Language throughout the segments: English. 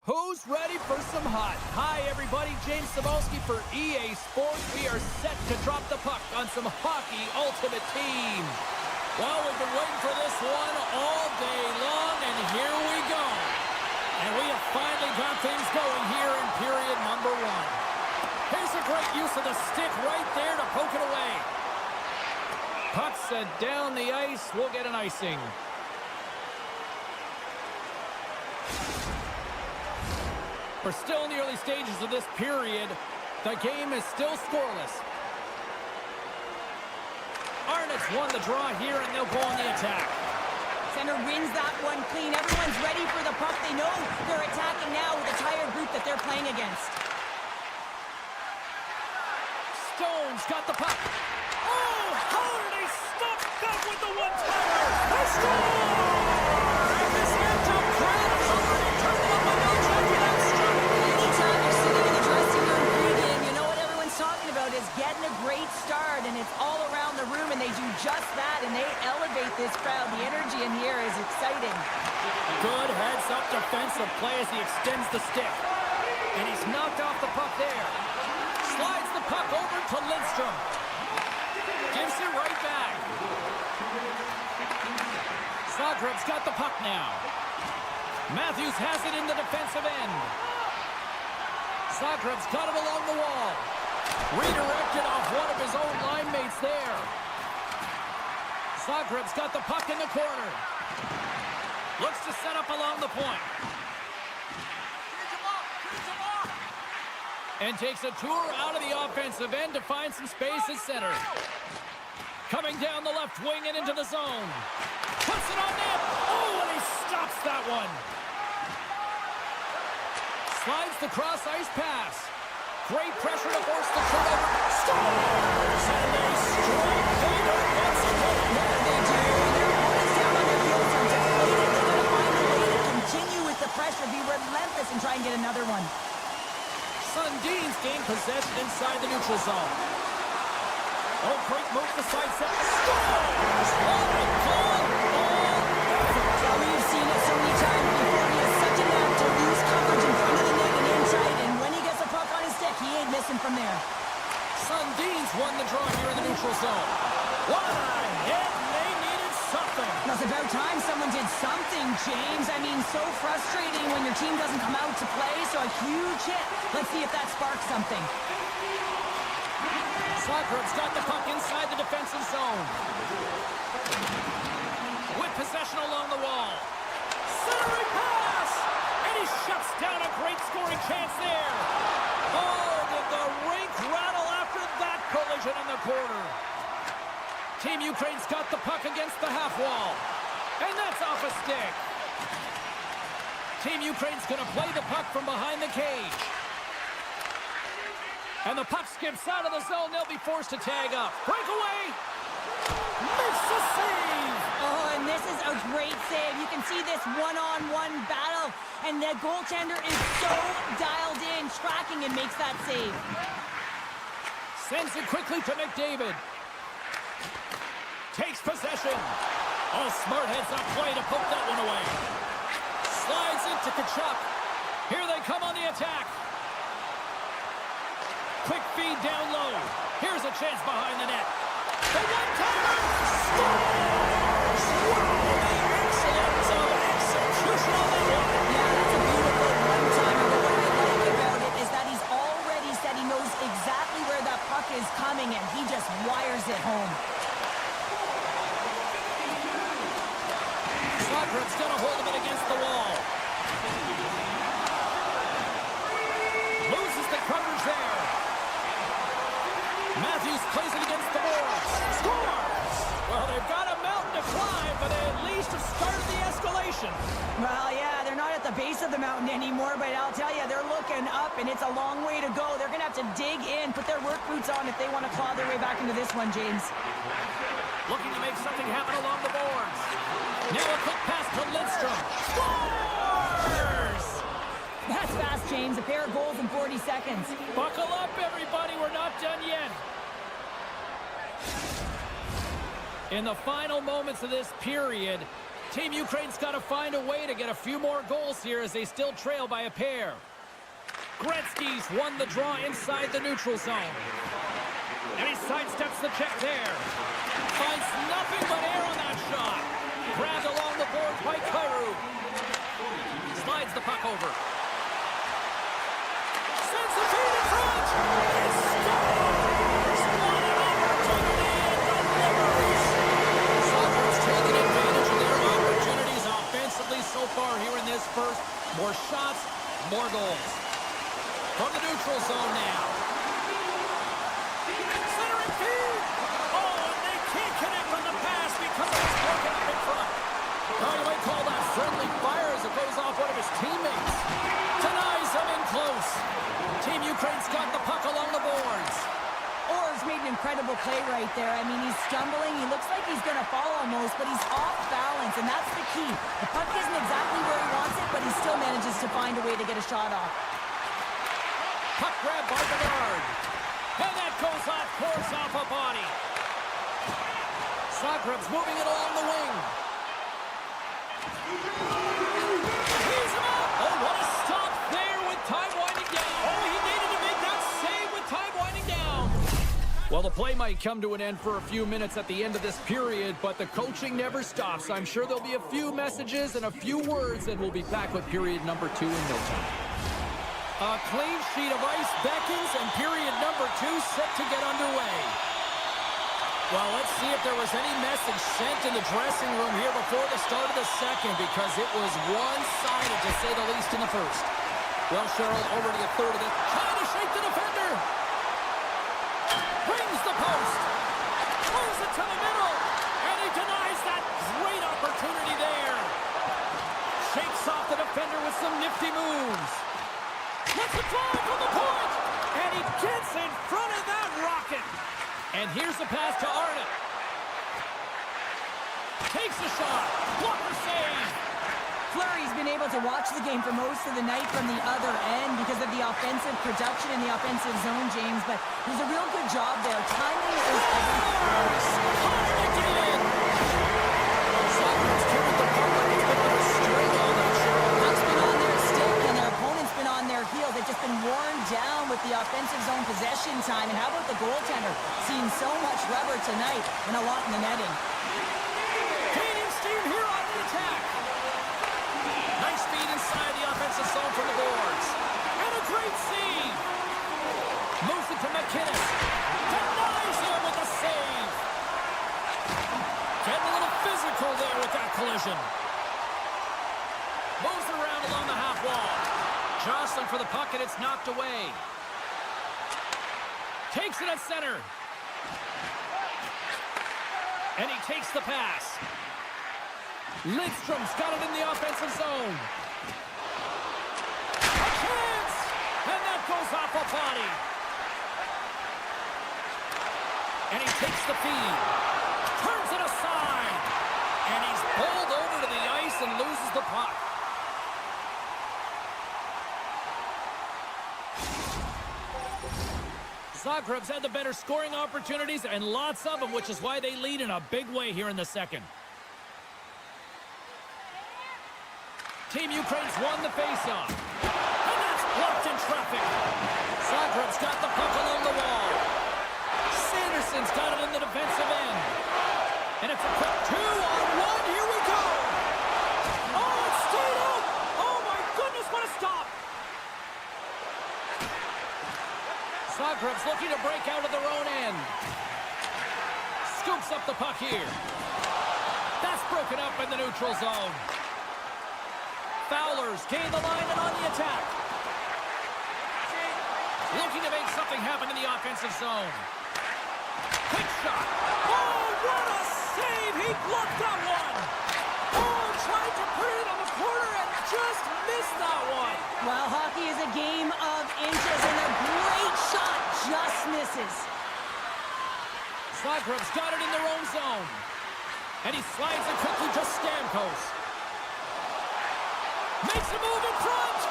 Who's ready for some hot? Hi, everybody. James Cebulski for EA Sports. We are set to drop the puck on some hockey ultimate team. Well, we've been waiting for this one all day long, and here we go. And we have finally got things going here in period number one. Here's a great use of the stick right there to poke it away. Puck set down the ice. We'll get an icing. We're still in the early stages of this period. The game is still scoreless. Arnott's won the draw here, and they'll go on the attack. Center wins that one clean. Everyone's ready for the puck. They know they're attacking now with the tired group that they're playing against. Stone's got the puck. Oh, how did they stop that with the one-timer? They score! And this amped-up crowd is already turned up on no time for that strike. Anytime you're sitting in the dressing room pregame, you know what everyone's talking about is getting a great start, and it's all around the room, and they do just that, and they elevate this crowd. The energy in here is exciting. Good heads-up defensive play as he extends the stick. And he's knocked off the puck there. Slides the puck over to Lindstrom. Gives it right back. Zagreb's got the puck now. Matthews has it in the defensive end. Zagreb's got him along the wall. Redirected off one of his own line mates there. Zagreb's got the puck in the corner. Looks to set up along the point. And takes a tour out of the offensive end to find some space at center. Coming down the left wing and into the zone. Puts it on net. Oh, and he stops that one. Slides the cross-ice pass. Great pressure to force the turnover. Scores! And they strike Vader once again. Yeah, they do. Their opponents down on their heels are deflated. They gotta find a way to continue with the pressure, be relentless, and try and get another one. Sundin's gained possession inside the neutral zone. Oh, great move to side set. Scores! What a goal! Well, we've seen it so many times before. He has such a knack to lose coverage in front of the net and inside, and when he gets a puck on his stick, he ain't missing from there. Sundin's won the draw here in the neutral zone. What a hit! They needed something. Well, it's about time someone did something, James. I mean, so frustrating when your team doesn't come out to play, so a huge hit. Let's see if that sparks something. Zagreb's got the puck inside the defensive zone. With possession along the wall. Centering pass! And he shuts down a great scoring chance there. Oh, did the rink rattle after that collision in the corner. Team Ukraine's got the puck against the half wall. And that's off a stick. Team Ukraine's going to play the puck from behind the cage. And the puck skips out of the zone. They'll be forced to tag up. Breakaway! Makes the save! Oh, and this is a great save. You can see this one-on-one battle, and the goaltender is so dialed in, tracking, and makes that save. Sends it quickly to McDavid. Takes possession. Oh, smart heads-up play to poke that one away. Slides into Kachuk. Here they come on the attack. Quick feed down low. Here's a chance behind the net. The one-timer scores! Wow, the excellence of execution on that one. Yeah, that's a beautiful one-timer. But what I like about it is that he's already said he knows exactly where that puck is coming, and he just wires it home. Zagreb's got a hold of it against the wall. Loses the coverage there. Matthews plays it against the boards. Scores! Well, they've got a mountain to climb, but they at least have started the escalation. Well, yeah, they're not at the base of the mountain anymore, but I'll tell you, they're looking up, and it's a long way to go. They're going to have to dig in, put their work boots on if they want to claw their way back into this one, James. Looking to make something happen along the boards. Now a quick pass to Lindstrom. Scores! That's fast, James. A pair of goals in 40 seconds. Buckle up, everybody. We're not done yet. In the final moments of this period, Team Ukraine's got to find a way to get a few more goals here as they still trail by a pair. Gretzky's won the draw inside the neutral zone. And he sidesteps the check there. Finds nothing but air on that shot. Grabbed along the boards by Kyrou. Slides the puck over. Sends the feed in front. He scores! What an opportunity and delivers! Soccer's taking advantage of their opportunities offensively so far here in this first. More shots, more goals. From the neutral zone now. Centering feed. Oh, and they can't connect on the pass because it's broken up in front. Oh, you might call that friendly fire as it goes off one of his teammates. Denies him in close. Team Ukraine's got the puck along the boards. Orr's made an incredible play right there. I mean, he's stumbling. He looks like he's going to fall almost, but he's off balance, and that's the key. The puck isn't exactly where he wants it, but he still manages to find a way to get a shot off. Puck grab by Bedard. And that goes off, pours off a body. Zagreb's moving it along the wing. He's him out. Oh, what a stop there with time winding down. Oh, he needed to make that save with time winding down. Well, the play might come to an end for a few minutes at the end of this period, but the coaching never stops. I'm sure there'll be a few messages and a few words, and we'll be back with period number 2 in no time. A clean sheet of ice beckons, and period number 2 set to get underway. Well, let's see if there was any message sent in the dressing room here before the start of the second, because it was one-sided, to say the least, in the first. Well, Cheryl, already a third of it. Trying to shake the defender. Brings the post. Throws it to the middle. And he denies that great opportunity there. Shakes off the defender with some nifty moves. Let's it fly from the point. And he gets in front of that rocket. And here's the pass to Arnott. Takes a shot. Blocker save. Fleury's been able to watch the game for most of the night from the other end because of the offensive production in the offensive zone, James. But there's a real good job there. Timing is everything. Soccer's carried the puck like it's been on a string all night. Puck's been on their stick and their opponent's been on their heels. They've just been worn down with the offensive zone possession time. And how about the goaltender? Seeing so much rubber tonight and a lot in the netting. Gaining steam here on the attack. Nice speed inside the offensive zone from the boards. And a great save. Moves it to McKinnon. Denies him with a save. Getting a little physical there with that collision. Moves it around along the half wall. Jostling for the puck, and it's knocked away. Takes it at center. And he takes the pass. Lidstrom's got it in the offensive zone. A chance! And that goes off a body. And he takes the feed. Turns it aside. And he's bowled over to the ice and loses the puck. Zagreb's had the better scoring opportunities, and lots of them, which is why they lead in a big way here in the second. Team Ukraine's won the faceoff. And that's blocked in traffic. Zagreb's got the puck along the wall. Sanderson's got it in the defensive end. And it's a quick 2-on-1. Here we go. Oh, it stayed out. Oh, my goodness, what a stop. Zagreb's looking to break out of their own end. Scoops up the puck here. That's broken up in the neutral zone. Fowler's gained the line and on the attack. Looking to make something happen in the offensive zone. Quick shot. Oh, what a save! He blocked that one. Oh, tried to put it on the corner and just missed that one. Well, hockey is a game of inches, and a great shot just misses. Zagreb's got it in their own zone. And he slides it quickly to Stamkos. Makes a move in front.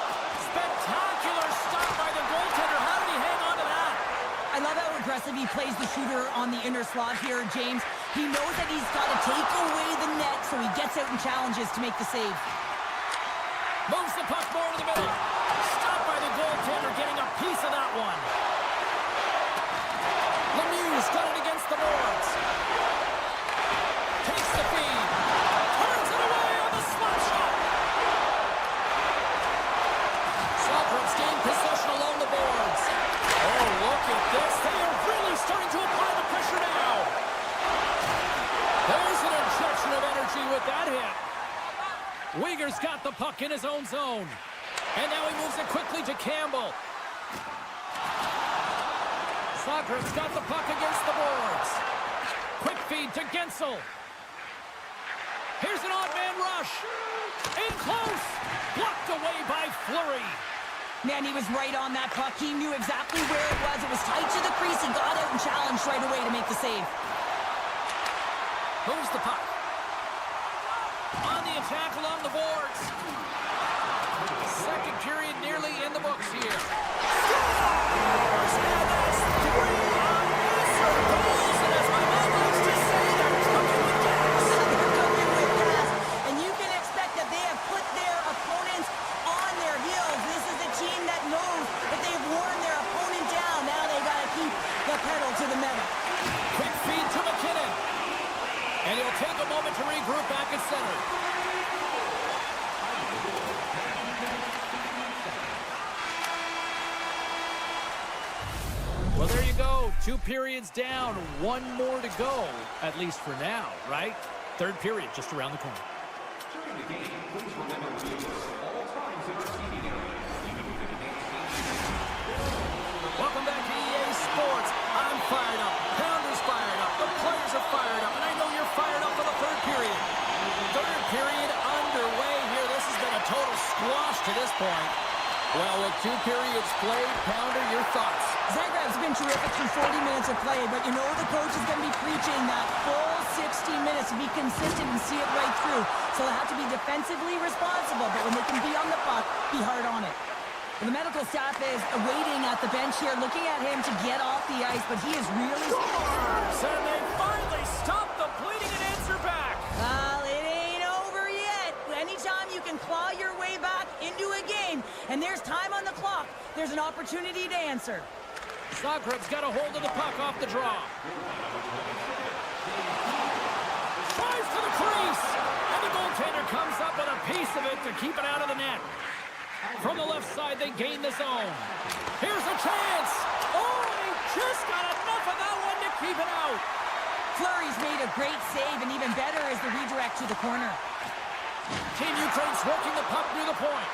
Spectacular stop by the goaltender. How did he hang on to that? I love how aggressive if he plays the shooter on the inner slot here, James. He knows that he's got to take away the net, so he gets out and challenges to make the save. Moves the puck more to the middle. Stopped by the goaltender, getting a piece of that one. Lemieux's got it against the boards. Takes the feed. Turns it away on the slap shot. Sokrat's gained possession along the boards. Oh, look at this. They are really starting to apply the pressure now. There's an injection of energy with that hit. Uyghur's got the puck in his own zone. And now he moves it quickly to Campbell. Sokrat's got the puck against the boards. Quick feed to Gensel. Here's an odd man rush. In close. Blocked away by Fleury. Man, he was right on that puck. He knew exactly where it was. It was tight to the crease. He got out and challenged right away to make the save. Moves the puck. On the attack along the boards. Second period nearly in the books here. Scores! And that's 3 unanswered goals. And as my mom likes to say, they're coming with gas. They're coming with gas. And you can expect that they have put their opponents on their heels. This is a team that knows that they've worn their opponent down. Now they got to keep the pedal to the metal. Quick feed to McKinnon. And he'll take a moment to regroup back at center. Well, there you go. 2 periods down. 1 more to go, at least for now, right? Third period just around the corner. During the game, please remember to use all times in our TV game. Welcome back to EA Sports. I'm fired up. Pounder's fired up. The players are fired up. And I know you're fired up for the third period. Third period underway here. This has been a total squash to this point. Well, with 2 periods played, Pounder, your thoughts? Zagreb's been terrific through 40 minutes of play, but you know the coach is going to be preaching that full 60 minutes to be consistent and see it right through. So they have to be defensively responsible, but when they can be on the puck, be hard on it. The medical staff is waiting at the bench here, looking at him to get off the ice, but he is really... Scores! And they finally stop the bleeding and answer back. Well, it ain't over yet. Anytime you can claw your way back into a game, and there's time on the clock, there's an opportunity to answer. Zagreb's got a hold of the puck off the draw. Tries to the crease. And the goaltender comes up with a piece of it to keep it out of the net. From the left side, they gain the zone. Here's a chance. Oh, he just got enough of that one to keep it out. Fleury's made a great save, and even better is the redirect to the corner. Team Ukraine's working the puck near the point.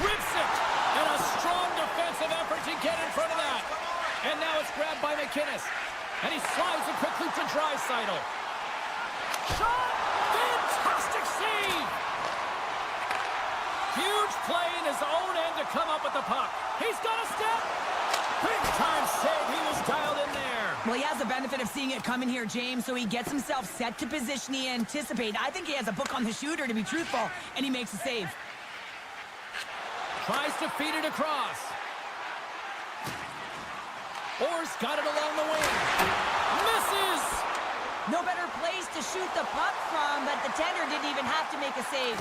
Rips it. And a strong defensive effort to get in front of that. And now it's grabbed by McInnes. And he slides it quickly to Draisaitl. Shot! Fantastic save! Huge play in his own end to come up with the puck. He's got a step. Big time save. He was dialed in there. Well, he has the benefit of seeing it coming here, James, so he gets himself set to position he anticipated. I think he has a book on the shooter, to be truthful, and he makes a save. Tries to feed it across. Orr's got it along the wing. Misses! No better place to shoot the puck from, but the tender didn't even have to make a save.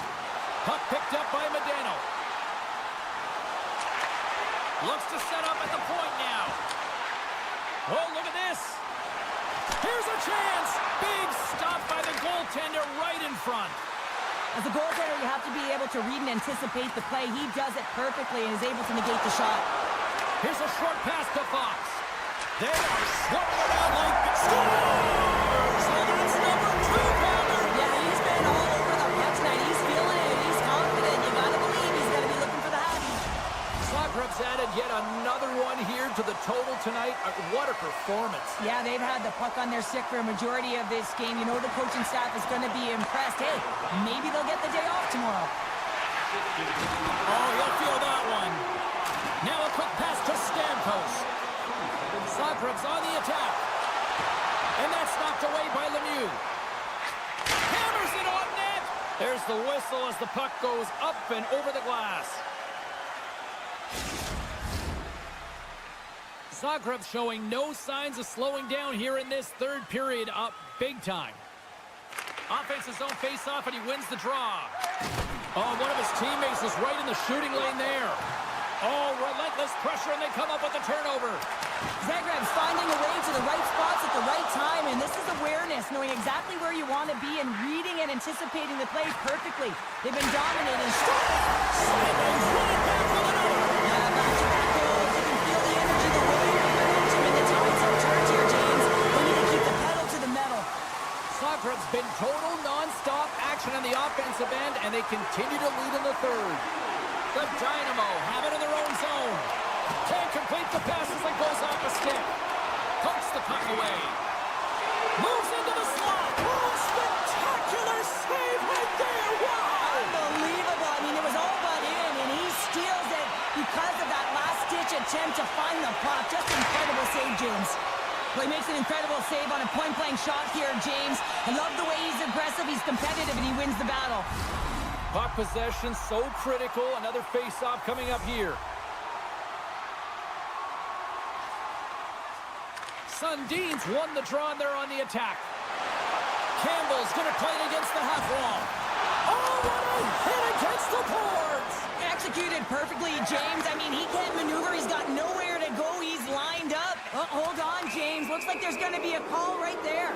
Puck picked up by Medano. Looks to set up at the point now. Oh, look at this. Here's a chance. Big stop by the goaltender right in front. As a goaltender, you have to be able to read and anticipate the play. He does it perfectly and is able to negate the shot. Here's a short pass to Fox. They are swirling around like scores! And that's number 2, Pounder. Yeah, he's been all over the puck tonight. He's feeling it. He's confident. You gotta believe he's gonna be looking for the happy. Sokrat's added yet another one here to the total tonight. What a performance. Yeah, they've had the puck on their stick for a majority of this game. You know the coaching staff is going to be impressed. Hey, maybe they'll get the day off tomorrow. Oh, he'll feel that one. Now a quick pass to Stamkos. Sokrat's on the attack. And that's knocked away by Lemieux. Hammers it on net. There's the whistle as the puck goes up and over the glass. Zagreb showing no signs of slowing down here in this third period, up big time. Offense his own face-off, and he wins the draw. Oh, one of his teammates is right in the shooting lane there. Oh, relentless pressure, and they come up with the turnover. Zagreb's finding a way to the right spots at the right time, and this is awareness, knowing exactly where you want to be and reading and anticipating the plays perfectly. They've been dominating. Sideways, running back with another. Back-to-back goals. You can feel the energy, the wave, the momentum, and the tides have turned here, James. They need to keep the pedal to the metal. Zagreb's been total non-stop action on the offensive end, and they continue to lead in the third. The Dynamo have it in their own zone. Can't complete the passes and goes off a stick. Pokes the puck away. Moves into the slot. Oh, spectacular save right there. Wow! Unbelievable. I mean, it was all but in, and he steals it because of that last-ditch attempt to find the puck. Just incredible save, James. Well, he makes an incredible save on a point-blank shot here, James. I love the way he's aggressive, he's competitive, and he wins the battle. Puck possession so critical. Another face-off coming up here. Sundin's won the draw, and they're on the attack. Campbell's going to play it against the half wall. Oh, what a hit against the boards! Executed perfectly, James. I mean, he can't maneuver. He's got nowhere to go. He's lined up. Oh, hold on, James. Looks like there's going to be a call right there.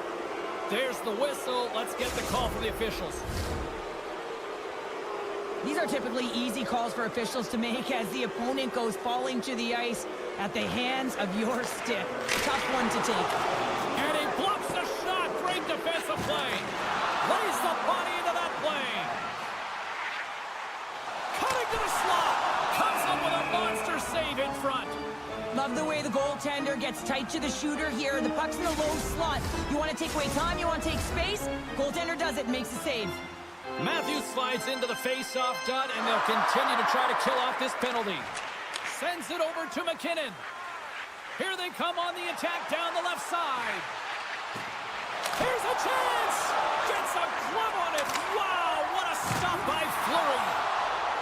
There's the whistle. Let's get the call from the officials. These are typically easy calls for officials to make as the opponent goes falling to the ice at the hands of your stick. Tough one to take. And he blocks the shot. Great defensive play. Lays the body into that play. Cutting to the slot. Comes up with a monster save in front. Love the way the goaltender gets tight to the shooter here. The puck's in a low slot. You want to take away time, you want to take space. Goaltender does it, makes a save. Matthews slides into the face-off dot, and they'll continue to try to kill off this penalty. Sends it over to McKinnon. Here they come on the attack down the left side. Here's a chance! Gets a glove on it. Wow, what a stop by Fleury.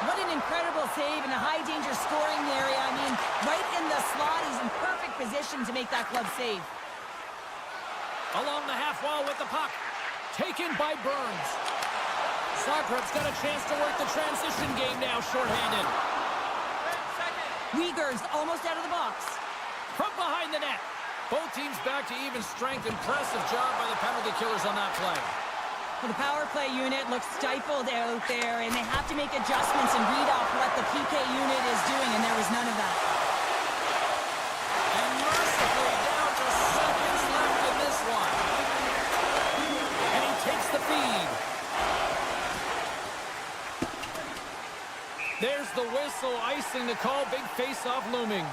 What an incredible save in a high-danger scoring area. I mean, right in the slot, he's in perfect position to make that glove save. Along the half wall with the puck. Taken by Burns. Zagreb's got a chance to work the transition game now, shorthanded. Uyghur's almost out of the box. From behind the net. Both teams back to even strength. Impressive job by the penalty killers on that play. Well, the power play unit looks stifled out there, and they have to make adjustments and read off what the PK unit is doing, and there was none of that. And mercifully down to seconds left in this one. And he takes the feed. There's the whistle, icing the call. Big face-off looming.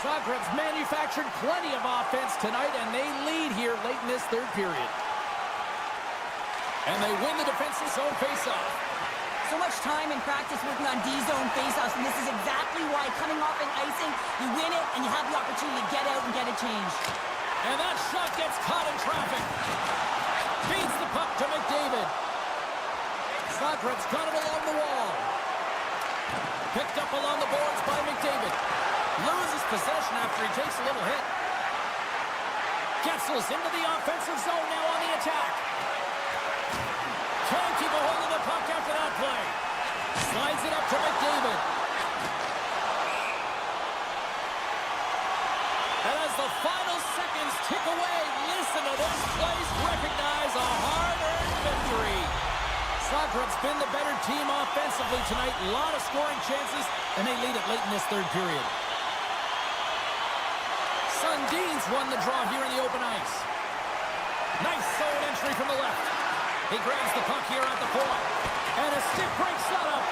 Zagreb's manufactured plenty of offense tonight, and they lead here late in this third period. And they win the defensive zone face-off. So much time in practice working on D-zone face-offs, and this is exactly why coming off an icing, you win it, and you have the opportunity to get out and get it changed. And that shot gets caught in traffic. Feeds the puck to McDavid. Zagreb's got it along the wall. Picked up along the boards by McDavid. Loses possession after he takes a little hit. Getzel's into the offensive zone now on the attack. Can't keep a hold of the puck after that play. Slides it up to McDavid. And as the final seconds tick away, listen to this place recognize a hard-earned victory. Zagreb's been the better team offensively tonight. A lot of scoring chances, and they lead it late in this third period. Sundin's won the draw here in the open ice. Nice zone entry from the left. He grabs the puck here at the point. And a stick breaks that up.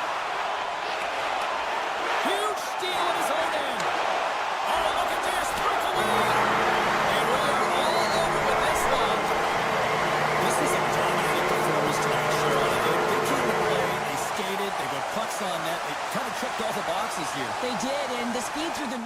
Huge steal at his own end. Oh, look at this. Breakaway. And we are all over with this one. This is a dominating performance tonight, Shirley. They came to play. They skated. They got pucks on net. They kind of checked all the boxes here. They did, and the speed through the...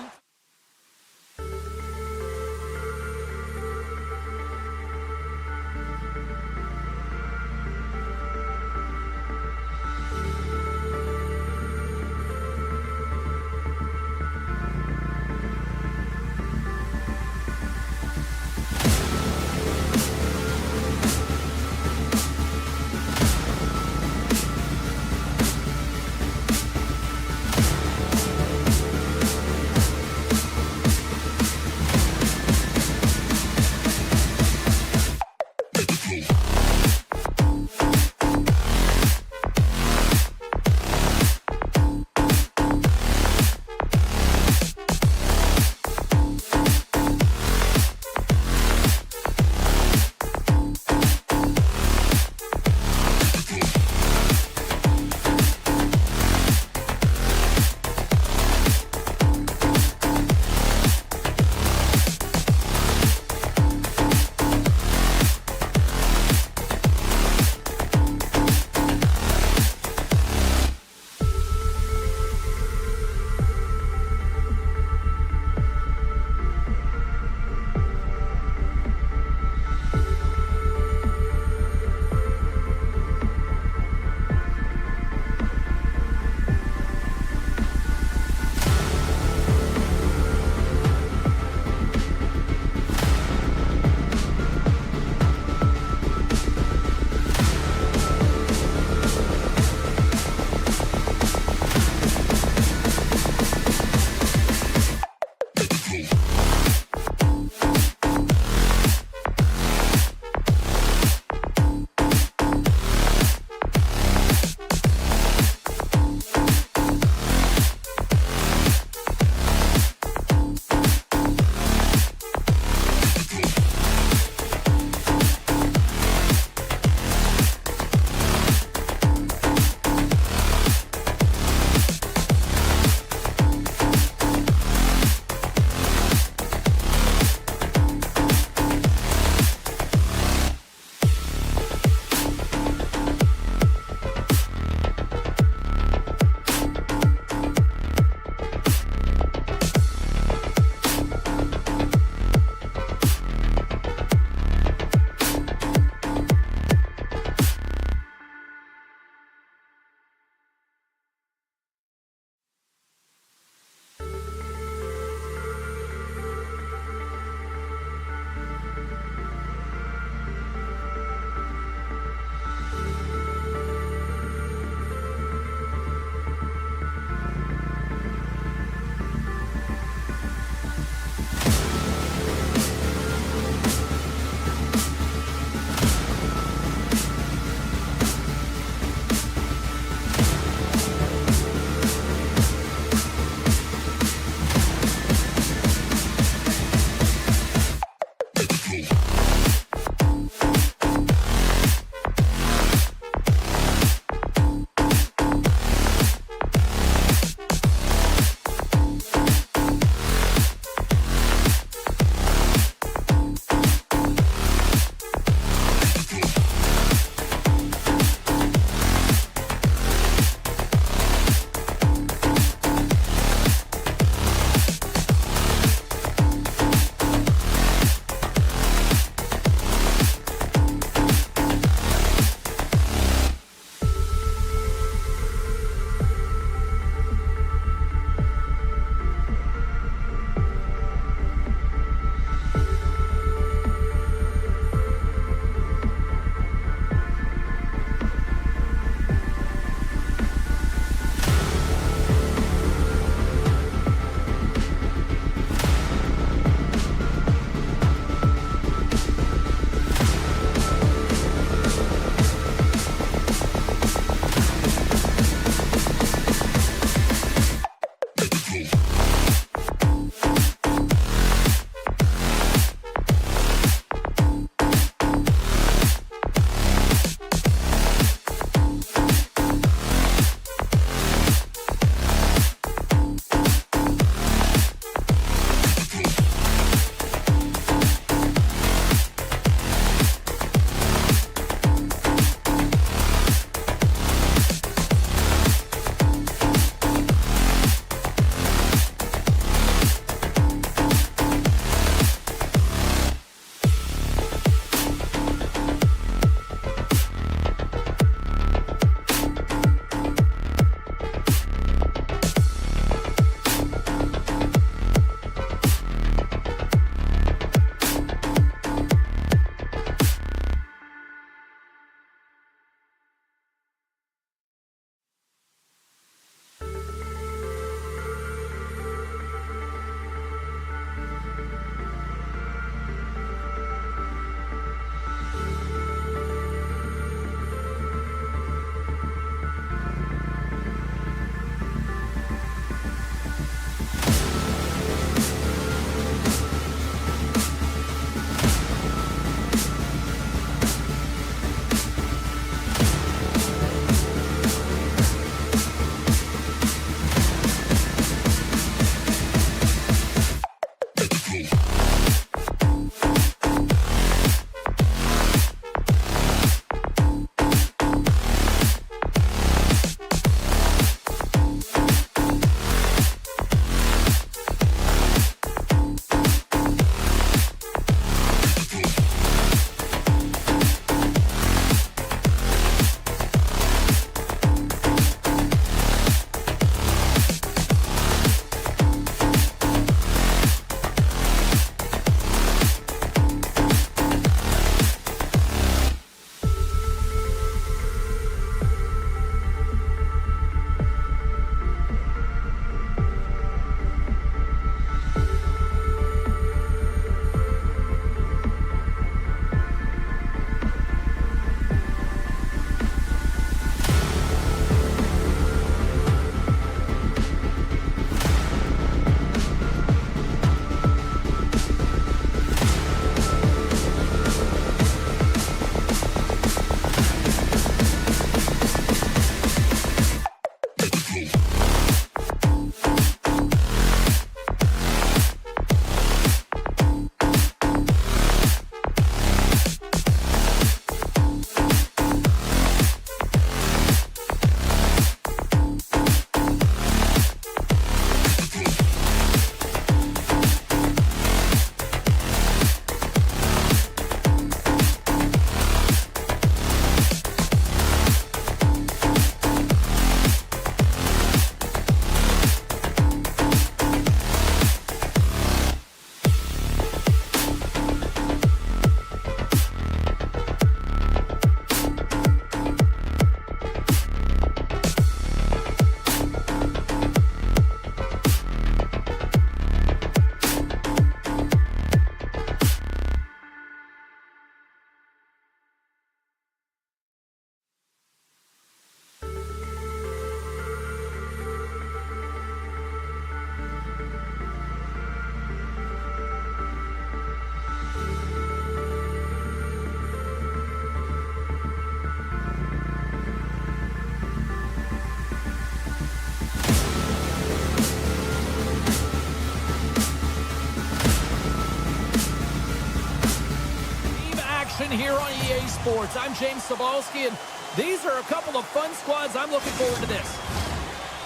action here on EA Sports. I'm James Cebulski, and these are a couple of fun squads. I'm looking forward to this.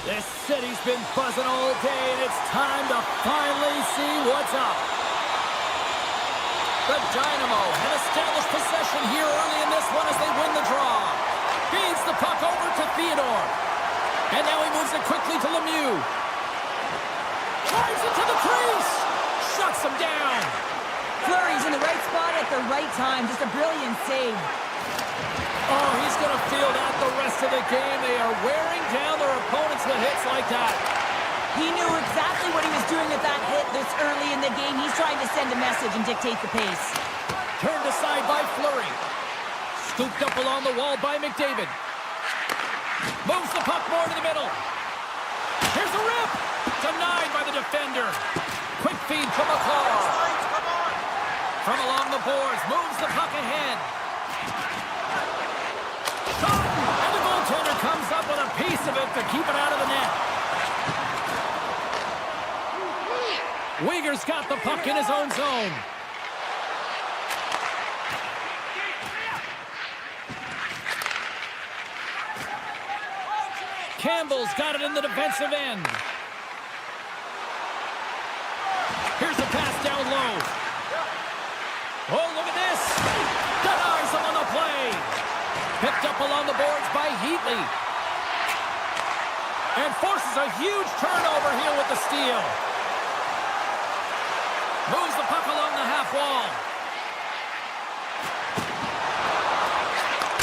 This city's been buzzing all day, and it's time to finally see what's up. The Dynamo had established possession here early in this one as they win the draw. Feeds the puck over to Theodore. And now he moves it quickly to Lemieux. Drives it to the crease. Shuts him down. Fleury's in the right spot at the right time. Just a brilliant save. Oh, he's going to feel that the rest of the game. They are wearing down their opponents with hits like that. He knew exactly what he was doing with that hit this early in the game. He's trying to send a message and dictate the pace. Turned aside by Fleury. Scooped up along the wall by McDavid. Moves the puck more to the middle. Here's a rip. Denied by the defender. Quick feed from McCall. From along the boards. Moves the puck ahead. Shot. And the goaltender comes up with a piece of it to keep it out of the net. Uyghur's got the puck in his own zone. Campbell's got it in the defensive end. Here's a pass down low. Oh, look at this. Denies him on the play. Picked up along the boards by Heatley. And forces a huge turnover here with the steal. Moves the puck along the half wall.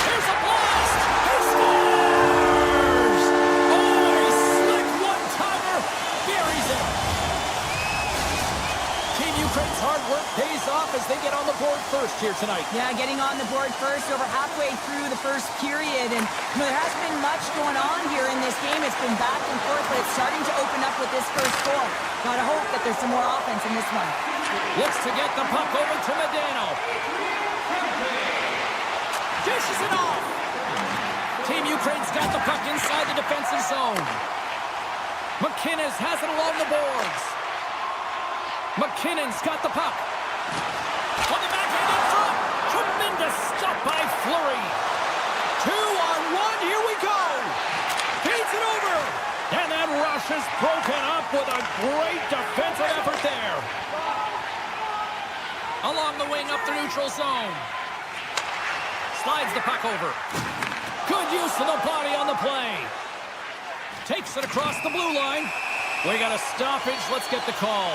Here's a blast. He scores! Oh, a slick one-timer. Buries it. Team Ukraine's hard work pays off as they get on the board first here tonight. Yeah, getting on the board first over halfway through the first period. And there hasn't been much going on here in this game. It's been back and forth, but it's starting to open up with this first goal. Gotta hope that there's some more offense in this one. Looks to get the puck over to Medano. Dishes it off. Team Ukraine's got the puck inside the defensive zone. McKinnon's has it along the boards. McKinnon's got the puck. On the backhand in front. Tremendous stop by Fleury. 2-on-1. Here we go. Feeds it over. And that rush is broken up with a great defensive effort there. Along the wing up the neutral zone. Slides the puck over. Good use of the body on the play. Takes it across the blue line. We got a stoppage. Let's get the call.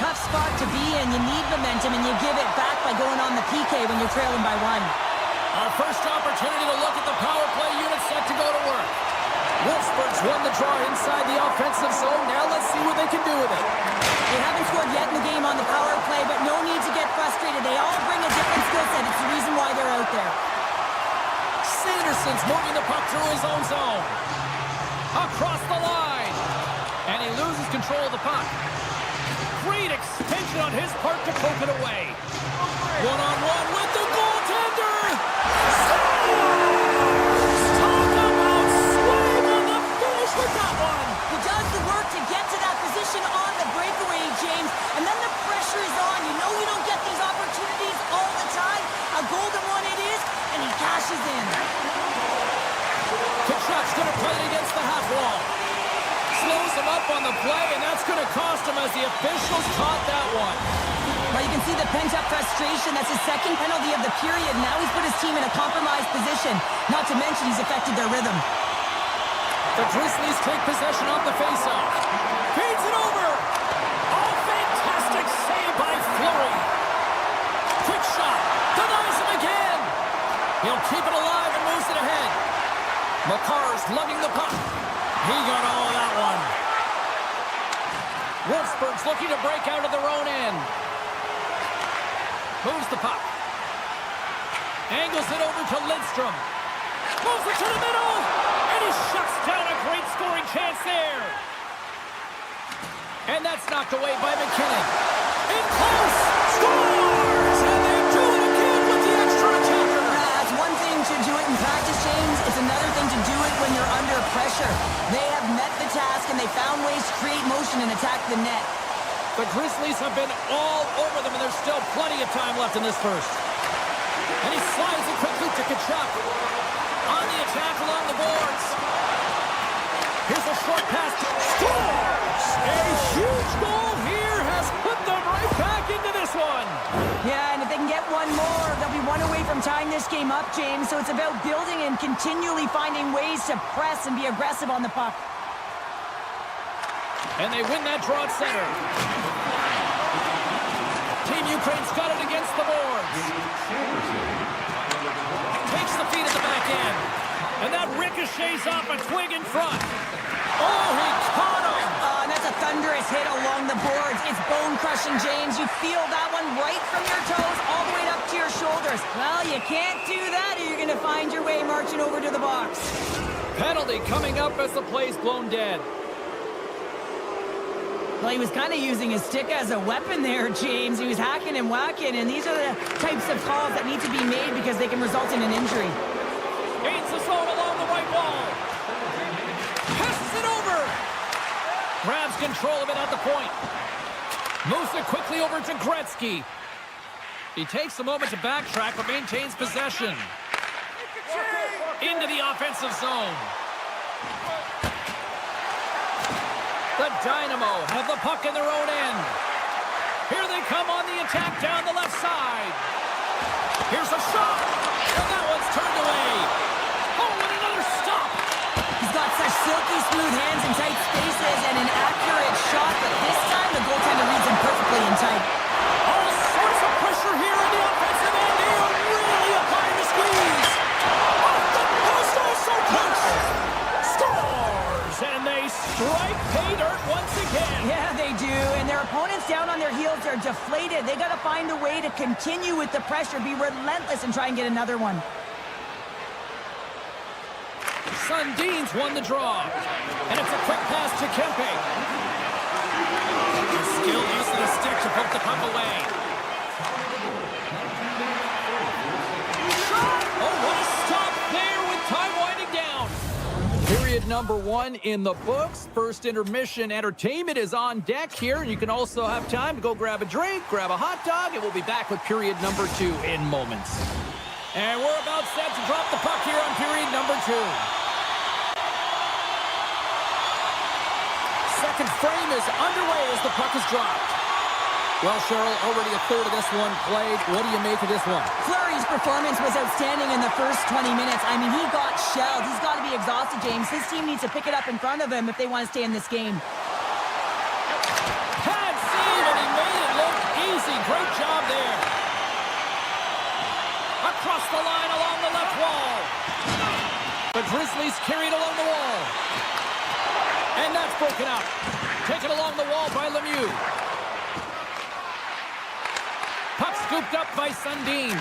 Tough spot to be in. You need momentum, and you give it back by going on the PK when you're trailing by one. Our first opportunity to look at the power play unit set to go to work. Wolfsburg's won the draw inside the offensive zone. Now let's see what they can do with it. They haven't scored yet in the game on the power play, but no need to get frustrated. They all bring a different skill set. It's the reason why they're out there. Sanderson's moving the puck through his own zone. Across the line. And he loses control of the puck. Great extension on his part to poke it away. One-on-one with the goaltender. Scores! Talk about swing on the finish with that one. He does the work to get to that position on the breakaway, James, and then the pressure is on. You know you don't get these opportunities all the time. A golden one it is, and he cashes in. Kachuk's going to play it against the half wall. Slows him up on the play, and that's going to cost him as the officials caught that one. Well, you can see the pent-up frustration. That's his second penalty of the period. Now he's put his team in a compromised position. Not to mention he's affected their rhythm. The Grizzlies take possession off the faceoff. Feeds it over. Oh, fantastic save by Fleury. Quick shot. Denies him again. He'll keep it alive and moves it ahead. Makar's lugging the puck. He got all of that one. Wolfsburg's looking to break out of their own end. Moves the puck. Angles it over to Lidstrom. Moves it to the middle. And he shuts down a great scoring chance there. And that's knocked away by McKinnon. In close. Scores! And they do it again with the extra attacker. That's one thing to do it in practice, James. It's another thing to do it when you're under pressure. They have met the task, and they found ways to create motion and attack the net. The Grizzlies have been all over them, and there's still plenty of time left in this first. And he slides it quickly to Kachuk. On the attack along the boards. Here's a short pass. Scores! A huge goal here has put them right back into this one. Yeah, and if they can get one more, they'll be one away from tying this game up, James. So it's about building and continually finding ways to press and be aggressive on the puck. And they win that draw at center. Team Ukraine's got it against the boards. Takes the feed at the back end. And that ricochets off a twig in front. Oh, he caught him. And that's a thunderous hit along the boards. It's bone-crushing, James. You feel that one right from your toes all the way up to your shoulders. Well, you can't do that or you're going to find your way marching over to the box. Penalty coming up as the play's blown dead. Well, he was kind of using his stick as a weapon there, James. He was hacking and whacking, and these are the types of calls that need to be made because they can result in an injury. Gains the zone along the right wall. Passes it over. Grabs control of it at the point. Moves it quickly over to Gretzky. He takes a moment to backtrack, but maintains possession. Into the offensive zone. The Dynamo have the puck in their own end. Here they come on the attack down the left side. Here's a shot, and that one's turned away. Oh, and another stop. He's got such silky smooth hands in tight spaces and an accurate shot, but this time the goaltender reads him perfectly in tight. All sorts of pressure here in the offensive end. They are really applying the squeeze. Off the post, also close. Scores, and they strike pay dirt once again. Yeah, they do, and their opponents down on their heels are deflated. They got to find a way to continue with the pressure, be relentless, and try and get another one. Sundin's won the draw, and it's a quick pass to Kempe. Skill use of the stick to poke the puck away. Oh, what a stop there with time winding down. Period number 1 in the books. First intermission entertainment is on deck here. You can also have time to go grab a drink, grab a hot dog, and we'll be back with period number 2 in moments. And we're about set to drop the puck here on period number 2. Second frame is underway as the puck is dropped. Well, Cheryl, already a third of this one played. What do you make of this one? Fleury's performance was outstanding in the first 20 minutes. I mean, he got shelled. He's got to be exhausted, James. His team needs to pick it up in front of him if they want to stay in this game. Pad save, and he made it look easy. Great job there. Across the line along the left wall. The Grizzlies carried along the wall. And that's broken up. Taken along the wall by Lemieux. Puck scooped up by Sundin.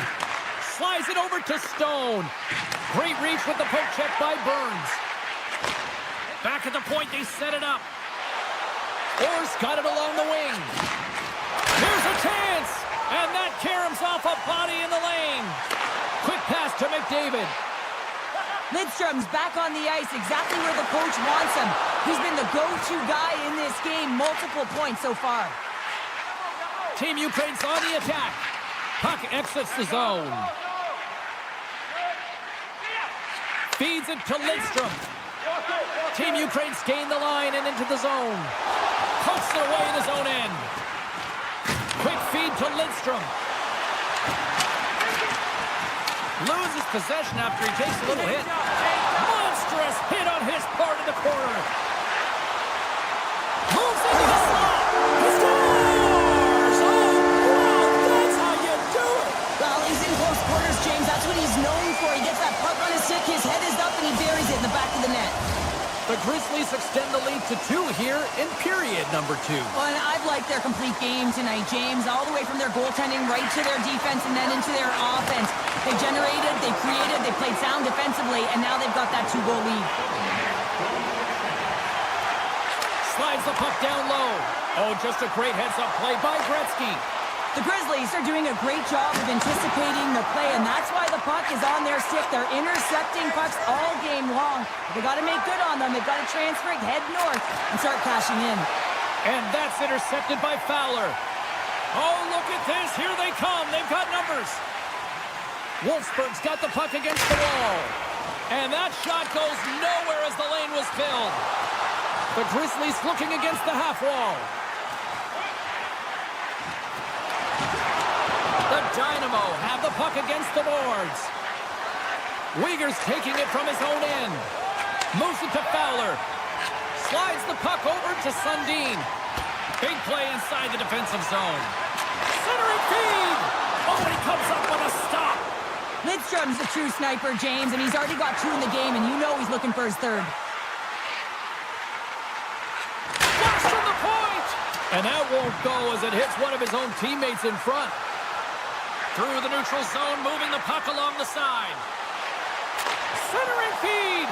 Slides it over to Stone. Great reach with the poke check by Burns. Back at the point, they set it up. Orr's got it along the wing. Here's a chance. And that caroms off a body in the lane. Quick pass to McDavid. Lidstrom's back on the ice, exactly where the coach wants him. He's been the go-to guy in this game, multiple points so far. Team Ukraine's on the attack. Puck exits the zone. Feeds it to Lidstrom. Team Ukraine's gained the line and into the zone. Pokes it away in his own end. Quick feed to Lidstrom. Loses possession after he takes a little hit. Monstrous hit on his part of the corner. Moves into the slot. He scores! Oh, wow, that's how you do it. Well, he's in close quarters, James. That's what he's known for. He gets that puck on his stick, his head is up, and he buries it in the back of the net. The Grizzlies extend the lead to 2 here in period number 2. Well, and I've liked their complete game tonight, James, all the way from their goaltending right to their defense and then into their offense. They generated, they created, they played sound defensively, and now they've got that 2-goal lead. Slides the puck down low. Oh, just a great heads-up play by Gretzky. The Grizzlies are doing a great job of anticipating the play, and that's why the puck is on their stick. They're intercepting pucks all game long. They got to make good on them. They've got to transfer it, head north, and start cashing in. And that's intercepted by Fowler. Oh, look at this. Here they come. They've got numbers. Wolfsburg's got the puck against the wall. And that shot goes nowhere as the lane was filled. The Grizzlies looking against the half wall. The Dynamo have the puck against the boards. Uyghur's taking it from his own end. Moves it to Fowler. Slides the puck over to Sundin. Big play inside the defensive zone. Centering feed. Oh, and he comes up with a stop. Lidstrom's a true sniper, James, and he's already got 2 in the game, and you know he's looking for his 3rd. Flash from the point. And that won't go as it hits one of his own teammates in front. Through the neutral zone, moving the puck along the side. Centering feed.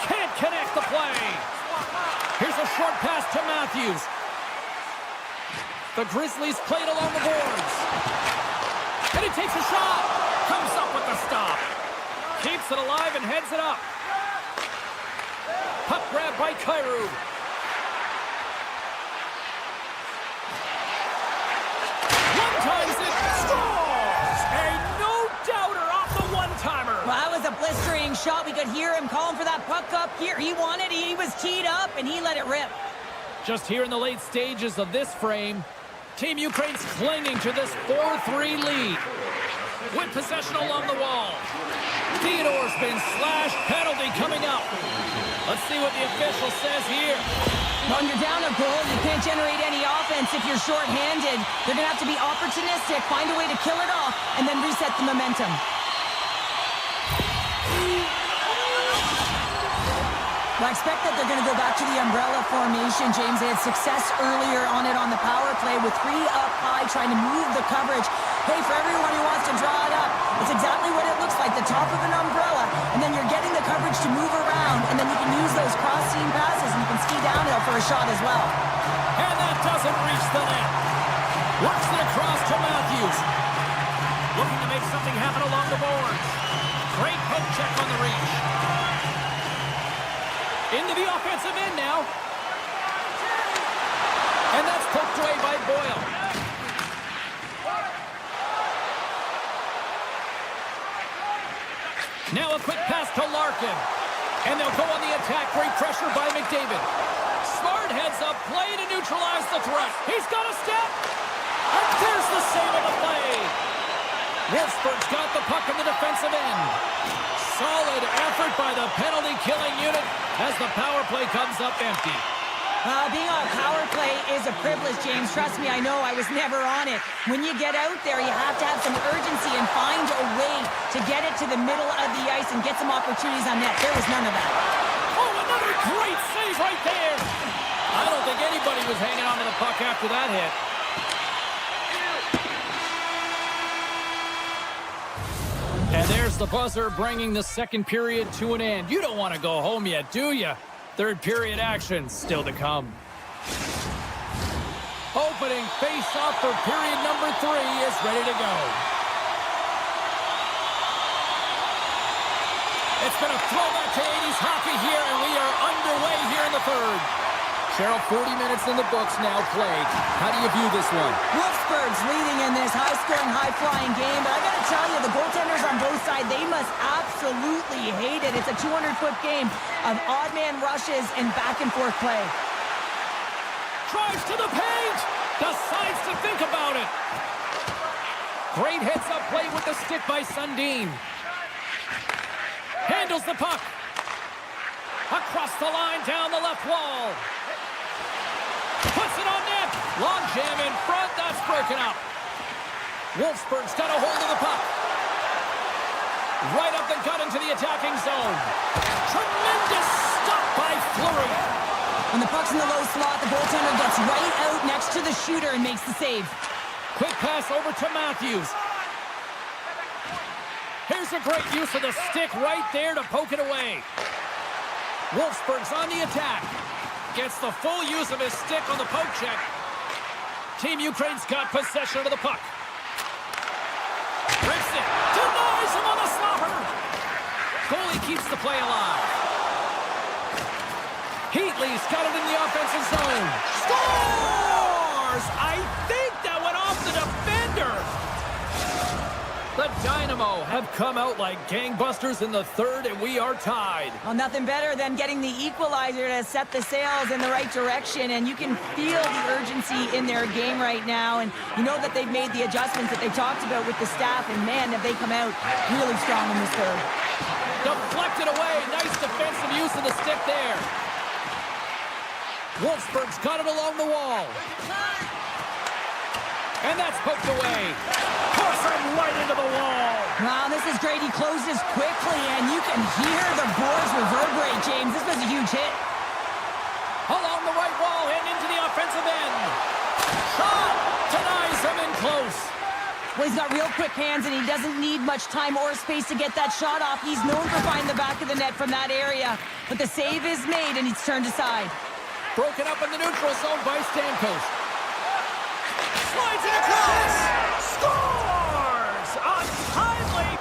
Can't connect the play. Here's a short pass to Matthews. The Grizzlies played along the boards. And he takes a shot. Comes up with the stop. Keeps it alive and heads it up. Puck grab by Kyrou. One times it. Scores! A no-doubter off the one-timer. Well, that was a blistering shot. We could hear him calling for that puck up here. He wanted it. He was teed up, and he let it rip. Just here in the late stages of this frame, Team Ukraine's clinging to this 4-3 lead. With possession along the wall. Theodore's been slashed. Penalty coming up. Let's see what the official says here. When you're down a goal, you can't generate any offense if you're shorthanded. They're going to have to be opportunistic, find a way to kill it off, and then reset the momentum. Well, I expect that they're going to go back to the umbrella formation, James. They had success earlier on it on the power play with 3 up high, trying to move the coverage. Hey, for everyone who wants to draw it up, it's exactly what it looks like, the top of an umbrella, and then you're getting the coverage to move around, and then you can use those cross-seam passes, and you can ski downhill for a shot as well. And that doesn't reach the net. Works it across to Matthews. Looking to make something happen along the boards. Great poke check on the reach. Into the offensive end now. And that's poked away by Boyle. Now a quick pass to Larkin. And they'll go on the attack. Great pressure by McDavid. Smart heads up, play to neutralize the threat. He's got a step. And there's the save of the play. Wolfsburg's got the puck in the defensive end. Solid effort by the penalty-killing unit as the power play comes up empty. Being on a power play is a privilege, James. Trust me, I know. I was never on it. When you get out there, you have to have some urgency and find a way to get it to the middle of the ice and get some opportunities on net. There was none of that. Oh, another great save right there. I don't think anybody was hanging on to the puck after that hit. And there's the buzzer bringing the second period to an end. You don't want to go home yet, do you? Third period action still to come. Opening face-off for period number 3 is ready to go. It's been a throwback to 80s hockey here, and we are underway here in the third. Cheryl, 40 minutes in the books now played. How do you view this one? Wolfsburg's leading in this high-scoring, high-flying game, but I got to tell you, the goaltenders on both sides, they must absolutely hate it. It's a 200-foot game of odd-man rushes and back-and-forth play. Drives to the paint! Decides to think about it. Great heads-up play with the stick by Sundin. Handles the puck. Across the line, down the left wall. Puts it on net. Long jam in front. That's broken up. Wolfsburg's got a hold of the puck. Right up the gut into the attacking zone. Tremendous stop by Fleury. When the puck's in the low slot, the goaltender gets right out next to the shooter and makes the save. Quick pass over to Matthews. Here's a great use of the stick right there to poke it away. Wolfsburg's on the attack. Gets the full use of his stick on the poke check. Team Ukraine's got possession of the puck. Rips it. Denies him on the stopper. Goalie keeps the play alive. Heatley's got it in the offensive zone. Scores! I think that went off the defender. The Dynamo have come out like gangbusters in the third, and we are tied. Well, nothing better than getting the equalizer to set the sails in the right direction, and you can feel the urgency in their game right now, and you know that they've made the adjustments that they talked about with the staff, and man, have they come out really strong in this third. Deflected away. Nice defensive use of the stick there. Wolfsburg's got it along the wall. And that's poked away. Push him right into the wall. Wow, this is great. He closes quickly, and you can hear the boards reverberate, James. This was a huge hit. Along the right wall and into the offensive end. Shot denies him in close. Well, he's got real quick hands, and he doesn't need much time or space to get that shot off. He's known for finding the back of the net from that area. But the save is made, and he's turned aside. Broken up in the neutral zone by Stamkos. Slides it across. Scores! Untimely.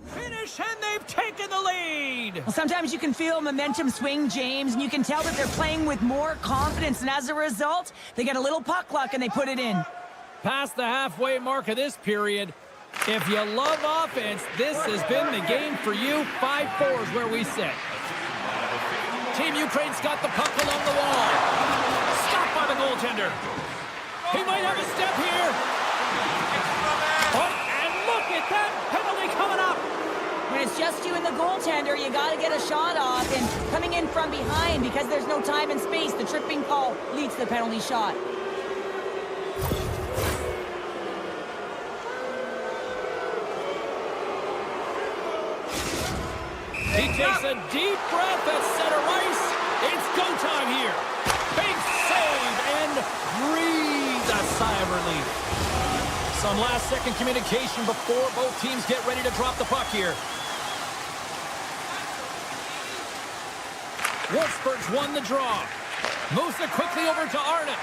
Finish, and they've taken the lead. Well, sometimes you can feel momentum swing, James, and you can tell that they're playing with more confidence, and as a result, they get a little puck luck and they put it in. Past the halfway mark of this period. If you love offense, this has been the game for you. 5-4 is where we sit. Team Ukraine's got the puck along the wall. Stopped by the goaltender. He might have a step here. Oh, and look at that penalty coming up. When it's just you and the goaltender, you got to get a shot off, and coming in from behind because there's no time and space, the tripping call leads to the penalty shot. He takes a deep breath at center ice. It's go time here. Big save and breathe a sigh of relief. Some last-second communication before both teams get ready to drop the puck here. Wolfsburg's won the draw. Moves it quickly over to Arnott.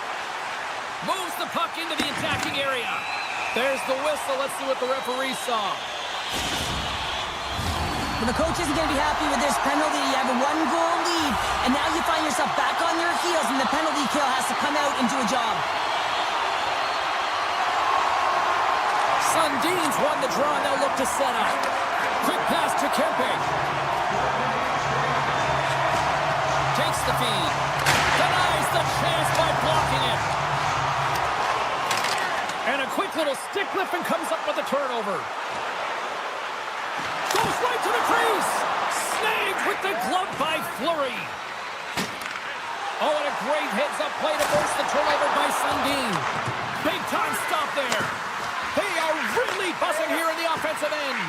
Moves the puck into the attacking area. There's the whistle. Let's see what the referee saw. Well, the coach isn't going to be happy with this penalty. You have a one-goal lead, and now you find yourself back on your heels, and the penalty kill has to come out and do a job. Sundin's won the draw, and they'll look to set up. Quick pass to Kempe. Takes the feed. Denies the chance by blocking it. And a quick little stick lift and comes up with a turnover. Goes right to the crease. Snagged with the glove by Fleury. Oh, and a great heads-up play to force the turnover by Sundin. Big-time stop there. They are really buzzing here in the offensive end.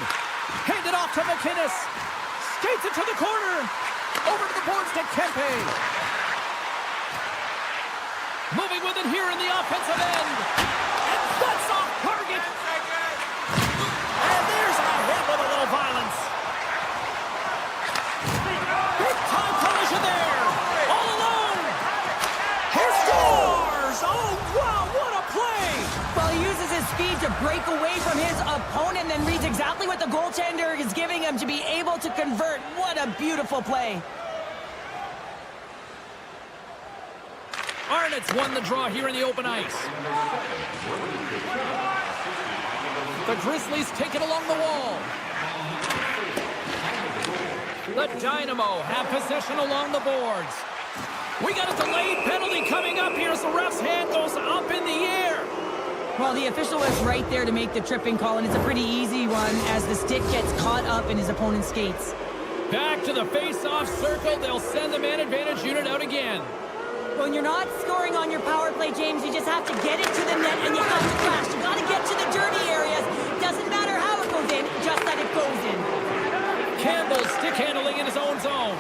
Handed off to McInnes. Skates it to the corner. Over to the boards to Kempe. Moving with it here in the offensive end. And that's off target. And there's a hit with a little violence. Big-time collision there. All alone. He scores. Oh, wow, what a play. Well, he uses his speed to break away from his opponent, then reads exactly what the goaltender is giving him to be able to convert. What a beautiful play. Arnott's won the draw here in the open ice. The Grizzlies take it along the wall. The Dynamo have possession along the boards. We got a delayed penalty coming up here as the ref's hand goes up in the air. Well, the official was right there to make the tripping call, and it's a pretty easy one as the stick gets caught up in his opponent's skates. Back to the face-off circle. They'll send the man advantage unit out again. When you're not scoring on your power play, James, you just have to get it to the net, and you have to crash. You got to get to the dirty areas. Doesn't matter how it goes in, just that it goes in. Campbell stick handling in his own zone.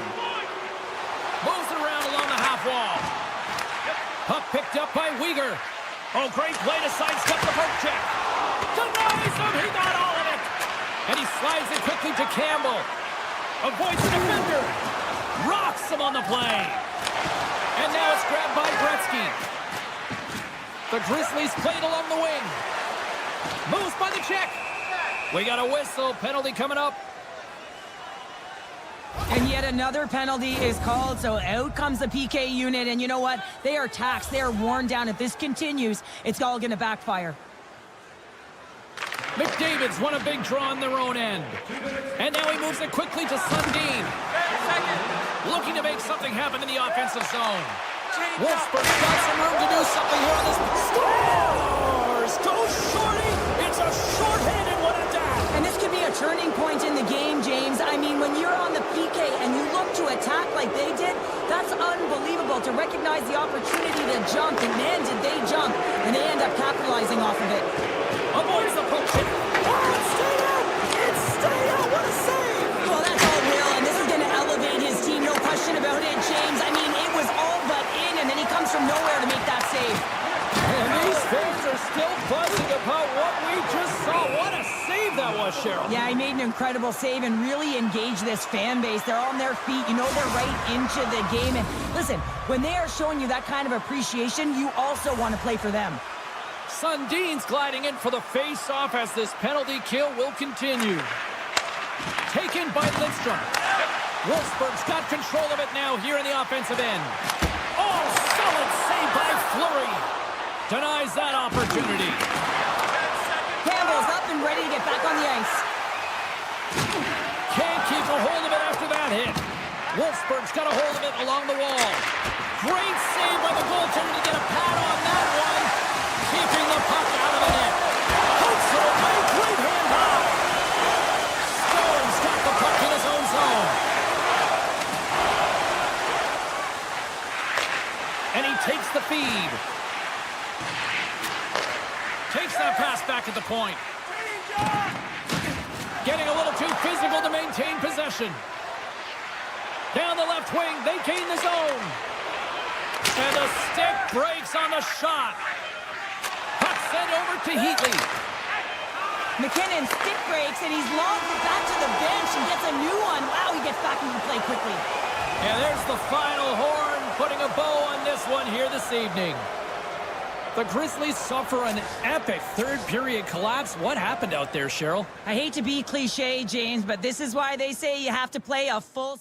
Moves it around along the half wall. Puck picked up by Weegar. Oh, great play to sidestep the poke check. Denies him. He got all of it. And he slides it quickly to Campbell. Avoids the defender. Rocks him on the play. And now it's grabbed by Gretzky. The Grizzlies played along the wing. Moves by the check. We got a whistle. Penalty coming up. And yet another penalty is called, so out comes the PK unit. And you know what? They are taxed. They are worn down. If this continues, it's all going to backfire. McDavid's won a big draw on their own end. And now he moves it quickly to Sundin. Looking to make something happen in the offensive zone. Wolfsburg's got some room to do something here on this. Scores! Goes shorty! It's a shorthanded one at that! And this could be a turning point in the game, James. I mean, when you're on the PK and you look to attack like they did, that's unbelievable to recognize the opportunity to jump. And man, did they jump. And they end up capitalizing off of it. Avoids the poke check. Oh, it's stayed out! It's stayed out! What a save! Well, that's all Will, and this is going to elevate his team, no question about it, James. I mean, it was all but in, and then he comes from nowhere to make that save. And these fans are still buzzing about what we just saw. What a save that was, Cheryl. Yeah, he made an incredible save and really engaged this fan base. They're on their feet. You know, they're right into the game. And listen, when they are showing you that kind of appreciation, you also want to play for them. Sundin's gliding in for the face-off as this penalty kill will continue. Taken by Lidstrom. Wolfsburg's got control of it now here in the offensive end. Oh, solid save by Fleury. Denies that opportunity. Campbell's up and ready to get back on the ice. Can't keep a hold of it after that hit. Wolfsburg's got a hold of it along the wall. Great save by the goaltender to get a pad on that one. Keeping the puck out of the net. Hooks it away, great hand high. Stone's got the puck in his own zone. And he takes the feed. Takes that pass back at the point. Getting a little too physical to maintain possession. Down the left wing, they gain the zone. And the stick breaks on the shot. Puck sent over to Heatley. McKinnon stick breaks, and he's lobbed it back to the bench and gets a new one. Wow, he gets back into play quickly. And there's the final horn, putting a bow on this one here this evening. The Grizzlies suffer an epic third-period collapse. What happened out there, Cheryl? I hate to be cliche, James, but this is why they say you have to play a full...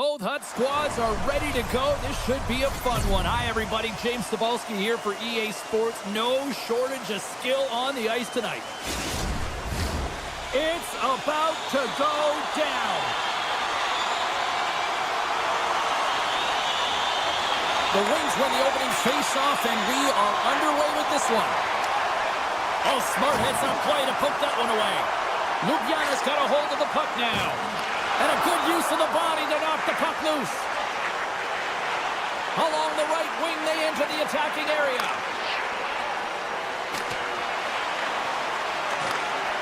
Both Hut squads are ready to go. This should be a fun one. Hi, everybody. James Cebulski here for EA Sports. No shortage of skill on the ice tonight. It's about to go down. The Wings win the opening face-off, and we are underway with this one. Oh, smart heads-up play to poke that one away. Ljubljana's got a hold of the puck now. And a good use of the body to knock the puck loose. Along the right wing, they enter the attacking area.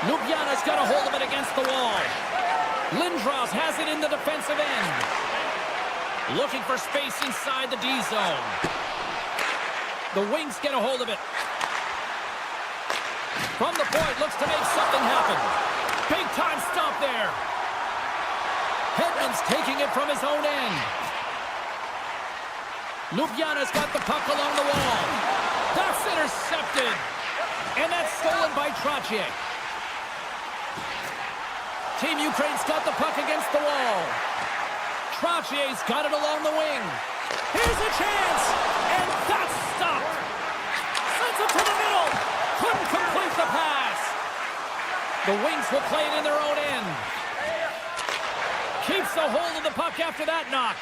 Ljubljana's got a hold of it against the wall. Lindros has it in the defensive end. Looking for space inside the D zone. The Wings get a hold of it. From the point, looks to make something happen. Big time stop there. Hedman's taking it from his own end. Ljubljana's got the puck along the wall. That's intercepted. And that's stolen by Trottier. Team Ukraine's got the puck against the wall. Trottier's got it along the wing. Here's a chance. And that's stopped. Sends it to the middle. Couldn't complete the pass. The Wings will play it in their own end. Keeps the hold of the puck after that knock.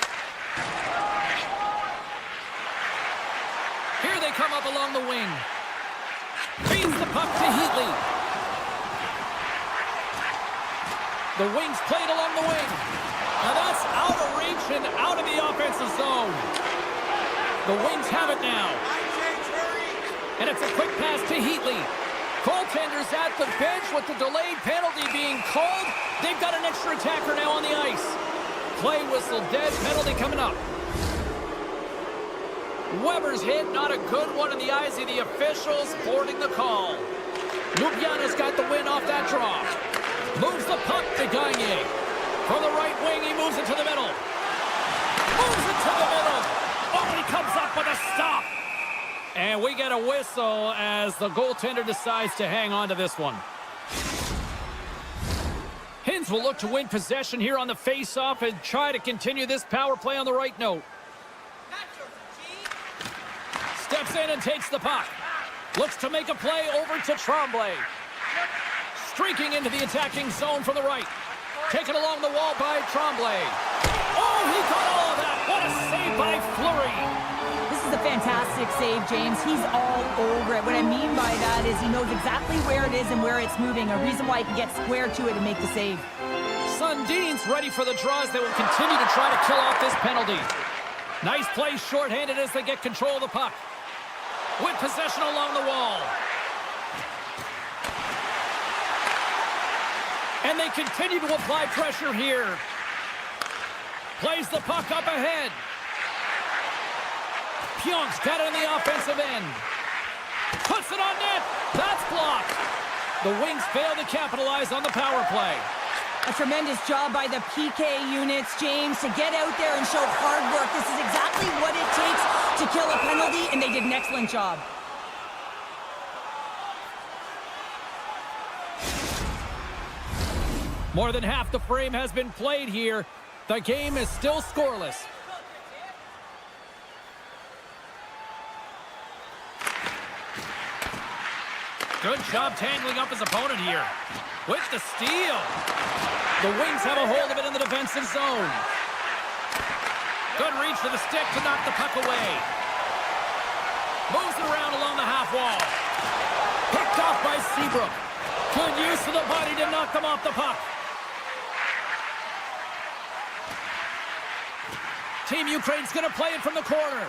Here they come up along the wing. Feeds the puck to Heatley. The Wings played along the wing. Now that's out of reach and out of the offensive zone. The Wings have it now. And it's a quick pass to Heatley. Goaltender's at the bench with the delayed penalty being called. They've got an extra attacker now on the ice. Play whistle dead, penalty coming up. Weber's hit, not a good one in the eyes of the officials, boarding the call. Ljubljana's got the win off that draw. Moves the puck to Gagne. From the right wing, he moves it to the middle. Moves it to the middle. Oh, he comes up with a stop. And we get a whistle as the goaltender decides to hang on to this one. Hins will look to win possession here on the face-off and try to continue this power play on the right note. Steps in and takes the puck. Looks to make a play over to Tremblay. Streaking into the attacking zone from the right. Taken along the wall by Tremblay. Oh, he got all of that. What a save by Fleury. This is a fantastic save, James. He's all over it. What I mean by that is he knows exactly where it is and where it's moving. A reason why he can get square to it and make the save. Sundin's ready for the draws. They will continue to try to kill off this penalty. Nice play shorthanded as they get control of the puck. With possession along the wall. And they continue to apply pressure here. Plays the puck up ahead. Pionk's got it on the offensive end. Puts it on net. That's blocked. The Wings fail to capitalize on the power play. A tremendous job by the PK units, James, to get out there and show hard work. This is exactly what it takes to kill a penalty, and they did an excellent job. More than half the frame has been played here. The game is still scoreless. Good job tangling up his opponent here. With the steal. The Wings have a hold of it in the defensive zone. Good reach for the stick to knock the puck away. Moves it around along the half wall. Picked off by Seabrook. Good use of the body to knock them off the puck. Team Ukraine's going to play it from the corner.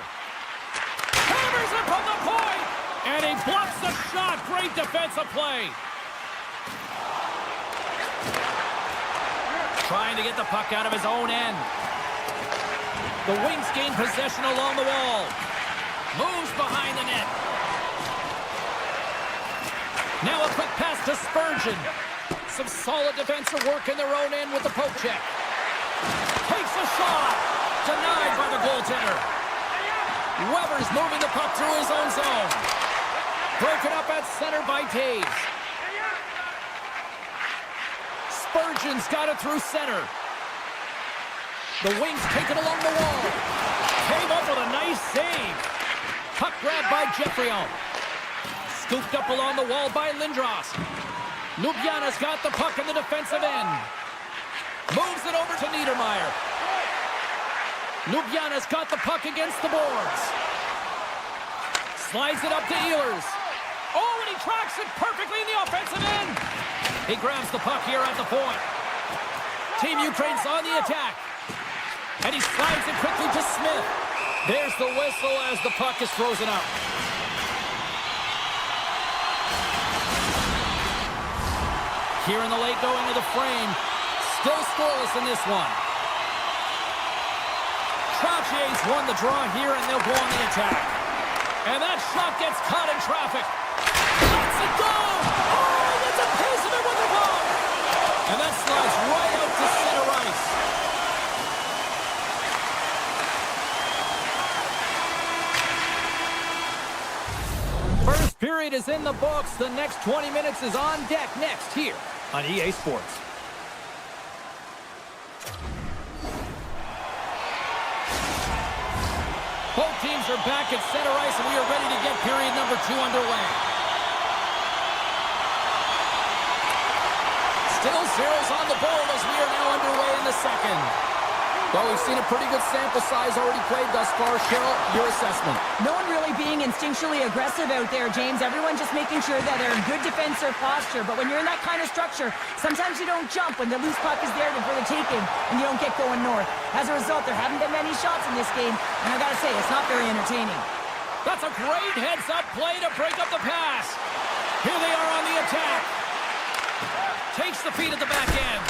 Hammers it from the point. And he blocks the shot. Great defensive play. Trying to get the puck out of his own end. The Wings gain possession along the wall. Moves behind the net. Now a quick pass to Spurgeon. Some solid defensive work in their own end with the poke check. Takes a shot. Denied by the goaltender. Weber's moving the puck through his own zone. Broken up at center by Taves. Spurgeon's got it through center. The Wings take it along the wall. Came up with a nice save. Puck grabbed by Jeffrey-O. Scooped up along the wall by Lindros. Ljubljana's got the puck in the defensive end. Moves it over to Niedermayer. Ljubljana's got the puck against the boards. Slides it up to Ehlers. Oh, and he tracks it perfectly in the offensive end. He grabs the puck here at the point. Team Ukraine's on the attack. And he slides it quickly to Smith. There's the whistle as the puck is frozen up. Here in the late going of the frame. Still scoreless in this one. Troutier's won the draw here, and they'll go on the attack. And that shot gets caught in traffic. Lets it go! Oh, he gets a piece of it with the glove! And that slides right out to center ice. First period is in the books. The next 20 minutes is on deck next here on EA Sports. Both teams are back at center ice, and we are ready to get period number 2 underway. Still zeros on the board as we are now underway in the second. Well, we've seen a pretty good sample size already played thus far. Cheryl, your assessment? No one really being instinctually aggressive out there, James. Everyone just making sure that they're in good defensive posture. But when you're in that kind of structure, sometimes you don't jump when the loose puck is there for the taking, and you don't get going north. As a result, there haven't been many shots in this game, and I gotta say, it's not very entertaining. That's a great heads-up play to break up the pass. Here they are on the attack. Takes the feed at the back end.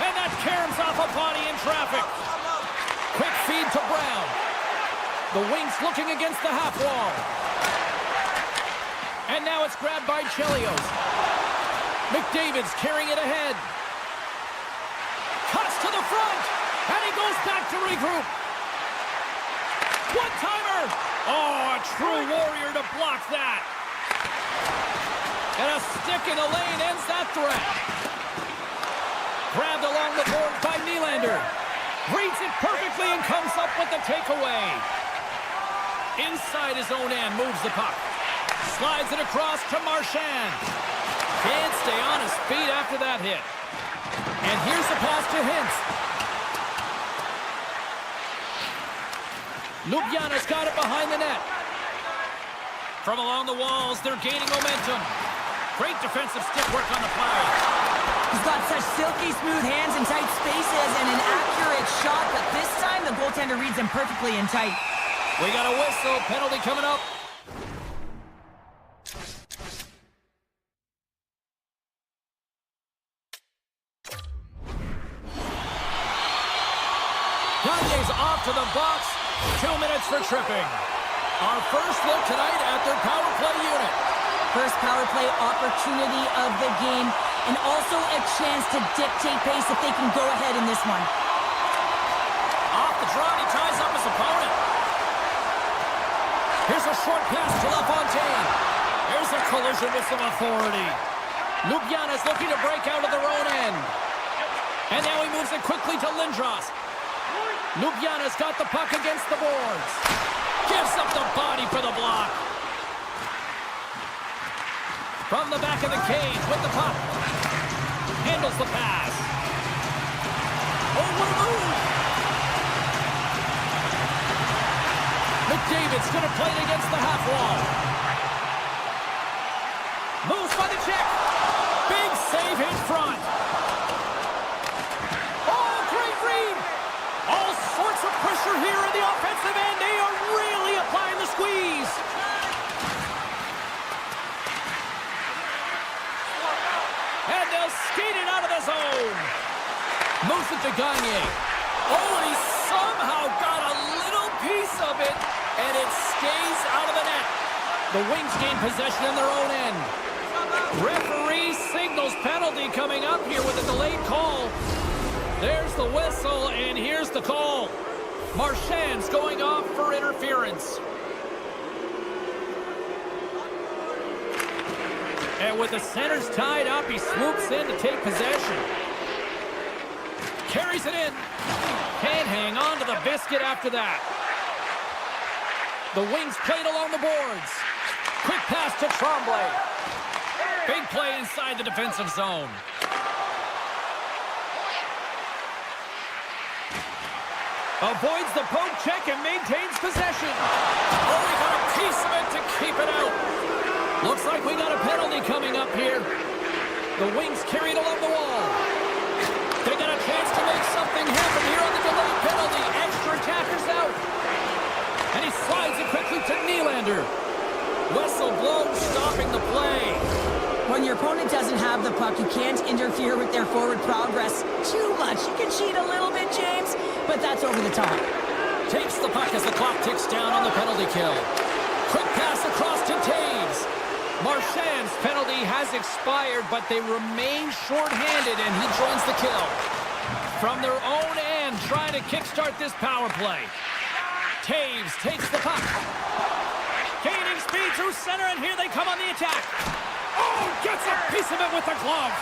And that caroms off a body in traffic. Quick feed to Brown. The Wings looking against the half wall. And now it's grabbed by Chelios. McDavid's carrying it ahead. Cuts to the front. And he goes back to regroup. One-timer. Oh, a true warrior to block that. And a stick in the lane ends that threat. Grabbed along the board by Nylander. Reads it perfectly and comes up with the takeaway. Inside his own end, moves the puck. Slides it across to Marchand. Can't stay on his feet after that hit. And here's the pass to Hintz. Ljubljana's got it behind the net. From along the walls, they're gaining momentum. Great defensive stick work on the play. He's got such silky smooth hands in tight spaces and an accurate shot, but this time the goaltender reads him perfectly in tight. We got a whistle. Penalty coming up. Gagne's off to the box. 2 minutes for tripping. Our first look tonight at their power play unit. First power play opportunity of the game, and also a chance to dictate pace if they can go ahead in this one. Off the draw, he ties up his opponent. Here's a short pass to LaFontaine. There's a collision with some authority. Ljubljana's looking to break out of their own end. And now he moves it quickly to Lindros. Ljubljana's got the puck against the boards. Gives up the body for the block. From the back of the cage with the puck. Handles the pass. Oh, what a move! McDavid's going to play it against the half wall. Moves by the check. Big save in front. Oh, great read! All sorts of pressure here in the offensive end. They are really applying the squeeze. And they'll skate it out of the zone. Moves it to Gagne. Oh, and he somehow got a little piece of it, and it stays out of the net. The Wings gain possession in their own end. Referee signals penalty coming up here with a delayed call. There's the whistle, and here's the call. Marchand's going off for interference. And with the centers tied up, he swoops in to take possession. Carries it in. Can't hang on to the biscuit after that. The Wings played along the boards. Quick pass to Tremblay. Big play inside the defensive zone. Avoids the poke check and maintains possession. Oh, we got a piece of it to keep it out. Looks like we got a penalty coming up here. The Wings carried along the wall. They got a chance to make something happen here on the delayed penalty. Extra attackers out. And he slides it quickly to Nylander. Whistle blows, stopping the play. When your opponent doesn't have the puck, you can't interfere with their forward progress too much. You can cheat a little bit, James, but that's over the top. Takes the puck as the clock ticks down on the penalty kill. Quick pass across to Taves. Marchand's penalty has expired, but they remain shorthanded, and he joins the kill. From their own end, trying to kickstart this power play. Taves takes the puck. Gaining speed through center, and here they come on the attack. Oh, gets a piece of it with the glove.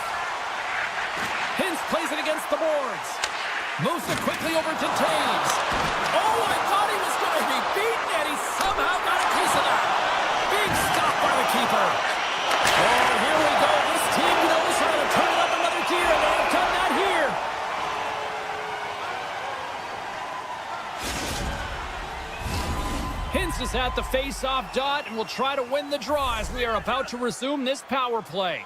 Hintz plays it against the boards. Moves it quickly over to Taves. Oh, I thought he was going to be beaten, and he somehow got a piece of that. Big stop by the keeper. Oh, here we go. This team knows how to turn up another gear, and they have done that here. Hintz is at the face-off dot and will try to win the draw as we are about to resume this power play.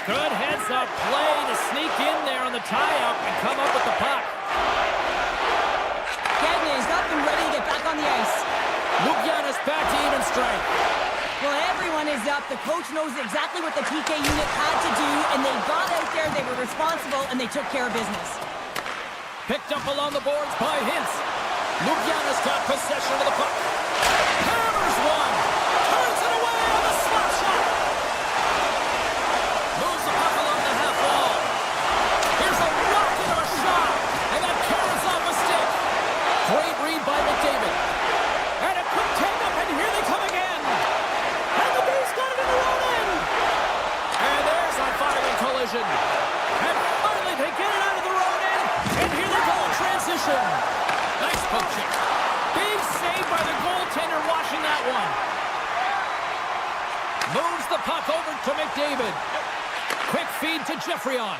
Good heads-up play to sneak in there on the tie-up and come up with the puck. Gagner's up and ready to get back on the ice. Lukianis back to even strength. Well, everyone is up. The coach knows exactly what the PK unit had to do, and they got out there, they were responsible, and they took care of business. Picked up along the boards by Hintz. Lukianis got possession of the puck. Hammers one. Turns it away on the slap shot. Moves the puck along the half wall. Here's a rocket of a shot, and that carries off a stick. Great read by McDavid. And a quick take-up, and here they come again. And the Bees got it in the own end. And there's a fighting collision. And finally they get it out of their own end. And here they go in transition. Nice poke check. Big save by the goaltender watching that one. Moves the puck over to McDavid. Quick feed to Geoffrion.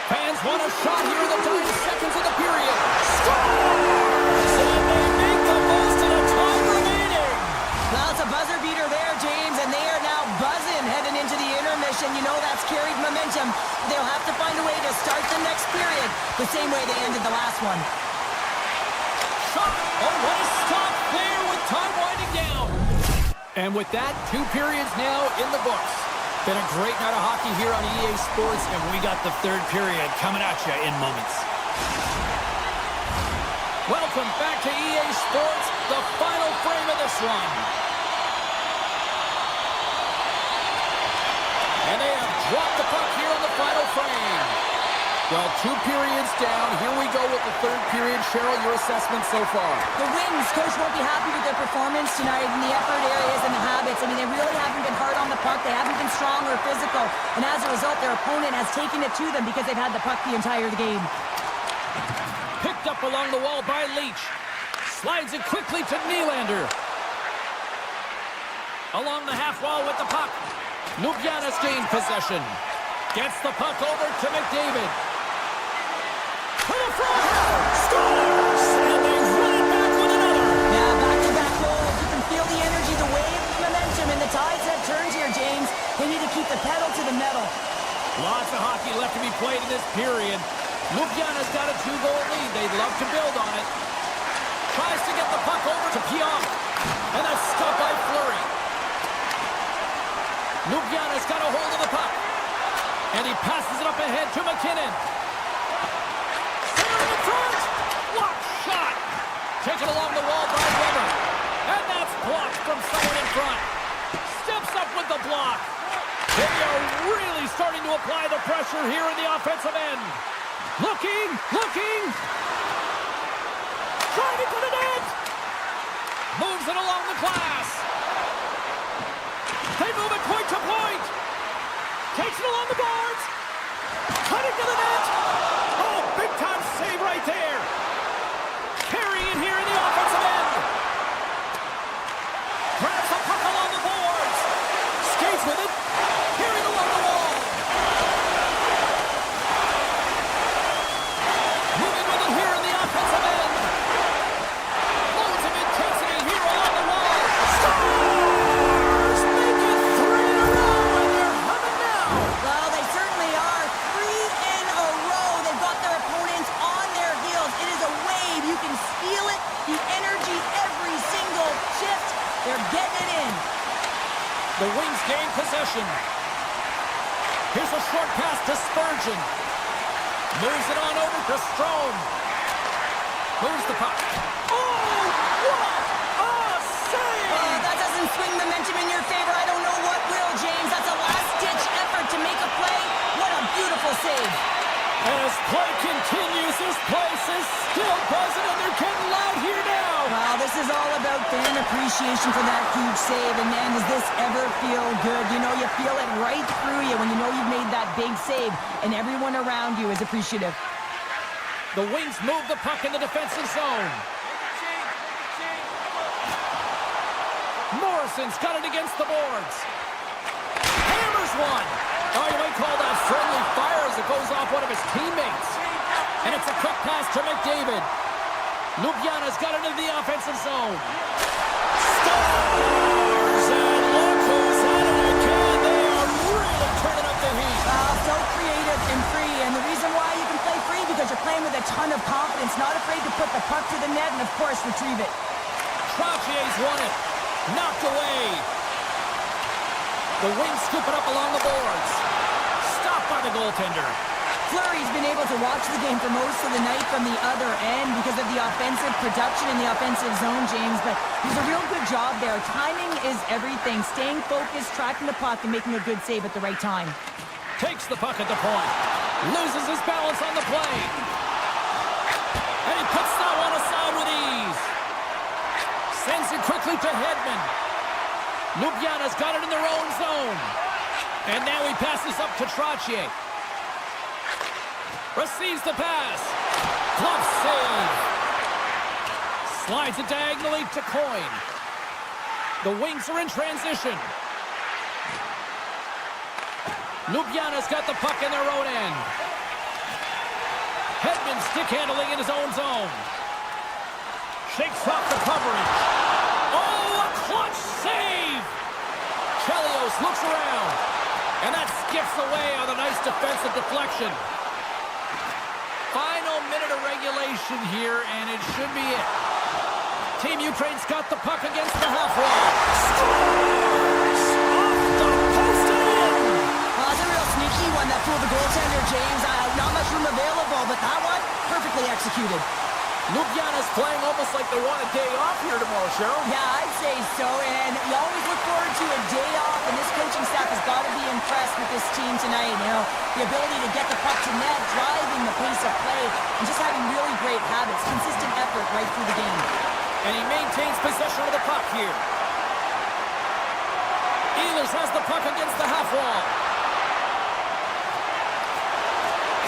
Fans want a shot here in the dying seconds of the period. Scores! And they make the most of the time remaining. Well, it's a buzzer beater there, James, and they are now buzzing heading into the intermission. You know that's carried momentum. They'll have to find a way to start the next period the same way they ended the last one. Shot! Oh, what a stop there with time winding down. And with that, 2 periods now in the books. Been a great night of hockey here on EA Sports, and we got the 3rd period coming at you in moments. Welcome back to EA Sports, the final frame of this one. And they have dropped the puck here on the final frame. Well, 2 periods down. Here we go with the 3rd period. Cheryl, your assessment so far? The Wings, coach won't be happy with their performance tonight in the effort areas and the habits. I mean, they really haven't been hard on the puck. They haven't been strong or physical. And as a result, their opponent has taken it to them because they've had the puck the entire game. Picked up along the wall by Leach. Slides it quickly to Nylander. Along the half wall with the puck. Lukianis gains possession. Gets the puck over to McDavid. To the front. Scores! And they run it back with another. Yeah, back-to-back goals. You can feel the energy, the wave, the momentum, and the tides have turned here, James. They need to keep the pedal to the metal. Lots of hockey left to be played in this period. Lukianis got a 2-goal lead. They'd love to build on it. Tries to get the puck over to Pionk. And that's stopped by Fleury. Lukianis got a hold of the puck. And he passes it up ahead to McKinnon. Center in front. Block shot. Taken along the wall by Weber. And that's blocked from someone in front. Steps up with the block. They are really starting to apply the pressure here in the offensive end. Looking. Driving to the net. Moves it along the glass. They move it point to point. Takes it along the boards. Cutting to the net. Oh, big time save right there. Carrying it here in the offensive end. Grabs the puck along the boards. Skates with it. Carried along the wall. Moving with it here in the offensive end. Loads of intensity here along the wall. Stars make it 3 in a row, and they're humming now. Well, they certainly are. 3 in a row. They've got their opponents on their heels. It is a wave. You can feel it. The energy every single shift. They're getting it in. The Wings gain possession. Here's a short pass to Spurgeon. Moves it on over to Strome. Moves the puck. Oh, what a save! That doesn't swing momentum in your favor. I don't know what will, James. That's a last-ditch effort to make a play. What a beautiful save. As play continues, this place is still buzzing, and they're getting loud here now. Wow, this is all about fan appreciation for that huge save. And, man, does this ever feel good? You know, you feel it right through you when you know you've made that big save, and everyone around you is appreciative. The Wings move the puck in the defensive zone. Morrison's got it against the boards. Hammers one. Oh, you might call that friendly fire as it goes off one of his teammates. And it's a quick pass to McDavid. Ljubljana's got it into the offensive zone. Stars! And look who's at it again. They are really turning up the heat. So creative and free. And the reason why you can play free, because you're playing with a ton of confidence, not afraid to put the puck to the net and, of course, retrieve it. Troutier's won it. Knocked away. The Wings scoop it up along the boards. Stopped by the goaltender. Fleury's been able to watch the game for most of the night from the other end because of the offensive production in the offensive zone, James, but he's a real good job there. Timing is everything. Staying focused, tracking the puck, and making a good save at the right time. Takes the puck at the point. Loses his balance on the play. And he puts that one aside with ease. Sends it quickly to Hedman. Ljubljana's got it in their own zone. And now he passes up to Trottier. Receives the pass. Glove save. Slides it diagonally to Coyne. The Wings are in transition. Ljubljana's got the puck in their own end. Hedman stick handling in his own zone. Shakes off the coverage. Oh, a clutch save! Chelios looks around. And that skips away on a nice defensive deflection. Final minute of regulation here, and it should be it. Team Ukraine's got the puck against the half wall. Stars! Off the post and in! Well, that's a real sneaky one that fooled the goaltender, James. Not much room available, but that one, perfectly executed. Ljubljana's playing almost like they want a day off here tomorrow, Cheryl. Yeah, I'd say so, and you always look forward to a day off, and this coaching staff has got to be impressed with this team tonight. You know, the ability to get the puck to net, driving the pace of play, and just having really great habits, consistent effort right through the game. And he maintains possession of the puck here. Ehlers has the puck against the half wall.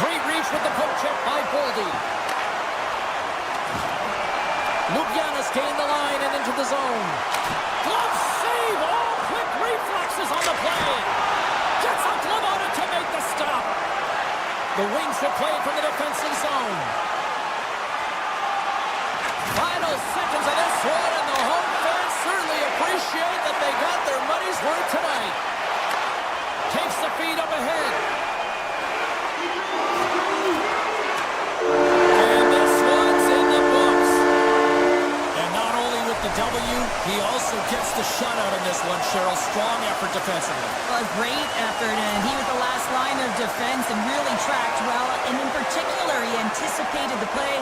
Great reach with the poke check by Boldy. Ljubljana's gained the line and into the zone. Glove save! All quick reflexes on the play. Gets a glove on it to make the stop. The Wings have played from the defensive zone. Final seconds of this one, and the home fans certainly appreciate that they got their money's worth tonight. Takes the feed up ahead. And this one's in the books. And not only with the W, he also gets the shutout in this one, Cheryl. Strong effort defensively. A great effort, and he was the last line of defense and really tracked well. And in particular, he anticipated the play.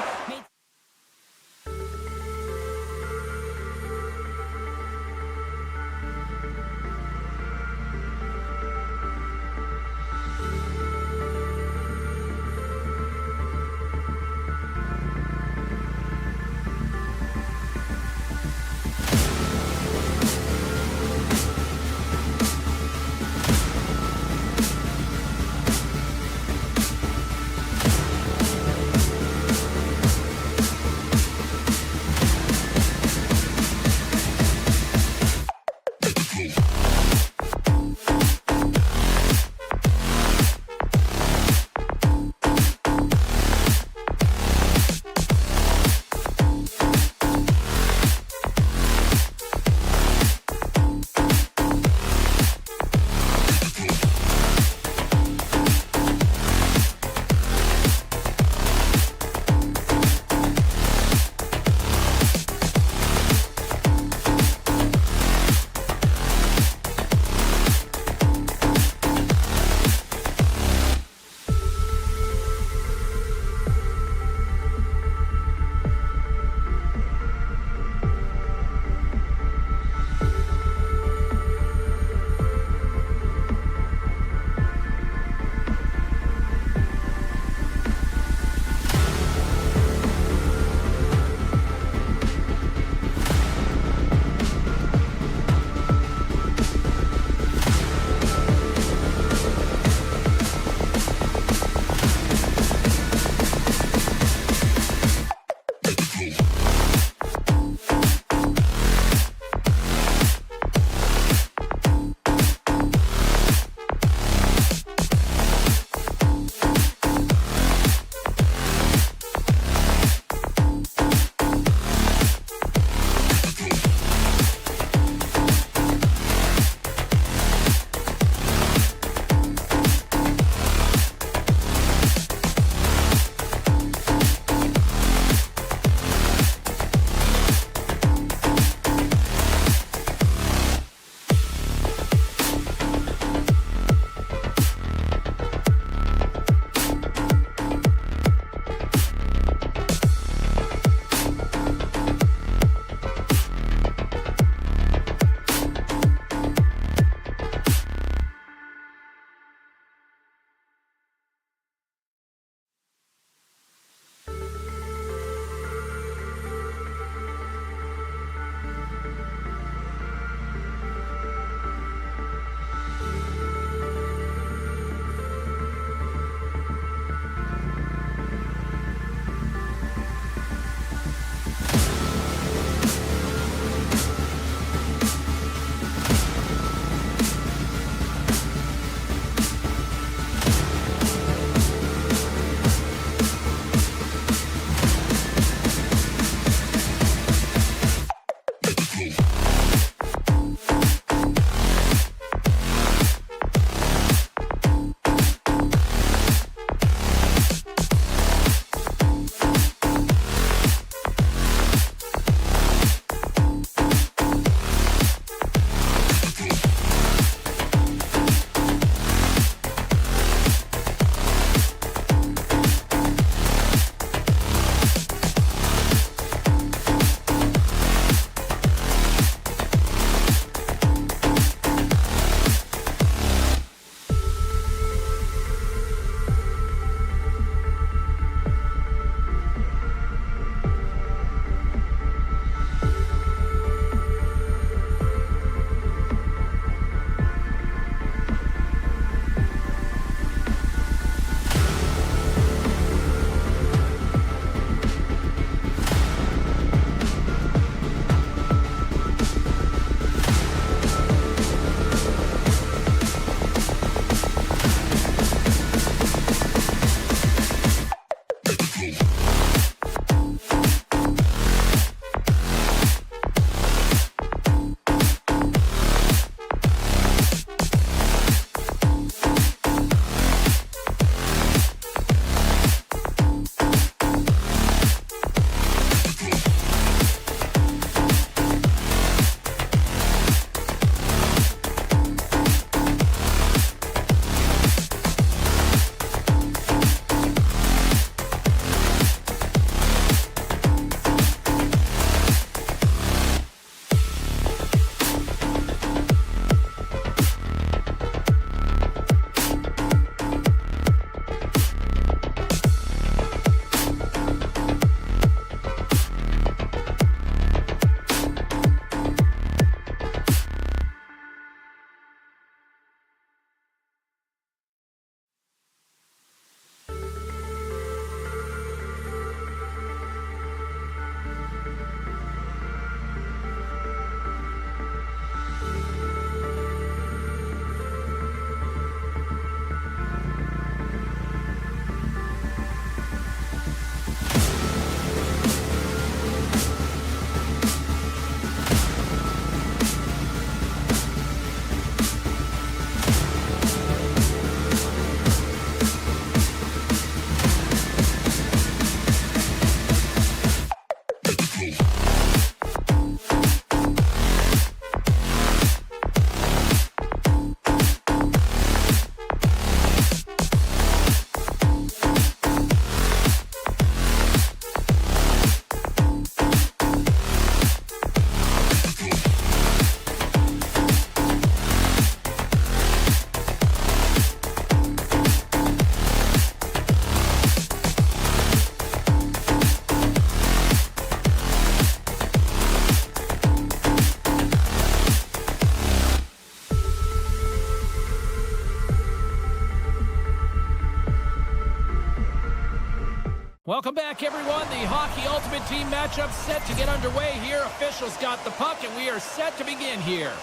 Welcome back, everyone. The Hockey Ultimate Team matchup set to get underway here. Officials got the puck, and we are set to begin here.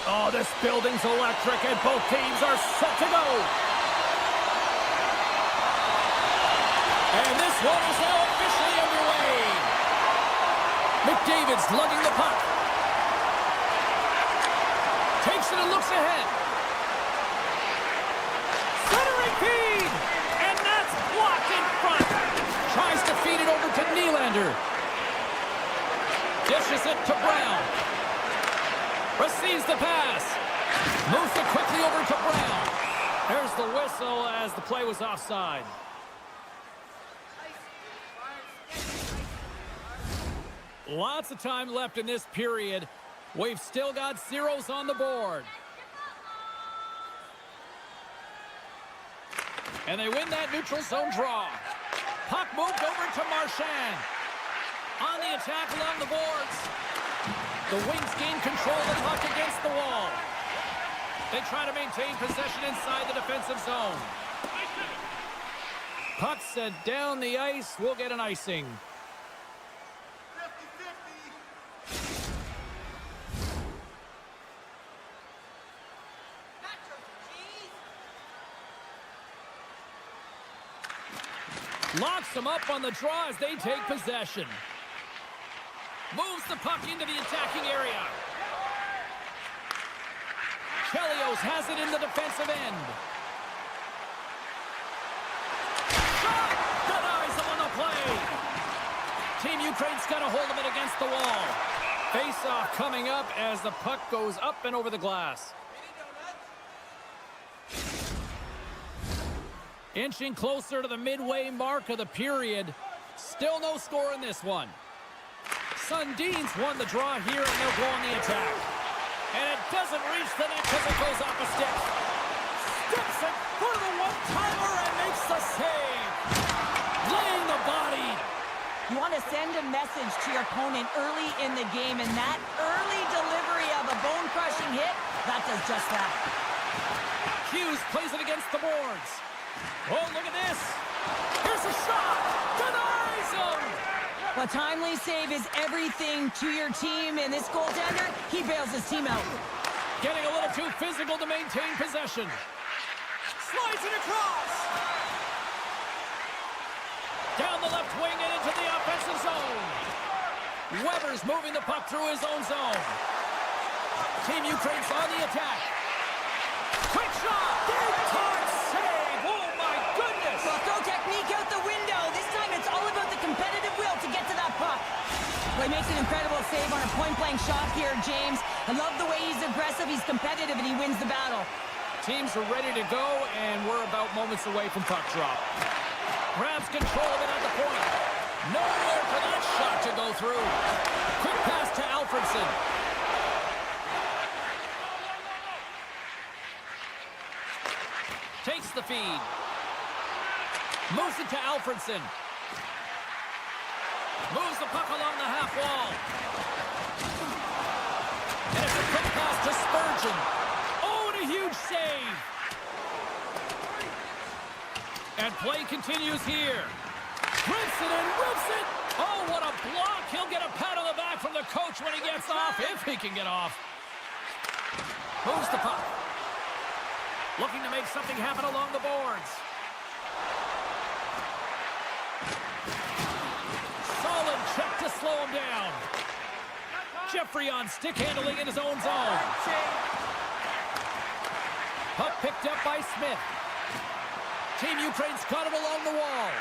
Oh, this building's electric, and both teams are set to go. And this one is now officially underway. McDavid's lugging the puck. Takes it and looks ahead. Centering feed! And that's blocked in front. Tries to feed it over to Nylander. Dishes it to Brown. Receives the pass. Moves it quickly over to Brown. There's the whistle as the play was offside. Lots of time left in this period. We've still got zeros on the board. And they win that neutral zone draw. Puck moved over to Marchand. On the attack along the boards. The Wings gain control of the puck against the wall. They try to maintain possession inside the defensive zone. Puck set down the ice. We'll get an icing. Locks them up on the draw as they take possession. Moves the puck into the attacking area. Chelios has it in the defensive end. Shot! Denies him on the play. Team Ukraine's got a hold of it against the wall. Face-off coming up as the puck goes up and over the glass. Inching closer to the midway mark of the period. Still no score in this one. Sundin's won the draw here, and they'll go on the attack. And it doesn't reach the net because it goes off a stick. Steps it for the one-timer and makes the save. Laying the body. You want to send a message to your opponent early in the game, and that early delivery of a bone-crushing hit, that does just that. Hughes plays it against the boards. Oh, look at this. Here's a shot. Denies him. A timely save is everything to your team, and this goaltender, he bails his team out. Getting a little too physical to maintain possession. Slides it across. Down the left wing and into the offensive zone. Weber's moving the puck through his own zone. Team Ukraine's on the attack. Quick shot. Big time save. Oh, my goodness. Well, throw technique out the window. This time it's all about the competitive will to get to that puck. Well, he makes an incredible save on a point-blank shot here, James. I love the way he's aggressive, he's competitive, and he wins the battle. Teams are ready to go, and we're about moments away from puck drop. Grabs control of it at the point. Nowhere for that shot to go through. Quick pass to Alfredson. Takes the feed. Moves it to Alfredson. Moves the puck along the half wall. And it's a quick pass to Spurgeon. Oh, and a huge save. And play continues here. Rips it and rips it. Oh, what a block. He'll get a pat on the back from the coach when he gets off, if he can get off. Moves the puck. Looking to make something happen along the boards. Solid check to slow him down. Jeffrey on stick handling in his own zone. Puck picked up by Smith. Team Ukraine's got it along the wall.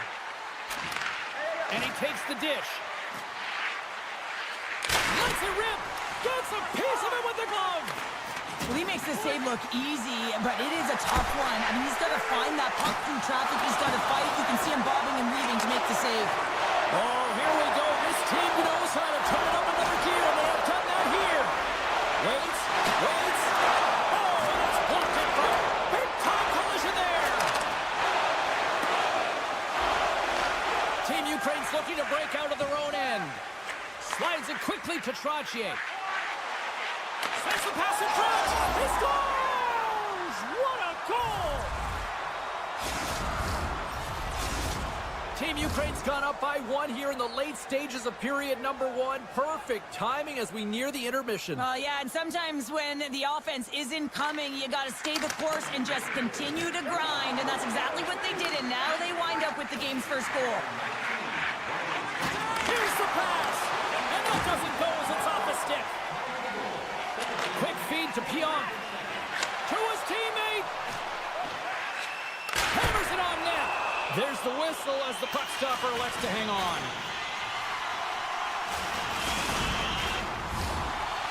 And he takes the dish. Lets it rip. Gets a piece of it with the glove. Well, he makes the save look easy, but it is a tough one. I mean, he's got to find that puck through traffic. He's got to fight. You can see him bobbing and weaving to make the save. Oh, here we go. This team knows how to turn up another gear, and they have done that here. Waits. Oh, and it's blocked in front. Big time collision there. Team Ukraine's looking to break out of their own end. Slides it quickly to Trottier. Sends the pass in front. He scores! What a Goal! Team Ukraine's gone up by 1 here in the late stages of period number 1. Perfect timing as we near the intermission. Yeah, and sometimes when the offense isn't coming, you got to stay the course and just continue to grind, and that's exactly what they did, and now they wind up with the game's first goal. Here's the pass, and that doesn't go as it's off the stick. Quick feed to Pionk. To his teammate. Hammers it on net. There's the whistle as the puck stopper elects to hang on.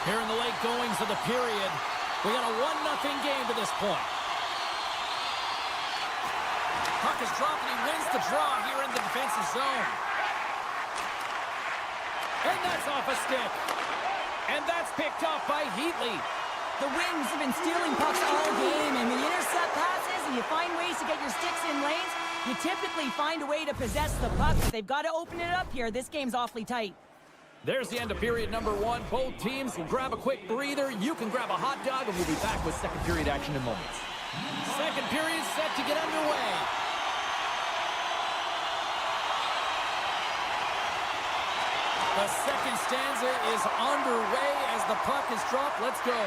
Here in the late goings of the period, we got a 1-0 game to this point. Puck is dropped and he wins the draw here in the defensive zone. And that's off a stick. And that's picked up by Heatley. The Wings have been stealing pucks all game, and when you intercept passes and you find ways to get your sticks in lanes, you typically find a way to possess the puck. But they've got to open it up here. This game's awfully tight. There's the end of period number 1. Both teams will grab a quick breather. You can grab a hot dog, and we'll be back with second period action in moments. Second period set to get underway. The second stanza is underway as the puck is dropped. Let's go.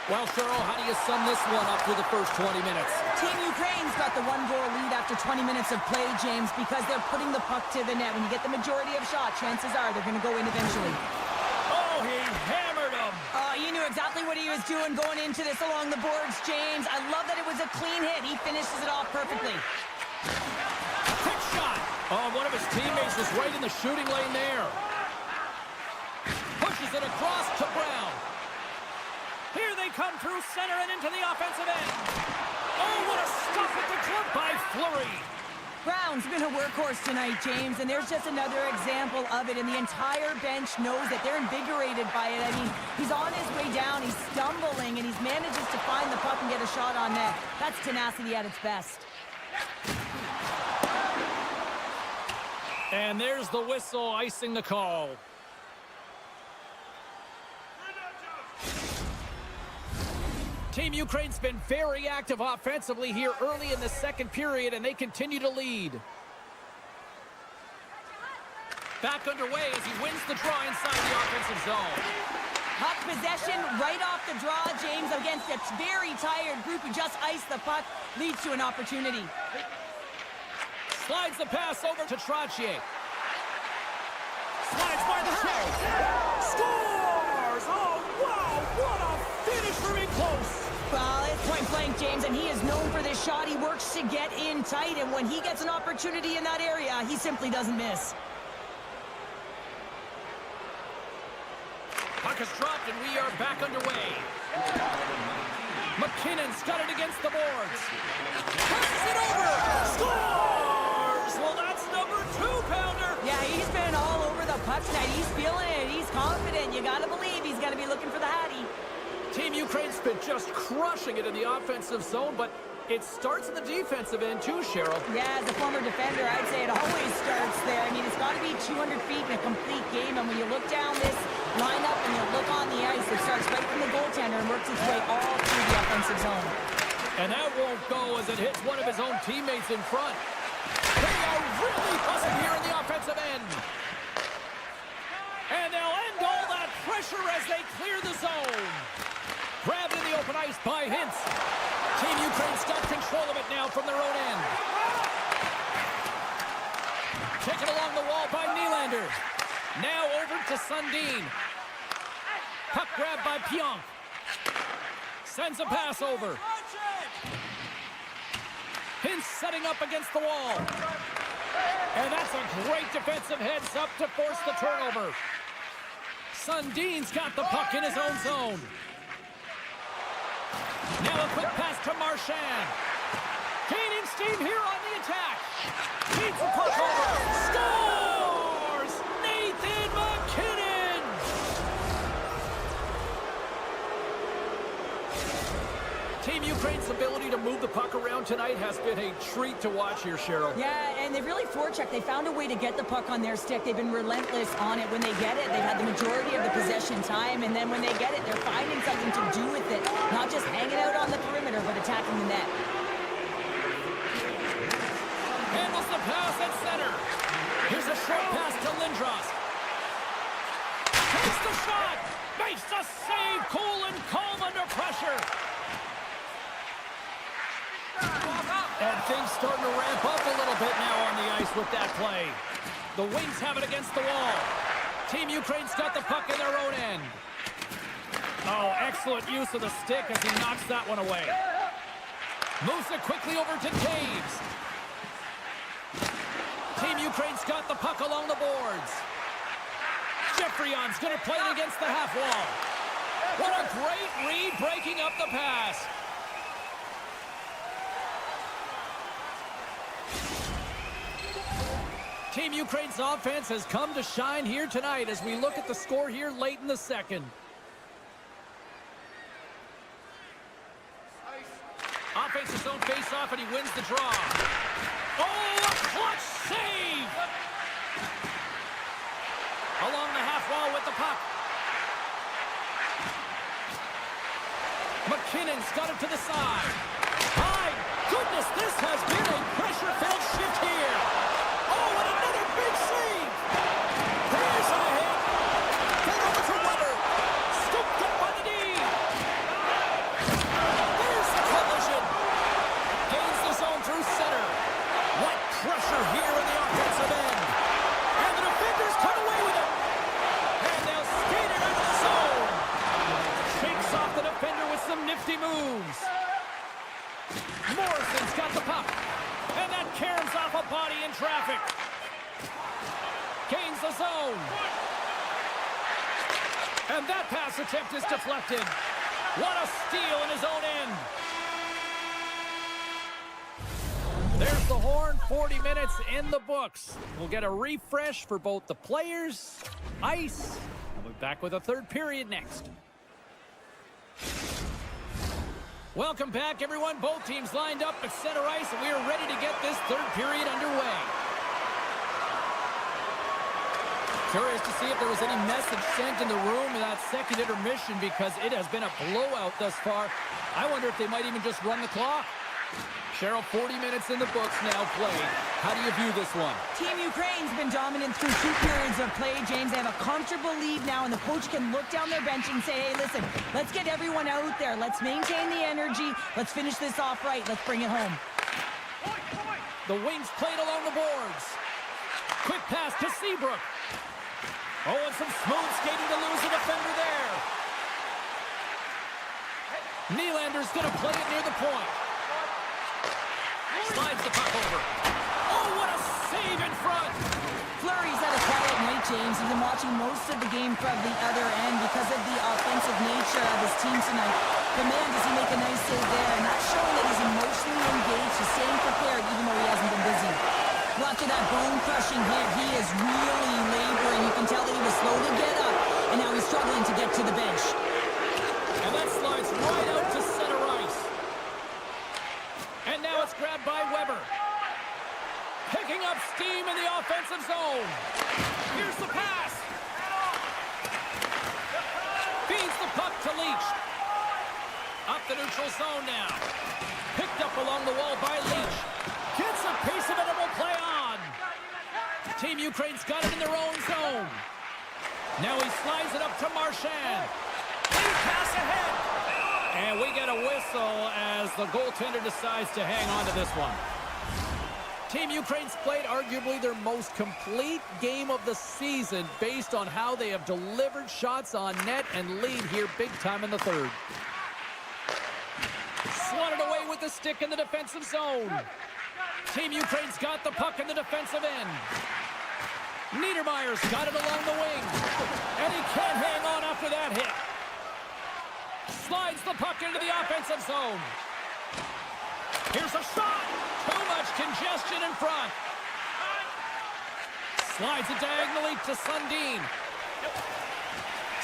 Well, Cheryl, how do you sum this one up through the first 20 minutes? Team Ukraine's got the 1-goal lead after 20 minutes of play, James, because they're putting the puck to the net. When you get the majority of shots, chances are they're going to go in eventually. Oh, he hammered him. You knew exactly what he was doing going into this along the boards, James. I love that it was a clean hit. He finishes it off perfectly. Quick shot. Oh, one of his teammates was right in the shooting lane there. Pushes it across to Brown. Here they come through center and into the offensive end. Oh, what a stop at the glove by Fleury. Brown's been a workhorse tonight, James, and there's just another example of it, and the entire bench knows that they're invigorated by it. I mean, he's on his way down, he's stumbling, and he manages to find the puck and get a shot on net. That's tenacity at its best. And there's the whistle icing the call. Team Ukraine's been very active offensively here early in the second period, and they continue to lead. Back underway as he wins the draw inside the offensive zone. Puck possession right off the draw, James, against a very tired group who just iced the puck, leads to an opportunity. Slides the pass over to Trottier. Slides by the check. Scores! Oh, wow! What a finish for in close! Well, it's point blank, James, and he is known for this shot. He works to get in tight, and when he gets an opportunity in that area, he simply doesn't miss. Puck is dropped, and we are back underway. McKinnon's got it against the boards. Passes it over! Scores! Well, that's number 2-pounder. Yeah, he's been all over the puck tonight. He's feeling it. He's confident. You got to believe he's going to be looking for the Hattie. Team Ukraine's been just crushing it in the offensive zone, but it starts in the defensive end too, Cheryl. Yeah, as a former defender, I'd say it always starts there. I mean, it's got to be 200 feet in a complete game, and when you look down this lineup and you look on the ice, it starts right from the goaltender and works its way all through the offensive zone. And that won't go as it hits one of his own teammates in front. They are really buzzing here in the offensive end. And they'll end all that pressure as they clear the zone. Grabbed in the open ice by Hintz. Team Ukraine's got control of it now from their own end. Taken along the wall by Nylander. Now over to Sundin. Puck grabbed by Pionk. Sends a pass over. Hintz setting up against the wall. And that's a great defensive heads up to force the turnover. Sundin's got the puck in his own zone. Now a quick pass to Marchand. Gaining steam here on the attack. Beats the puck over. Scores! Nathan McKinnon! Team Ukraine's ability to move the puck around tonight has been a treat to watch here, Cheryl. Yeah, and they've really forechecked. They found a way to get the puck on their stick. They've been relentless on it. When they get it, they've had the majority of the possession time, and then when they get it, they're finding something to do with it. Not just hanging out on the perimeter, but attacking the net. Handles the pass at center. Here's a short pass to Lindros. Takes the shot. Makes the save. Cool and calm under pressure. And things starting to ramp up a little bit now on the ice with that play. The Wings have it against the wall. Team Ukraine's got the puck in their own end. Oh, excellent use of the stick as he knocks that one away. Moves it quickly over to Taves. Team Ukraine's got the puck along the boards. Jeffreyon's going to play it against the half wall. What a great read, breaking up the pass. Team Ukraine's offense has come to shine here tonight as we look at the score here late in the second. Offensive zone face-off, and he wins the draw. Oh, a clutch save! Along the half wall with the puck. McKinnon's got it to the side. My goodness, this has been a pressure-filled shift here. Oh, and another big save! Here's a hit! Get over to Weber! Scooped up by the D! There's the collision! Gains the zone through center. What pressure here in the offensive end! And the defenders come away with it! And they'll skate it into the zone! Shakes off the defender with some nifty moves. Morrison's got the puck. And that caroms off a body in traffic. Gains the zone. And that pass attempt is deflected. What a steal in his own end. There's the horn. 40 minutes in the books. We'll get a refresh for both the players, ice. We'll be back with a third period next. Welcome back, everyone. Both teams lined up at center ice, and we are ready to get this third period underway. Curious to see if there was any message sent in the room in that second intermission, because it has been a blowout thus far. I wonder if they might even just run the clock. Cheryl, 40 minutes in the books now played. How do you view this one? Team Ukraine's been dominant through 2 periods of play, James. They have a comfortable lead now, and the coach can look down their bench and say, hey, listen, let's get everyone out there. Let's maintain the energy. Let's finish this off right. Let's bring it home. The Wings played along the boards. Quick pass to Seabrook. Oh, and some smooth skating to lose the defender there. Nylander's going to play it near the point. Slides the puck over. Oh, what a save in front! Fleury's had a quiet night, James. He's been watching most of the game from the other end because of the offensive nature of his team tonight. But man, does he make a nice save there. And that's showing that he's emotionally engaged. He's staying prepared even though he hasn't been busy. Well, after that bone-crushing hit, he is really laboring. You can tell that he was slow to get up, and now he's struggling to get to the bench. And that slides right out to center ice. And now it's grabbed by Weber. Picking up steam in the offensive zone. Here's the pass. Feeds the puck to Leach. Up the neutral zone now. Picked up along the wall by Leach. Gets a piece of it and will play on. Team Ukraine's got it in their own zone. Now he slides it up to Marchand. Big pass ahead. And we get a whistle as the goaltender decides to hang on to this one. Team Ukraine's played arguably their most complete game of the season based on how they have delivered shots on net and lead here big time in the third. Swatted away with the stick in the defensive zone. Team Ukraine's got the puck in the defensive end. Niedermayer's got it along the wing. And he can't hang on after that hit. Slides the puck into the offensive zone. Here's a shot. Too much congestion in front. Slides it diagonally to Sundin.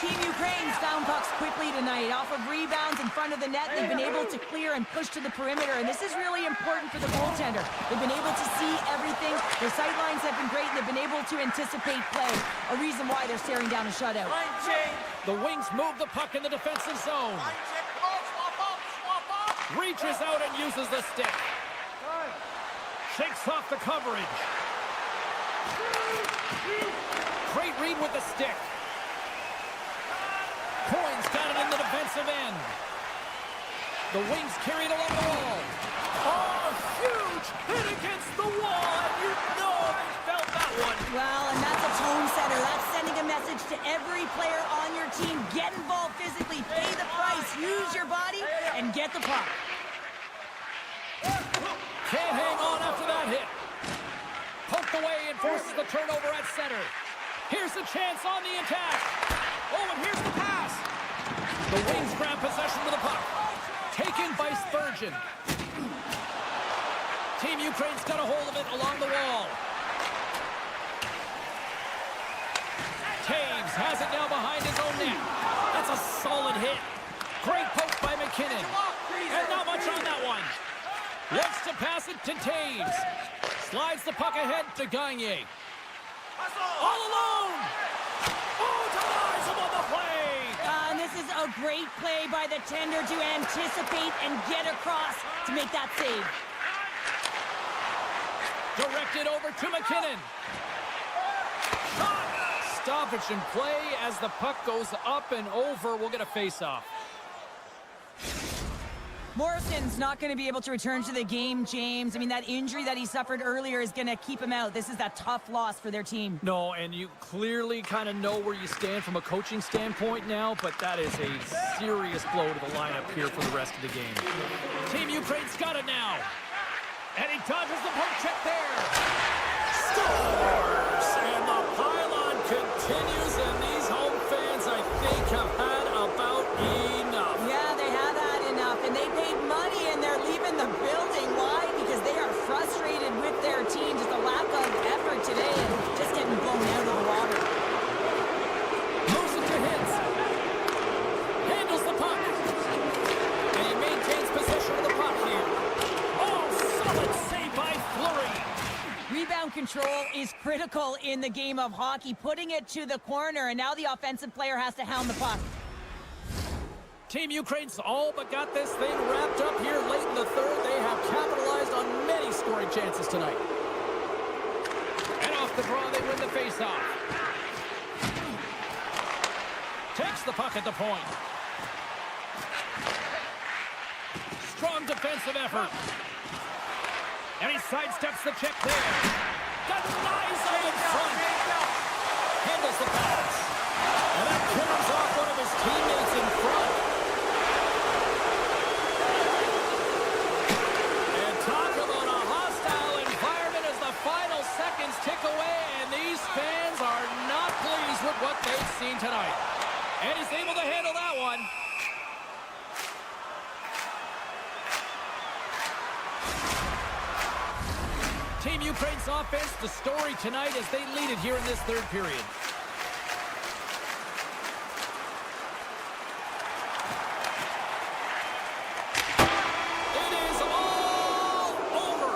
Team Ukraine's found pucks quickly tonight. Off of rebounds in front of the net, they've been able to clear and push to the perimeter, and this is really important for the goaltender. They've been able to see everything. Their sight lines have been great, and they've been able to anticipate play, a reason why they're staring down a shutout. The Wings move the puck in the defensive zone. Reaches out and uses the stick. Shakes off the coverage. Great read with the stick. Coins got it in the defensive end. The Wings carried along the wall. Oh, huge hit against the wall, and you know they felt that one. Well, and that's a tone setter. That's sending a message to every player on your team. Get involved physically, pay the price, use your body, and get the puck. Can't hang on after that hit. Poked away and forces the turnover at center. Here's the chance on the attack. Oh, and here's the pass. The Wings grab possession with the puck. Taken by Spurgeon. Team Ukraine's got a hold of it along the wall. Taves has it now behind his own net. That's a solid hit. Great poke by McKinnon. And not much on that one. Looks to pass it to Taves. Slides the puck ahead to Gagne. All alone! Oh, denies him on the play! And this is a great play by the tender to anticipate and get across to make that save. Directed over to McKinnon. Shot! Stoppage in play as the puck goes up and over. We'll get a face-off. Morrison's not going to be able to return to the game, James. I mean, that injury that he suffered earlier is going to keep him out. This is a tough loss for their team. No, and you clearly kind of know where you stand from a coaching standpoint now, but that is a serious blow to the lineup here for the rest of the game. Team Ukraine's got it now. And he dodges the poke check there. Scores! And the pylon continues, and these home fans, I think, have had about enough. Yeah, they have had enough, and they paid money, and they're leaving the building. Why? Because they are frustrated with their team. Just a lack of effort today and just getting blown out of the water. Moves it to Hintz. Handles the puck. And he maintains possession of the puck here. Oh, solid save by Fleury. Rebound control is critical in the game of hockey, putting it to the corner, and now the offensive player has to hound the puck. Team Ukraine's all but got this thing wrapped up here late in the third. They have capitalized on many scoring chances tonight. And off the draw, they win the faceoff. Takes the puck at the point. Strong defensive effort. And he sidesteps the check there. Denies him in front. Handles the pass. And that kills off one of his teammates in front. And talk about a hostile environment as the final seconds tick away, and these fans are not pleased with what they've seen tonight. And he's able to handle that one. Team Ukraine's offense, the story tonight as they lead it here in this third period. It is all over.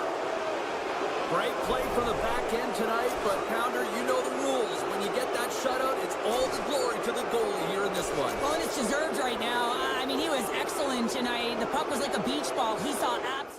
Great play from the back end tonight, but Pounder, you know the rules. When you get that shutout, it's all the glory to the goalie here in this one. Well, and it's deserved right now. I mean, he was excellent tonight. The puck was like a beach ball. He saw absolutely...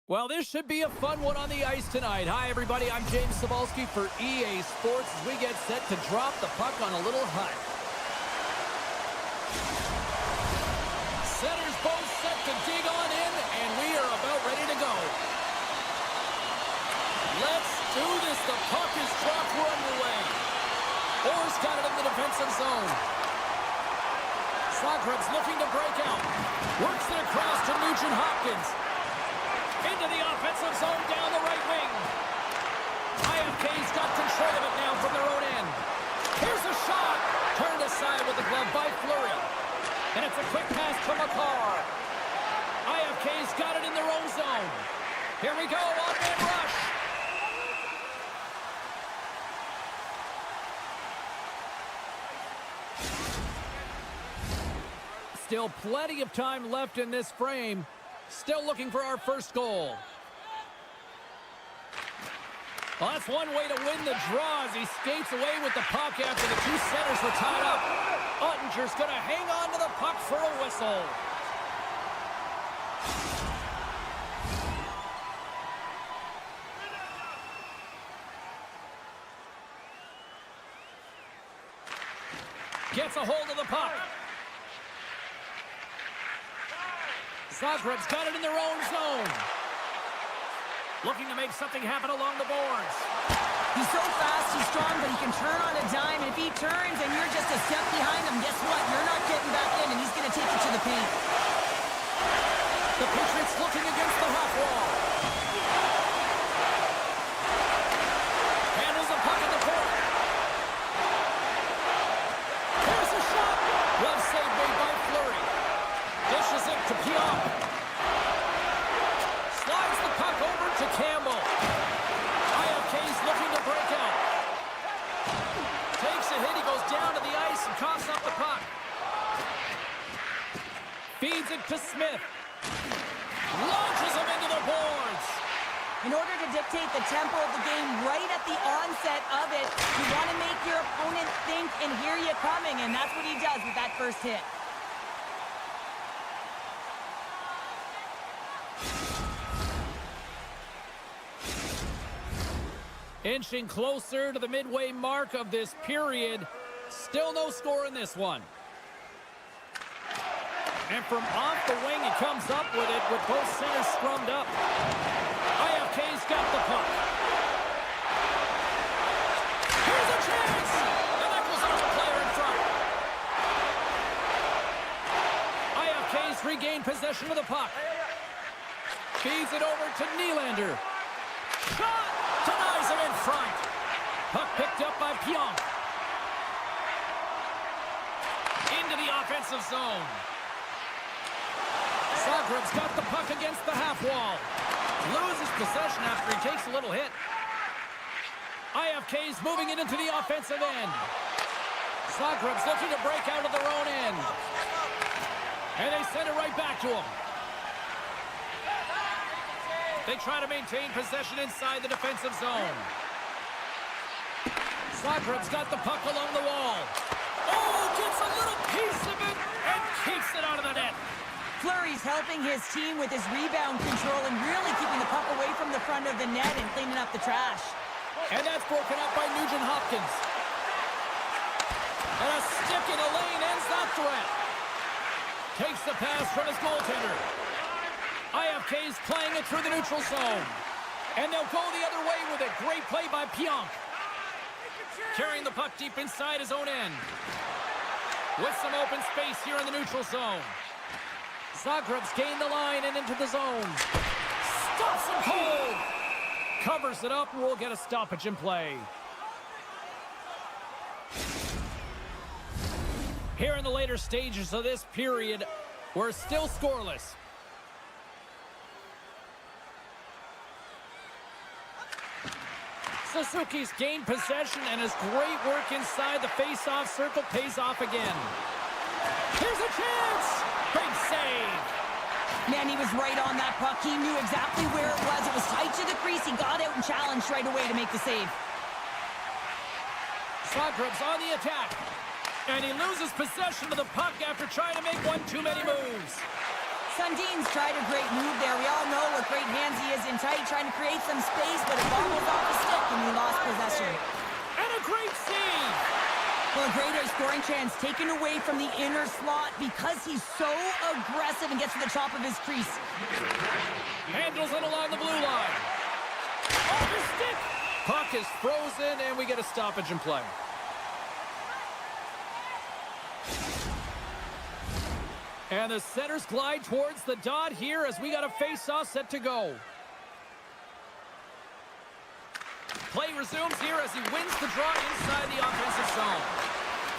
Well, this should be a fun one on the ice tonight. Hi, everybody. I'm James Cebulski for EA Sports as we get set to drop the puck on a little hut. Centers both set to dig on in, and we are about ready to go. Let's do this. The puck is dropped. We're underway. Orr's got it in the defensive zone. Zagreb's looking to break out. Works it across to Nugent-Hopkins. Into the offensive zone down the right wing. IFK's got control of it now from their own end. Here's a shot. Turned aside with the glove by Fleury. And it's a quick pass to McCarr. IFK's got it in their own zone. Here we go, on-man rush. Still plenty of time left in this frame. Still looking for our first goal. Well, that's one way to win the draw as he skates away with the puck after the two centers were tied up. Ottinger's going to hang on to the puck for a whistle. Gets a hold of the puck. Zagreb's got it in their own zone. Looking to make something happen along the boards. He's so fast, he's strong, but he can turn on a dime. And if he turns and you're just a step behind him, guess what? You're not getting back in, and he's going to take you to the paint. The Patriots looking against the half wall. Handles the puck in the corner. Here's a shot. Well saved by Fleury. Dishes it to Pionk. Slides the puck over to Campbell. IFK's looking to break out. Takes a hit. He goes down to the ice and coughs up the puck. Feeds it to Smith. Launches him into the boards. In order to dictate the tempo of the game right at the onset of it, you want to make your opponent think and hear you coming, and that's what he does with that first hit. Inching closer to the midway mark of this period. Still no score in this one. And from off the wing, he comes up with it with both centers scrummed up. IFK's got the puck. Here's a chance! And that goes off the player in front. IFK's regained possession of the puck. Feeds it over to Nylander. Shot! Denies him in front. Puck picked up by Pionk. Into the offensive zone. Zagreb's got the puck against the half wall. Loses possession after he takes a little hit. IFK's moving it into the offensive end. Zagreb's looking to break out of their own end. And they send it right back to him. They try to maintain possession inside the defensive zone. Zagreb's got the puck along the wall. Oh, gets a little piece of it and keeps it out of the net. Fleury's helping his team with his rebound control and really keeping the puck away from the front of the net and cleaning up the trash. And that's broken up by Nugent-Hopkins. And a stick in the lane ends that threat. Takes the pass from his goaltender. IFK's playing it through the neutral zone. And they'll go the other way with it. Great play by Pionk. Carrying the puck deep inside his own end. With some open space here in the neutral zone. Zagreb's gained the line and into the zone. Stops him cold. Covers it up and we'll get a stoppage in play. Here in the later stages of this period, we're still scoreless. Suzuki's gained possession and his great work inside the face-off circle pays off again. Here's a chance! Big save! Man, he was right on that puck. He knew exactly where it was. It was tight to the crease. He got out and challenged right away to make the save. Zagreb's on the attack. And he loses possession of the puck after trying to make one too many moves. Sundin's tried a great move there. We all know what great hands he is in tight, trying to create some space, but it bobbled off the stick and he lost possession. And a great save! Well, a great scoring chance taken away from the inner slot because he's so aggressive and gets to the top of his crease. Handles it along the blue line. Off his stick! Puck is frozen, and we get a stoppage in play. And the centers glide towards the dot here as we got a face-off set to go. Play resumes here as he wins the draw inside the offensive zone.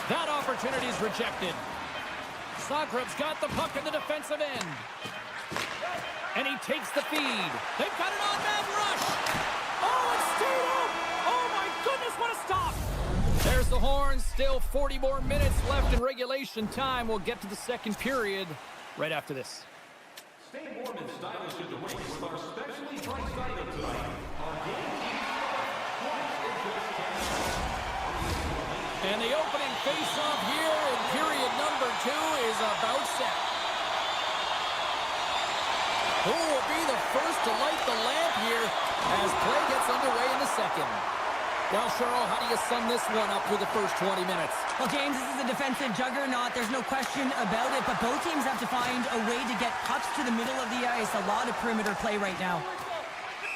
That opportunity is rejected. Zagreb's got the puck in the defensive end. And he takes the feed. They've got an on-man rush. Oh, it's stayed up. Oh, my goodness, what a stop. There's the horn. Still 40 more minutes left in regulation time. We'll get to the second period right after this. Stay warm and stylish in the wings with our specially priced item tonight. And the opening face-off here in period number 2 is about set. Who will be the first to light the lamp here as play gets underway in the second? Well, Cheryl, how do you sum this one up through the first 20 minutes? Well, James, this is a defensive juggernaut. There's no question about it, but both teams have to find a way to get pucks to the middle of the ice. A lot of perimeter play right now.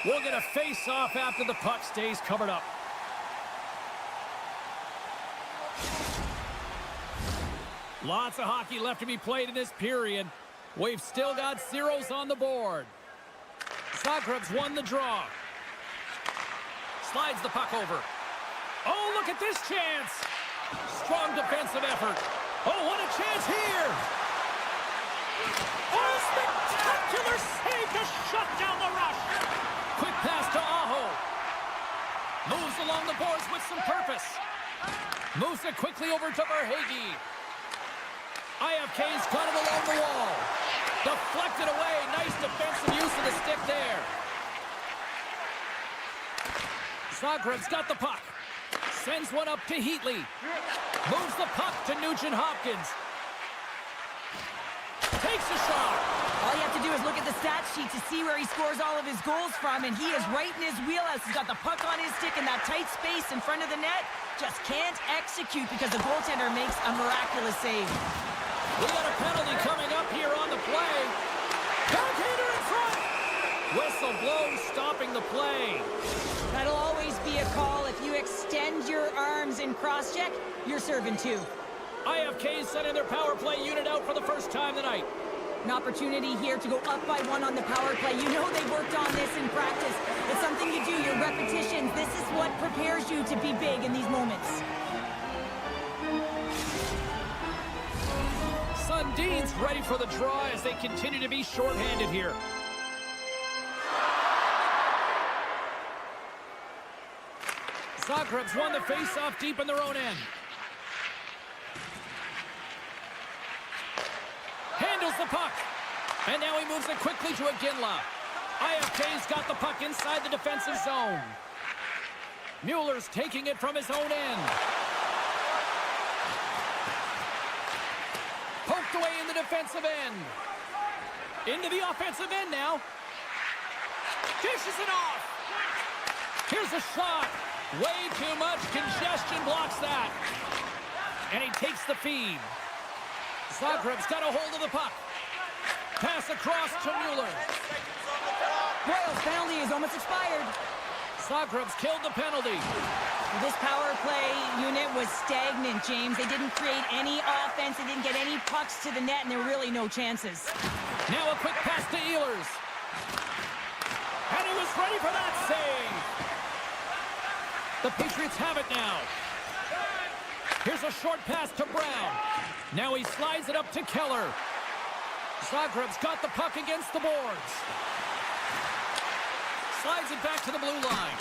We'll get a face-off after the puck stays covered up. Lots of hockey left to be played in this period. We've still got zeros on the board. Zagreb's won the draw. Slides the puck over. Oh, look at this chance. Strong defensive effort. Oh, what a chance here. Oh, spectacular save to shut down the rush. Quick pass to Aho. Moves along the boards with some purpose. Moves it quickly over to Verhaeghe. IFK's got it along the wall. Deflected away. Nice defensive use of the stick there. Zagreb's got the puck. Sends one up to Heatley. Moves the puck to Nugent-Hopkins. Takes a shot. All you have to do is look at the stat sheet to see where he scores all of his goals from, and he is right in his wheelhouse. He's got the puck on his stick in that tight space in front of the net. Just can't execute because the goaltender makes a miraculous save. We got a penalty coming up here on the play. Backhander in front. Whistle blows, stopping the play. That'll always be a call. If you extend your arms in cross-check, you're serving two. IFK sending their power play unit out for the first time tonight. An opportunity here to go up by one on the power play. You know they worked on this in practice. It's something you do, your repetitions. This is what prepares you to be big in these moments. Sundin's ready for the draw as they continue to be shorthanded here. Zagreb's won the face-off deep in their own end. Handles the puck. And now he moves it quickly to Iginla. IFK's got the puck inside the defensive zone. Mueller's taking it from his own end. Poked away in the defensive end. Into the offensive end now. Dishes it off. Here's a shot. Way too much congestion blocks that. And he takes the feed. Zagreb's got a hold of the puck. Pass across to Mueller. Royals penalty is almost expired. Zagreb's killed the penalty. This power play unit was stagnant, James. They didn't create any offense. They didn't get any pucks to the net, and there were really no chances. Now a quick pass to Ehlers. And he was ready for that save. The Patriots have it now. Here's a short pass to Brown. Now he slides it up to Keller. Zagreb's got the puck against the boards. Slides it back to the blue line.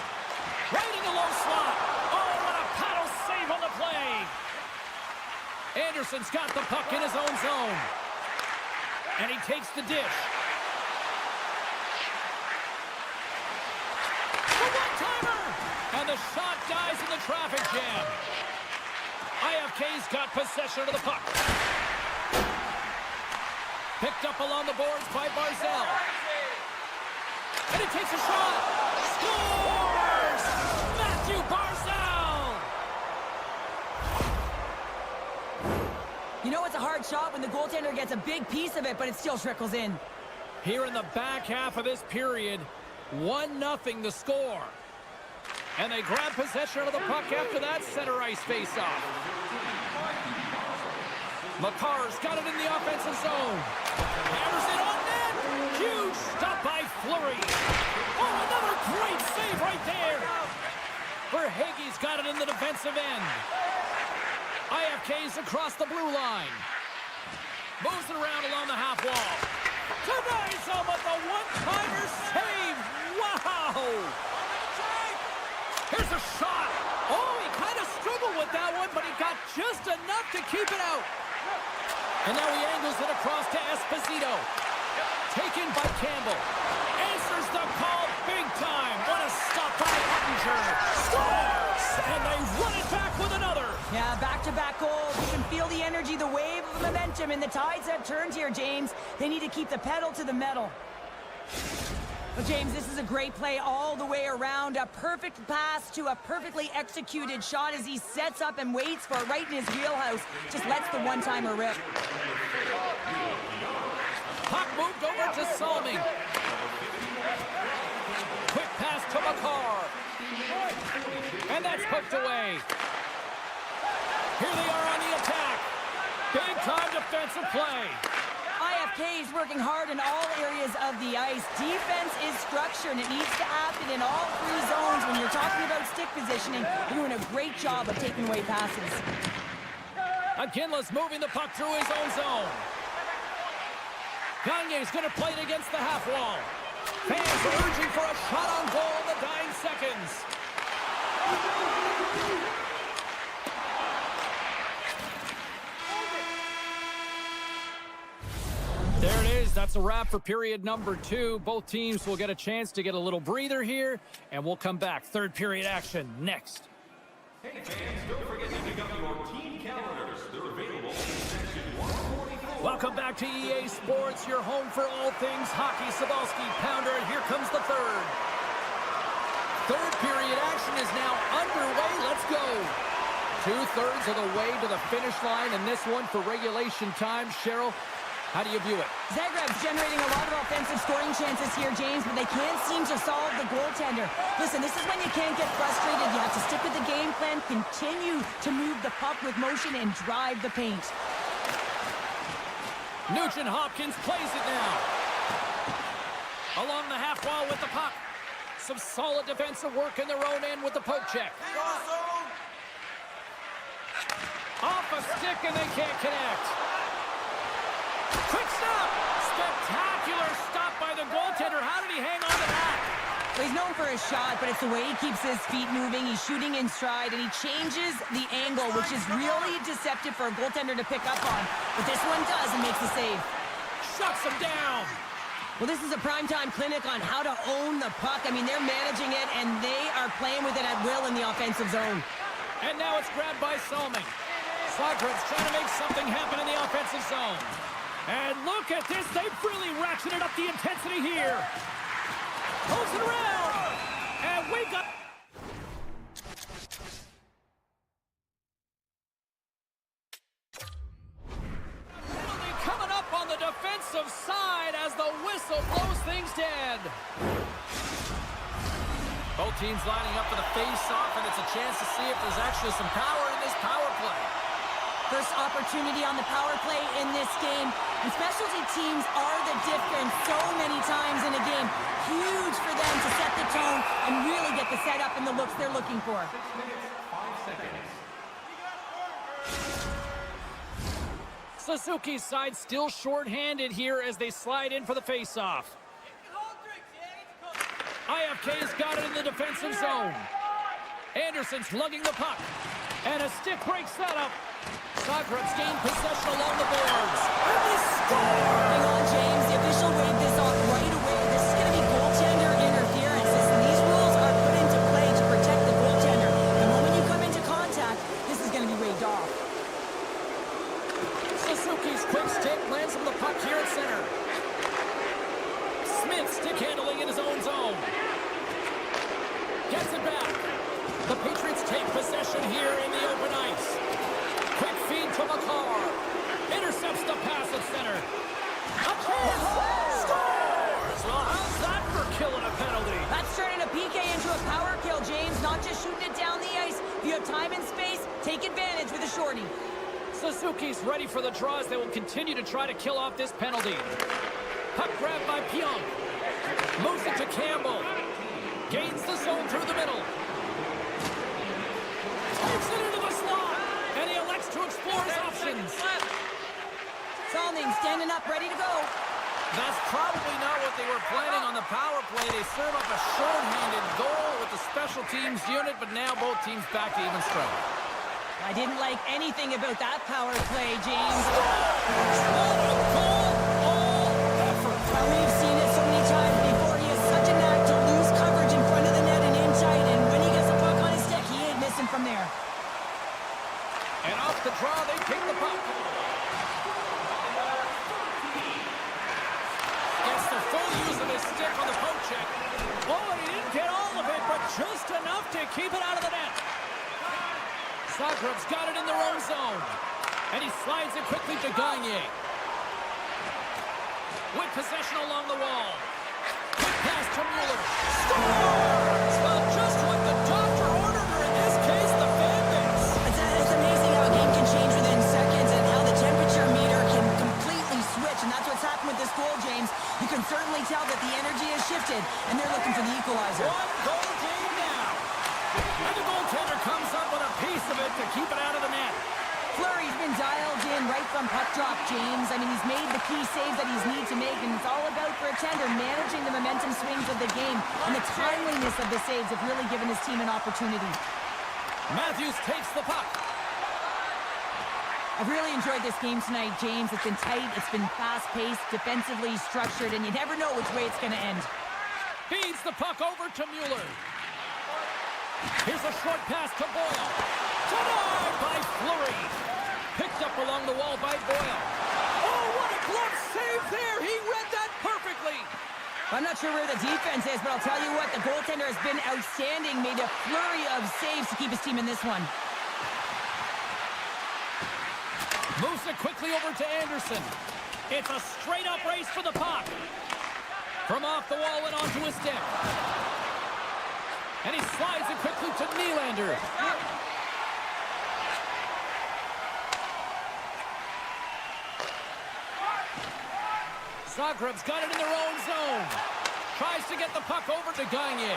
Right in the low slot. Oh, what a paddle save on the play. Anderson's got the puck in his own zone. And he takes the dish. The one-timer! And the shot dies in the traffic jam. IFK's got possession of the puck. Picked up along the boards by Barzell. And he takes a shot. Scores! Matthew Barzell! You know it's a hard shot when the goaltender gets a big piece of it, but it still trickles in. Here in the back half of this period, 1-0 the score. And they grab possession of the puck after that center ice faceoff. McCarr's got it in the offensive zone. Hammers it on net. Huge stop by Fleury. Oh, another great save right there. Verhaeghe's got it in the defensive end. IFK's across the blue line. Moves it around along the half wall. Tonight's home with the one-timer save. Wow! Here's a shot. Oh, he kind of struggled with that one, but he got just enough to keep it out. And now he angles it across to Esposito. Taken by Campbell. Answers the call big time. What a stop by Ottinger. Scores! And they run it back with another. Yeah, back-to-back goals. You can feel the energy, the wave of momentum, and the tides have turned here, James. They need to keep the pedal to the metal. But James, this is a great play all the way around. A perfect pass to a perfectly executed shot as he sets up and waits for it right in his wheelhouse. Just lets the one-timer rip. Puck moved over to Salming. Quick pass to McCarr. And that's hooked away. Here they are on the attack. Big-time defensive play. IFK is working hard in all areas of the ice. Defense is structure, and it needs to happen in all three zones. When you're talking about stick positioning, you're doing a great job of taking away passes. McKinley's moving the puck through his own zone. Gagne's going to play it against the half wall. Fans are urging for a shot on goal in the dying seconds. There it is. That's a wrap for period number 2. Both teams will get a chance to get a little breather here, and we'll come back. Third period action next. Hey fans, don't forget to pick up your team calendars. They're available in section 144. Welcome back to EA Sports, your home for all things hockey. Cybulski, Pounder, and here comes the third. Third period action is now underway. Let's go. 2/3 of the way to the finish line, and this one for regulation time. Cheryl, how do you view it? Zagreb's generating a lot of offensive scoring chances here, James, but they can't seem to solve the goaltender. Listen, this is when you can't get frustrated. You have to stick with the game plan, continue to move the puck with motion, and drive the paint. Nugent Hopkins plays it now. Along the half wall with the puck. Some solid defensive work in their own end with the poke check. Off a stick and they can't connect. Quick stop! Spectacular stop by the goaltender. How did he hang on to that? Well, he's known for his shot, but it's the way he keeps his feet moving. He's shooting in stride, and he changes the angle, which is really deceptive for a goaltender to pick up on. But this one does and makes the save. Shuts him down. Well, this is a primetime clinic on how to own the puck. I mean, they're managing it, and they are playing with it at will in the offensive zone. And now it's grabbed by Salming. Sokrat's trying to make something happen in the offensive zone. And look at this. They've really ratcheted up the intensity here. Pulls it around. And we got... penalty coming up on the defensive side as the whistle blows things dead. Both teams lining up for the face-off, and it's a chance to see if there's actually some power in this power play. First opportunity on the power play in this game. And specialty teams are the difference so many times in a game. Huge for them to set the tone and really get the setup and the looks they're looking for. 6 minutes, 5 seconds. Suzuki's side still short-handed here as they slide in for the face-off. IFK's got it in the defensive zone. Anderson's lugging the puck. And a stick breaks that up. Sokrat's gained possession along the boards. And they score! Hang on, James. The official waved this off right away. This is going to be goaltender interference. Listen, these rules are put into play to protect the goaltender. The moment you come into contact, this is going to be waved off. Suzuki's quick stick lands him the puck here at center. stick handling in his own zone. Gets it back. The Patriots take possession here in the open ice. Quick feed to McCarr. Intercepts the pass at center. A chance! Scores! Well, how's that for killing a penalty? That's turning a PK into a power kill, James. Not just shooting it down the ice. If you have time and space, take advantage with a shorty. Suzuki's ready for the draws. They will continue to try to kill off this penalty. Puck grabbed by Pionk. Moves it to Campbell. Gains the zone through the middle. Takes it into the slot. And he elects to explore his options. Salning standing up, ready to go. That's probably not what they were planning on the power play. They serve up a short-handed goal with the special teams unit, but now both teams back to even strength. I didn't like anything about that power play, James. What a goal! All effort. Well, we've seen it so many times before. He has such a knack to lose coverage in front of the net and in tight, and when he gets the puck on his stick, he ain't missing from there. And off the draw, they take the puck. Gets the full use of his stick on the poke check. Oh, he didn't get all of it, but just enough to keep it out of the net. Zagreb's got it in their own zone. And he slides it quickly to Gagne. With possession along the wall. Quick pass to Mueller. Scores! Well, just what the doctor ordered, or in this case, the fan base. It's amazing how a game can change within seconds and how the temperature meter can completely switch, and that's what's happened with this goal, James. You can certainly tell that the energy has shifted, and they're looking for the equalizer. One goal game now. And the goaltender comes up with a piece of it to keep it out of the net. Fleury's been dialed in right from puck drop, James. I mean, he's made the key saves that he's need to make, and it's all about for a tender managing the momentum swings of the game, and the timeliness of the saves have really given his team an opportunity. Matthews takes the puck. I've really enjoyed this game tonight, James. It's been tight, it's been fast-paced, defensively structured, and you never know which way it's going to end. Feeds the puck over to Mueller. Here's a short pass to Boyle. Denied by Fleury. Picked up along the wall by Boyle. Oh, what a glove save there! He read that perfectly! I'm not sure where the defense is, but I'll tell you what, the goaltender has been outstanding. Made a flurry of saves to keep his team in this one. Moves it quickly over to Anderson. It's a straight-up race for the puck. From off the wall and onto his stick. And he slides it quickly to Nylander. Zagreb's got it in their own zone. Tries to get the puck over to Gagne.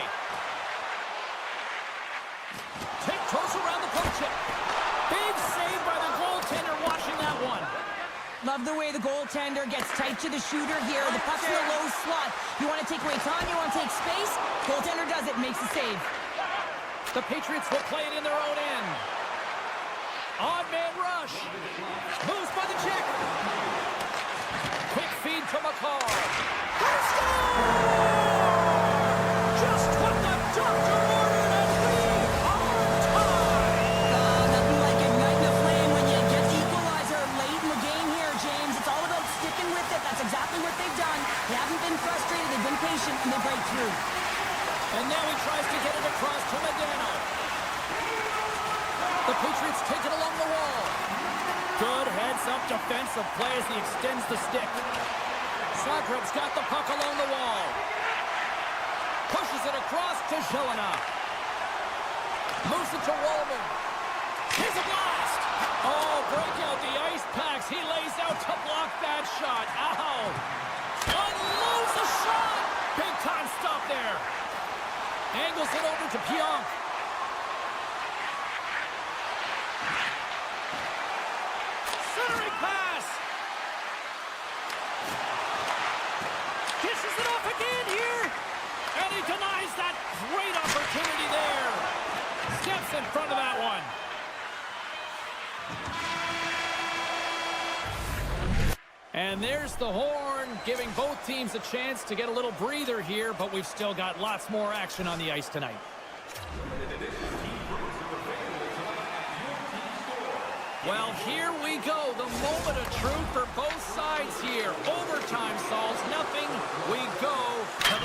Tiptoes around the poke check. Big save by the goaltender watching that one. Love the way the goaltender gets tight to the shooter here. The puck's in a low slot. You want to take away time, you want to take space. Goaltender does it, makes the save. The Patriots will play it in their own end. Odd man rush. Moves by the check. Quick feed to McCarr. Just what the doctor ordered, and we are tied. Nothing like igniting a flame when you get the equalizer late in the game here, James. It's all about sticking with it. That's exactly what they've done. They haven't been frustrated. They've been patient, and they break through. And now he tries to get it across to Medano. The Patriots take it along the wall. Good heads-up defensive play as he extends the stick. Zagreb's got the puck along the wall. Pushes it across to Zelina. Moves it to Wallman. Here's a blast. Oh, break out the ice packs. He lays out to block that shot. Ow. Unloads the shot. Big time stop there. Angles it over to Pionk. Centering pass. Kisses it off again here. And he denies that great opportunity there. Steps in front of that one. And there's the horn, giving both teams a chance to get a little breather here, but we've still got lots more action on the ice tonight. Well, here we go. The moment of truth for both sides here. Overtime solves nothing. We go to the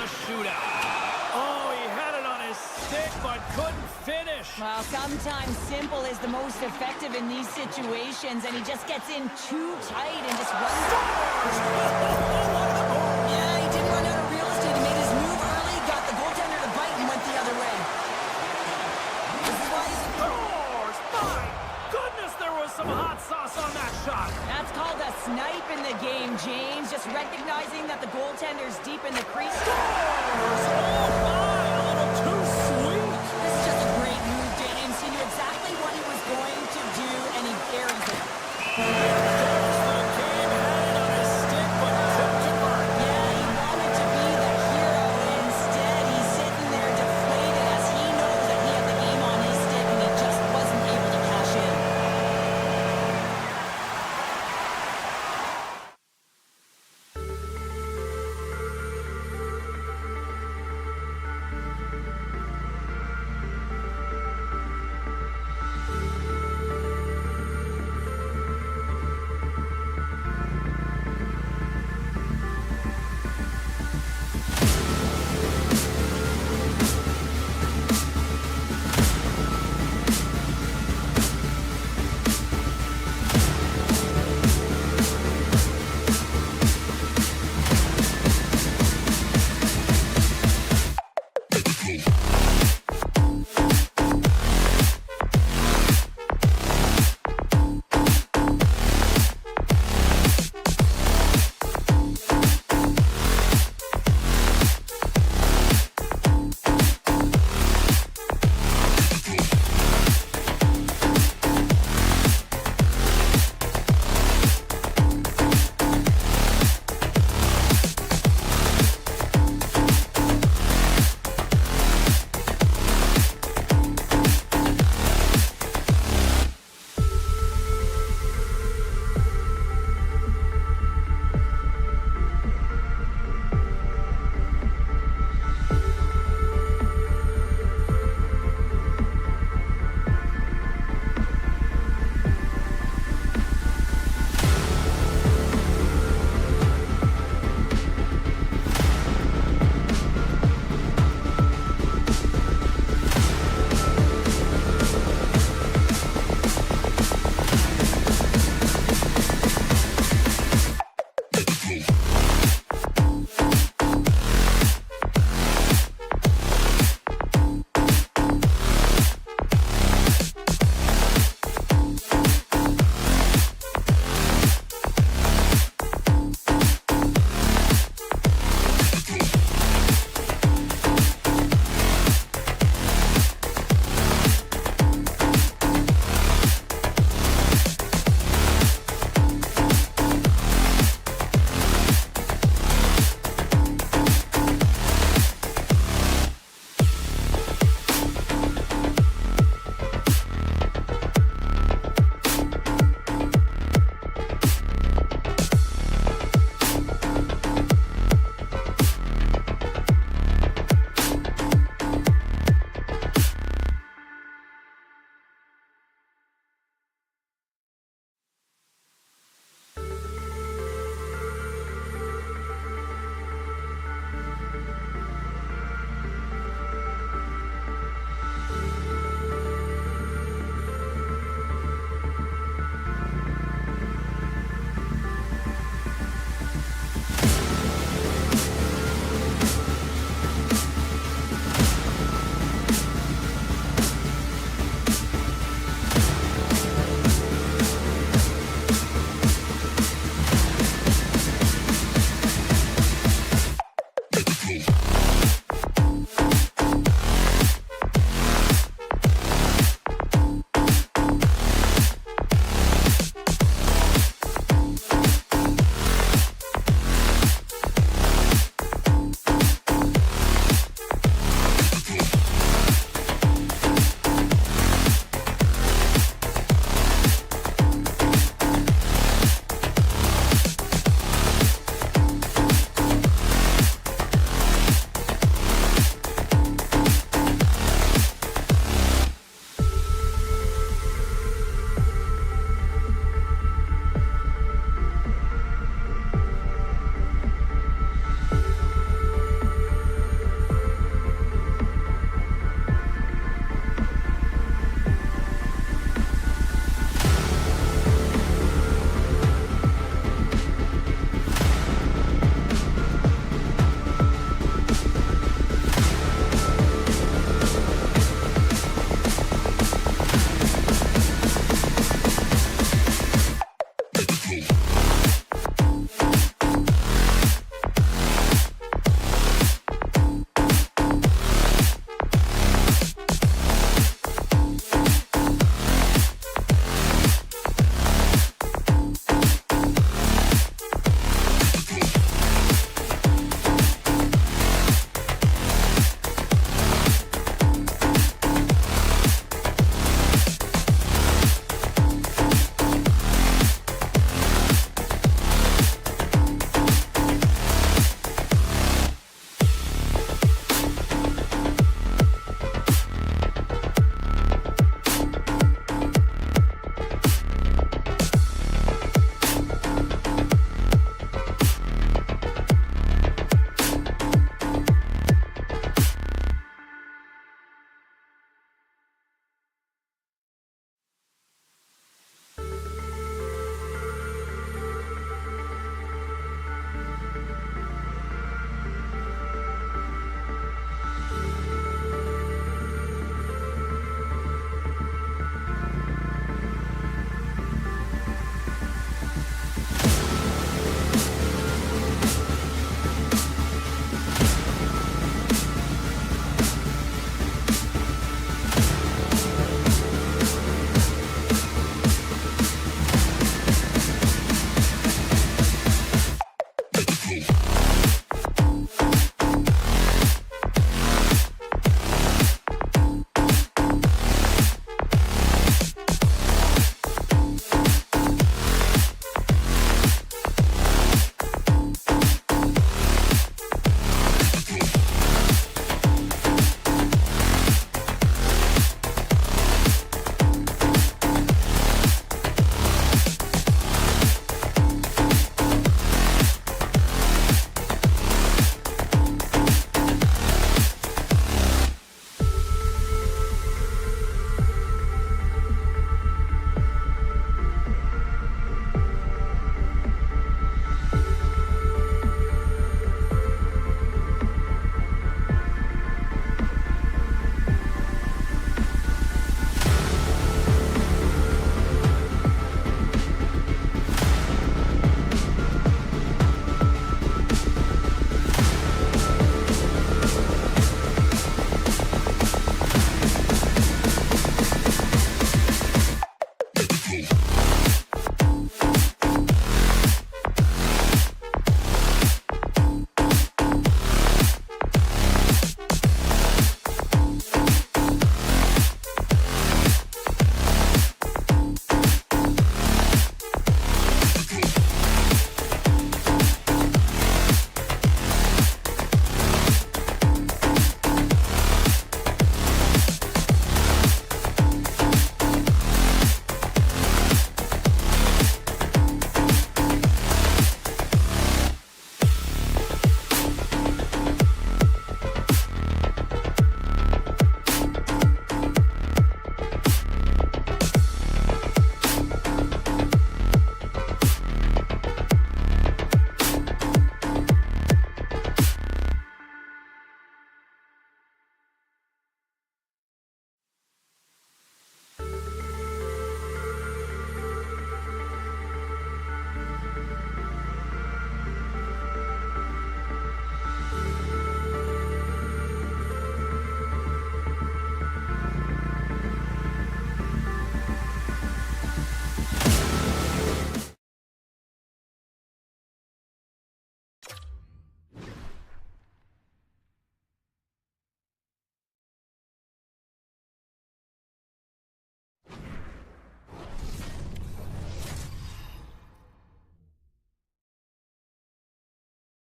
Well, sometimes simple is the most effective in these situations, and he just gets in too tight and just runs. Yeah, he didn't run out of real estate. He made his move early, got the goaltender to bite, and went the other way. This is why he's Scores! My goodness, there was some hot sauce on that shot. That's called a snipe in the game, James. Just recognizing that the goaltender's deep in the crease. Scores! Oh my, a little too sweet. This is just a great move, James. He knew exactly what he was going to do, and he buries it. There's the game, had it on his stick, but tipped to burn. Yeah, he wanted to be the hero. Instead, he's sitting there deflated as he knows that he had the game on his stick, and he just wasn't able to cash in.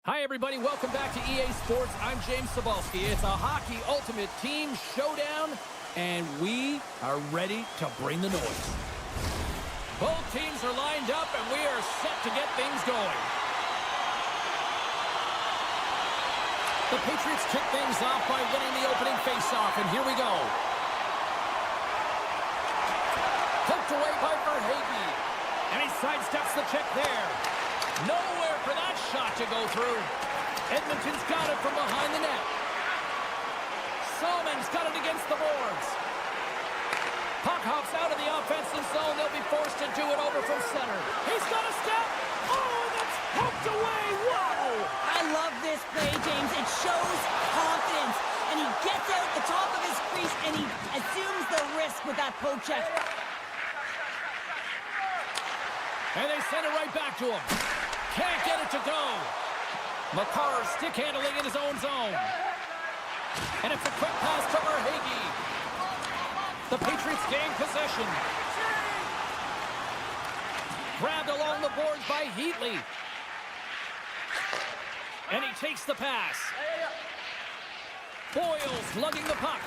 Hi, everybody. Welcome back to EA Sports. I'm James Cebulski. It's a Hockey Ultimate Team Showdown, and we are ready to bring the noise. Both teams are lined up, and we are set to get things going. The Patriots kick things off by winning the opening faceoff, and here we go. Poked away by Verhaeghe, and he sidesteps the check there. Nowhere for that shot to go through. Edmonton's got it from behind the net. Salmon's got it against the boards. Puck hops out of the offensive zone. They'll be forced to do it over from center. He's got a step. Oh, that's poked away. Wow! I love this play, James. It shows confidence. And he gets out the top of his crease, and he assumes the risk with that poke check. And they send it right back to him. Can't get it to go. Makar stick handling in his own zone. And it's a quick pass to Verhaeghe. The Patriots gain possession. Grabbed along the boards by Heatley. And he takes the pass. Boyles lugging the puck.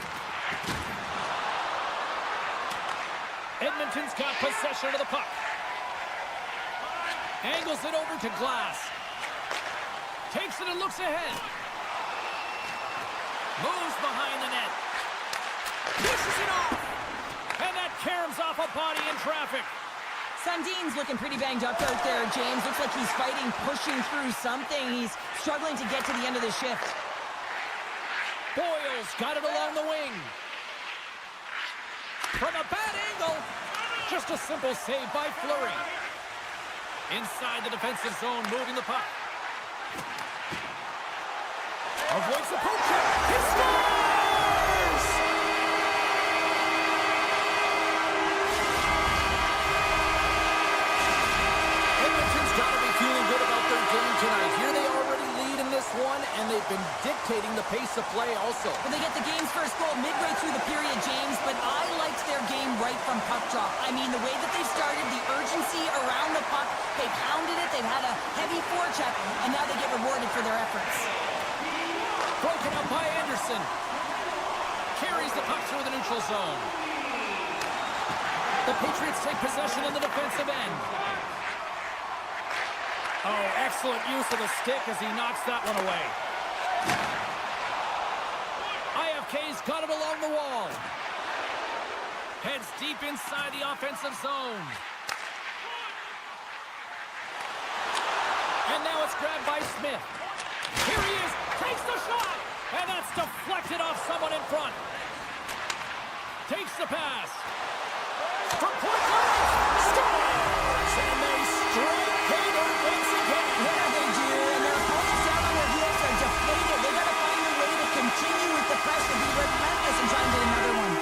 Edmonton's got possession of the puck. Angles it over to Glass. Takes it and looks ahead. Moves behind the net. Pushes it off. And that caroms off a body in traffic. Sundin's looking pretty banged up out there, James. Looks like he's fighting, pushing through something. He's struggling to get to the end of the shift. Boyles got it along the wing. From a bad angle. Just a simple save by Fleury. Inside the defensive zone, moving the puck. Avoids the poke check. He scores! Edmonton's got to be feeling good about their game tonight. Here they already lead in this one, and they've been dictating the pace of play also. Well, they get the game's first goal midway through the period, James, but I liked their game right from puck drop. I mean, the way that they started, the urgency around the puck, they pounded it, they've had a heavy forecheck, and now they get rewarded for their efforts. Broken up by Anderson. Carries the puck through the neutral zone. The Patriots take possession in the defensive end. Oh, excellent use of the stick as he knocks that one away. IFK's got it along the wall. Heads deep inside the offensive zone. And now it's grabbed by Smith. Here he is, takes the shot, and that's deflected off someone in front. Takes the pass. From point guard, scores! And they strike Kader once again. Yeah, they do, and their opponents down on their heels are deflated. They got to find a way to continue with the pressure, be relentless, and try and get another one.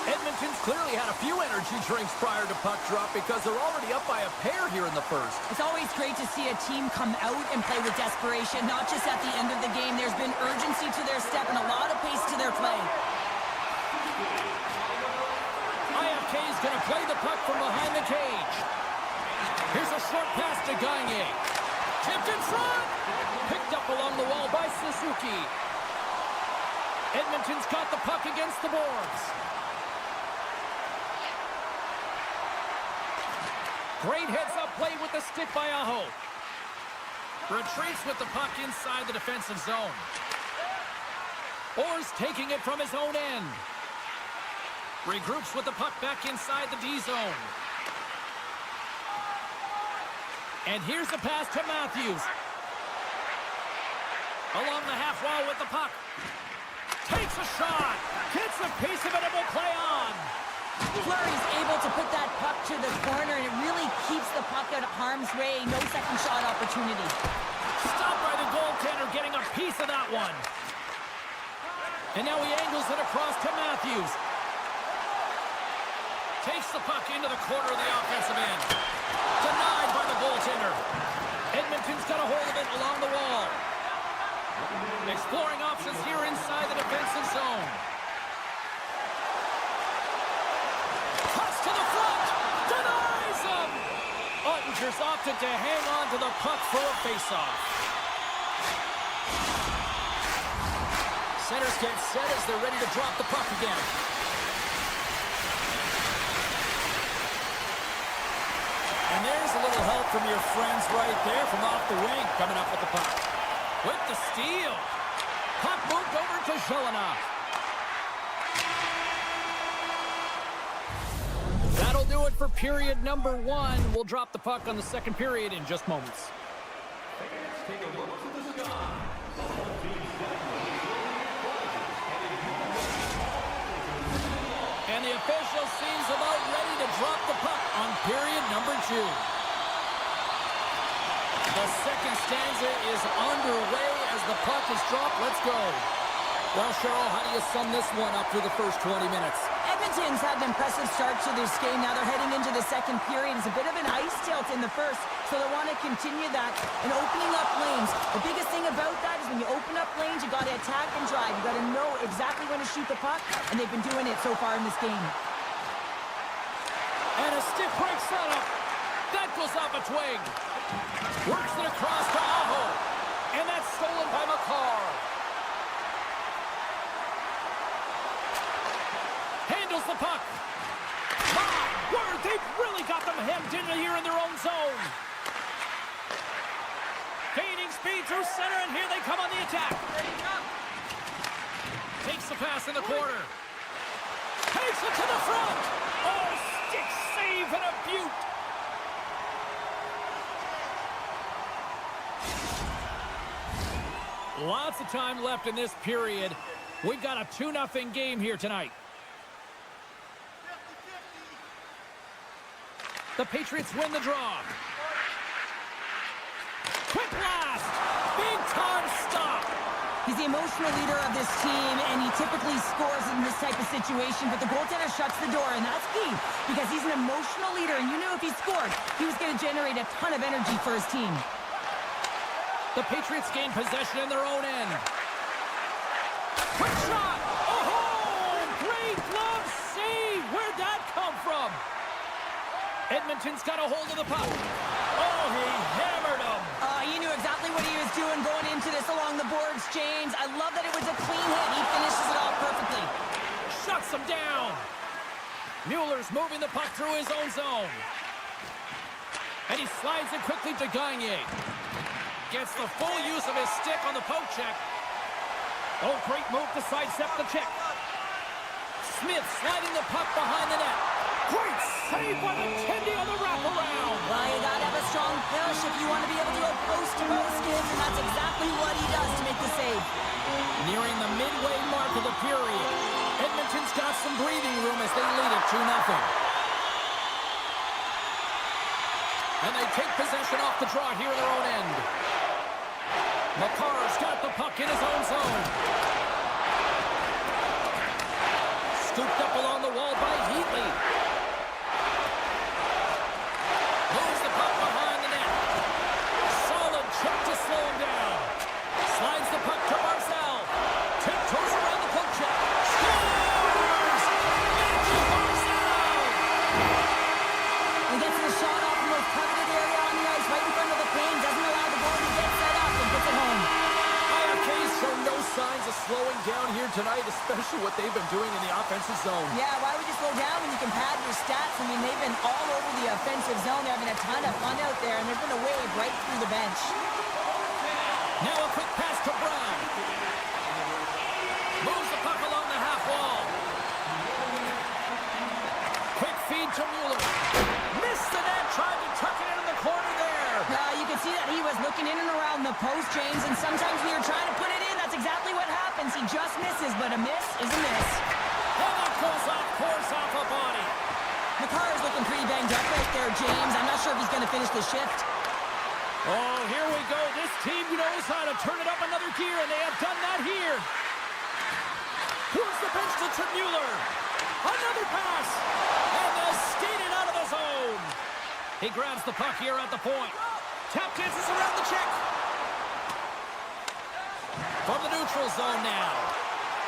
Edmonton's clearly had a few energy drinks prior to puck drop because they're already up by a pair here in the first. It's always great to see a team come out and play with desperation, not just at the end of the game. There's been urgency to their step and a lot of pace to their play. IFK's going to play the puck from behind the cage. Here's a short pass to Gagne. Tipped in front. Picked up along the wall by Suzuki. Edmonton's got the puck against the boards. Great heads-up play with the stick by Aho. Retreats with the puck inside the defensive zone. Orr's taking it from his own end. Regroups with the puck back inside the D zone. And here's the pass to Matthews. Along the half wall with the puck. Takes a shot. Gets a piece of it and will play on. Fleury's able to put that puck to the corner, and it really keeps the puck out of harm's way. No second shot opportunity. Stopped by the goaltender, getting a piece of that one. And now he angles it across to Matthews. Takes the puck into the corner of the offensive end. Denied by the goaltender. Edmonton's got a hold of it along the wall. Exploring options here inside the defensive zone. Cuts to the front. Denies him. Ottinger's opted to hang on to the puck for a faceoff. Centers get set as they're ready to drop the puck again. And there's a little help from your friends right there from off the wing, coming up with the puck. With the steal. Puck moved over to Zelina. That'll do it for period number 1. We'll drop the puck on the second period in just moments. Take a look to the sky. And the official seems about ready to drop the puck on period number 2. The second stanza is underway as the puck is dropped. Let's go. Well, Cheryl, how do you sum this one up through the first 20 minutes? Edmonton's had an impressive start to this game. Now they're heading into the second period. It's a bit of an ice tilt in the first, so they want to continue that and opening up lanes. The biggest thing about that is when you open up lanes, you got to attack and drive. You got to know exactly when to shoot the puck, and they've been doing it so far in this game. And a stick break setup. That goes off a twig. Works it across to Aho. And that's stolen by McCarr. Handles the puck. My word, they've really got them hemmed in here in their own zone. Gaining speed through center, and here they come on the attack. Takes the pass in the corner. Takes it to the front. Oh, stick save and a beaut. Lots of time left in this period. We've got a 2-0 game here tonight. The Patriots win the draw. Quick blast. Big time stop. He's the emotional leader of this team, and he typically scores in this type of situation, but the goaltender shuts the door, and that's key, because he's an emotional leader, and you knew if he scored, he was going to generate a ton of energy for his team. The Patriots gain possession in their own end. Quick shot! Oh, great glove save! Where'd that come from? Edmonton's got a hold of the puck. Oh, he hammered him. He knew exactly what he was doing going into this along the boards, James. I love that it was a clean hit. He finishes it off perfectly. Shuts him down. Mueller's moving the puck through his own zone. And he slides it quickly to Gagne. Gets the full use of his stick on the poke check. Oh, great move to sidestep the check. Smith sliding the puck behind the net. Great save by the Tendy on the wraparound. Well, you got to have a strong push if you want to be able to go post-to-post, kids, and that's exactly what he does to make the save. Nearing the midway mark of the period, Edmonton's got some breathing room as they lead it 2-0. And they take possession off the draw here in their own end. McCarr's got the puck in his own zone. Scooped up along the wall by Heatley. Moves the puck behind the net. Solid check to slow him down. Slides the puck to Barzal. Tiptoes around the poke check. Scores! Matthew Barzal! He gets the shot off the most coveted area on the ice, right in front of the pane, doesn't allow the ball to get set up, and puts it home. IFK's show no signs of slowing down here tonight, especially what they've been doing in the offensive zone. Yeah, why would you slow down when you can pad your stats? I mean, they've been all over the offensive zone. They're having a ton of fun out there, and there's been a wave right through the bench. Now a quick pass to Brown. Moves the puck along the half wall. Quick feed to Mueller. Missed the net, tried to tuck it in the corner there. You can see that he was looking in and around the post, James, and sometimes when you're trying to put it in, that's exactly what happens. He just misses, but a miss is a miss. And that goes off course off a body. McCarr is looking pretty banged up right there, James. I'm not sure if he's going to finish the shift. Oh, here we go. This team knows how to turn it up another gear, and they have done that here. Towards the bench to Mueller. Another pass. And they'll skate it out of the zone. He grabs the puck here at the point. Tap dances around the check. From the neutral zone now.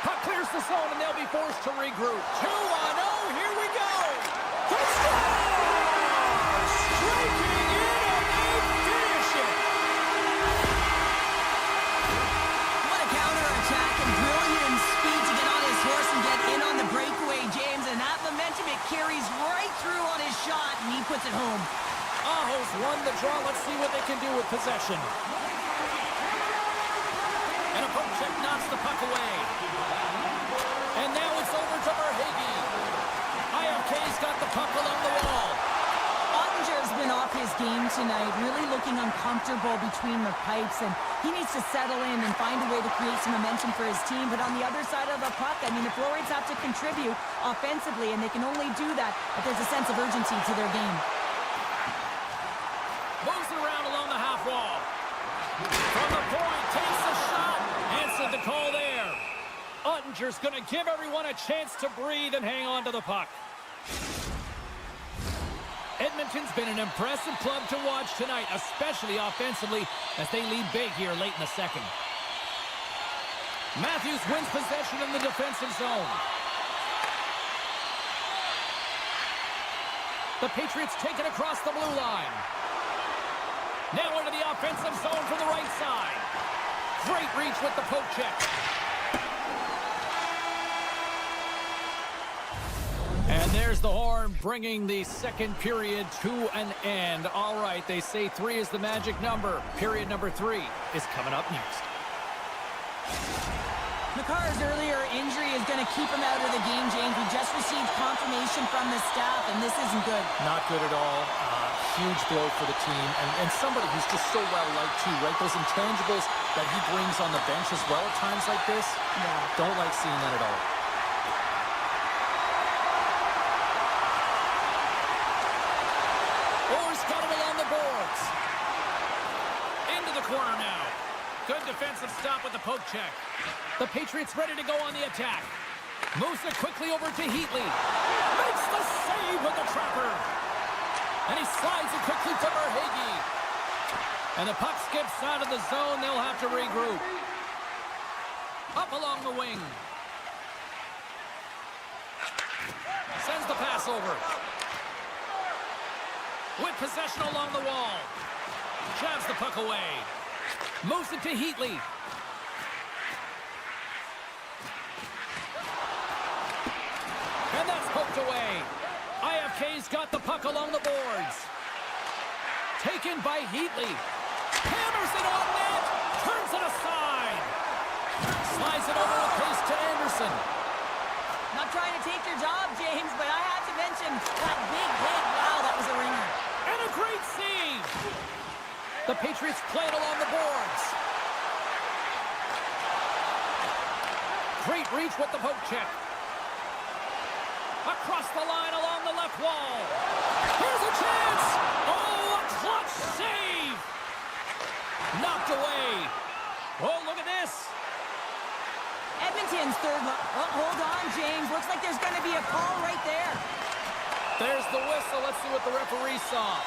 Puck clears the zone, and they'll be forced to regroup. 2-0. Here we go. The Stars! Striking in, and they finish it. What a counterattack and brilliant puts it home. Aho's won the draw. Let's see what they can do with possession. And a poke check knocks the puck away. And now it's over to Verhaeghe. IFK's got the puck along the wall. Ottinger's been off his game tonight, really looking uncomfortable between the pipes, and he needs to settle in and find a way to create some momentum for his team. But on the other side of the puck, I mean, the Florids have to contribute offensively, and they can only do that if there's a sense of urgency to their game. Moves it around along the half wall. From the point, takes the shot. Answered the call there. Ottinger's going to give everyone a chance to breathe and hang on to the puck. Edmonton's been an impressive club to watch tonight, especially offensively, as they lead big here late in the second. Matthews wins possession in the defensive zone. The Patriots take it across the blue line. Now into the offensive zone from the right side. Great reach with the poke check. And there's the horn, bringing the second period to an end. All right, they say 3 is the magic number. Period number 3 is coming up next. McCarr's earlier injury is going to keep him out of the game, James. We just received confirmation from the staff, and this isn't good. Not good at all. Huge blow for the team. And somebody who's just so well-liked, too, right? Those intangibles that he brings on the bench as well at times like this. Yeah. Don't like seeing that at all. Corner now. Good defensive stop with the poke check. The Patriots ready to go on the attack. Moves it quickly over to Heatley. Makes the save with the trapper. And he slides it quickly to Verhaeghe. And the puck skips out of the zone. They'll have to regroup. Up along the wing. Sends the pass over. With possession along the wall. Jabs the puck away. Moves it to Heatley. And that's poked away. IFK's got the puck along the boards. Taken by Heatley. Hammers it on net. Turns it aside. Slides it over with pace to Anderson. Not trying to take your job, James, but I had to mention that big hit. Wow, that was a ringer. And a great save. The Patriots play it along the boards. Great reach with the poke check. Across the line along the left wall. Here's a chance. Oh, a clutch save. Knocked away. Oh, look at this. Edmonton's third. Hold on, James. Looks like there's going to be a call right there. There's the whistle. Let's see what the referee saw.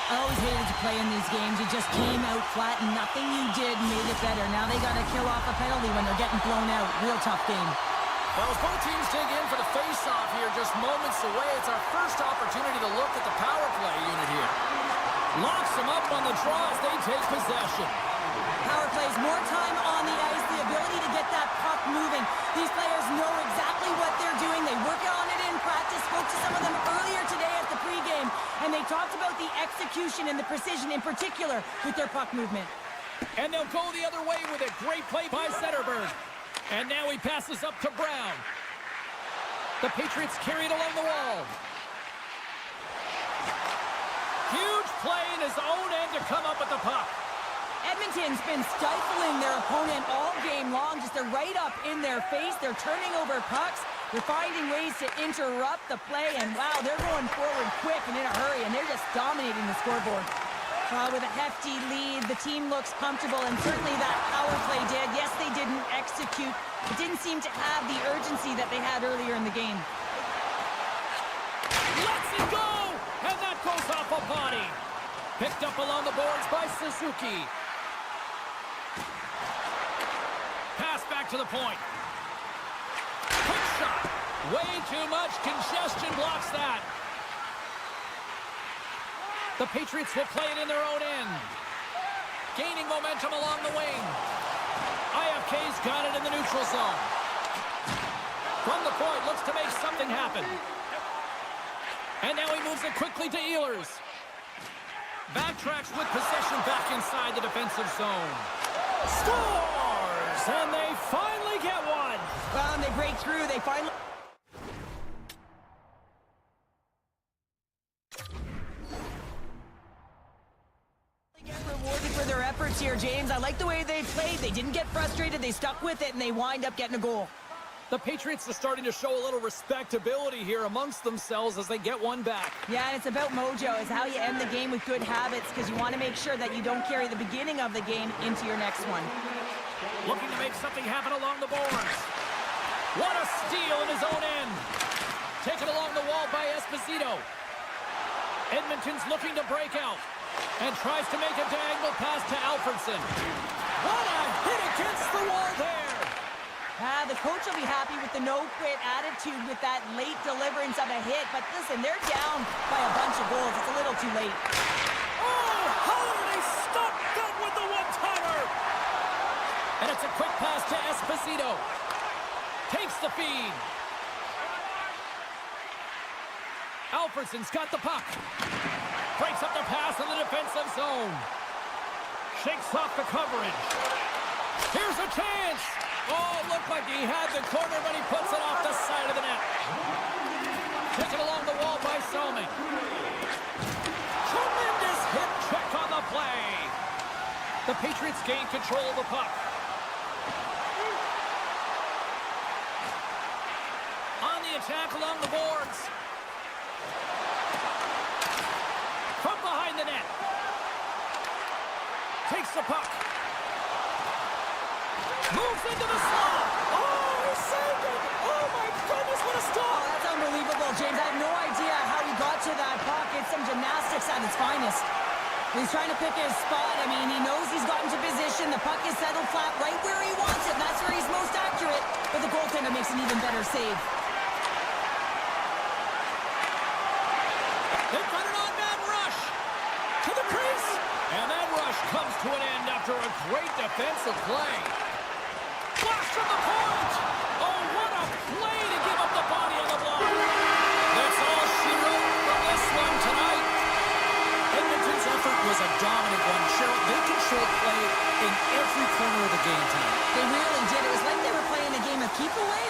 I always hated to play in these games. You just came out flat and nothing you did made it better. Now they got to kill off a penalty when they're getting blown out. Real tough game. Well, as both teams dig in for the face-off here, just moments away, it's our first opportunity to look at the power play unit here. Locks them up on the draw as they take possession. Power plays, more time on the ice, the ability to get that puck moving. These players know exactly what they're doing. They work on it in practice. Spoke to some of them earlier today at the pregame, and they talked about the execution and the precision in particular with their puck movement. And they'll go the other way with it. Great play by Zetterberg. And now he passes up to Brown. The Patriots carry it along the wall. Huge play in his own end to come up with the puck. Edmonton's been stifling their opponent all game long. Just they're right up in their face. They're turning over pucks. They're finding ways to interrupt the play. And wow, they're going forward quick and in a hurry. And they're just dominating the scoreboard. With a hefty lead, the team looks comfortable. And certainly that power play did. Yes, they didn't execute. It didn't seem to have the urgency that they had earlier in the game. Lets it go! And that goes off a body. Picked up along the boards by Suzuki. Pass back to the point. Quick shot. Way too much congestion blocks that. The Patriots will play it in their own end. Gaining momentum along the wing. IFK's got it in the neutral zone. From the point, looks to make something happen. And now he moves it quickly to Ehlers. Backtracks with possession back inside the defensive zone. Scores! And they finally get one. Well, and they break through. They finally... get rewarded for their efforts here, James. I like the way they played. They didn't get frustrated. They stuck with it, and they wind up getting a goal. The Patriots are starting to show a little respectability here amongst themselves as they get one back. Yeah, and it's about mojo. It's how you end the game with good habits, because you want to make sure that you don't carry the beginning of the game into your next one. Looking to make something happen along the boards. What a steal in his own end. Taken along the wall by Esposito. Edmonton's looking to break out and tries to make a diagonal pass to Alfredson. What a hit against the wall there. The coach will be happy with the no-quit attitude with that late deliverance of a hit. But listen, they're down by a bunch of goals. It's a little too late. Oh, how did they stop that with the one-timer? And it's a quick pass to Esposito. Takes the feed. Alfredson's got the puck. Breaks up the pass in the defensive zone. Shakes off the coverage. Here's a chance. Oh, looked like he had the corner, but he puts it off the side of the net. Taken along the wall by Selming. Tremendous hip check on the play. The Patriots gain control of the puck. On the attack along the boards. From behind the net. Takes the puck. Moves into the slot. Oh, he saved it. Oh, my goodness, what a stop. Oh, that's unbelievable, James. I have no idea how he got to that puck. It's some gymnastics at its finest. He's trying to pick his spot. I mean, he knows he's gotten to position. The puck is settled flat right where he wants it, and that's where he's most accurate. But the goaltender makes an even better save. They've got an on-man rush to the crease. And that rush comes to an end after a great defensive play. Flash from the point! Oh, what a play to give up the body on the block! That's all she wrote from this one tonight. Edmonton's effort was a dominant one. Cheryl, they controlled play in every corner of the game tonight. They really did. It was like they were playing a game of keep away,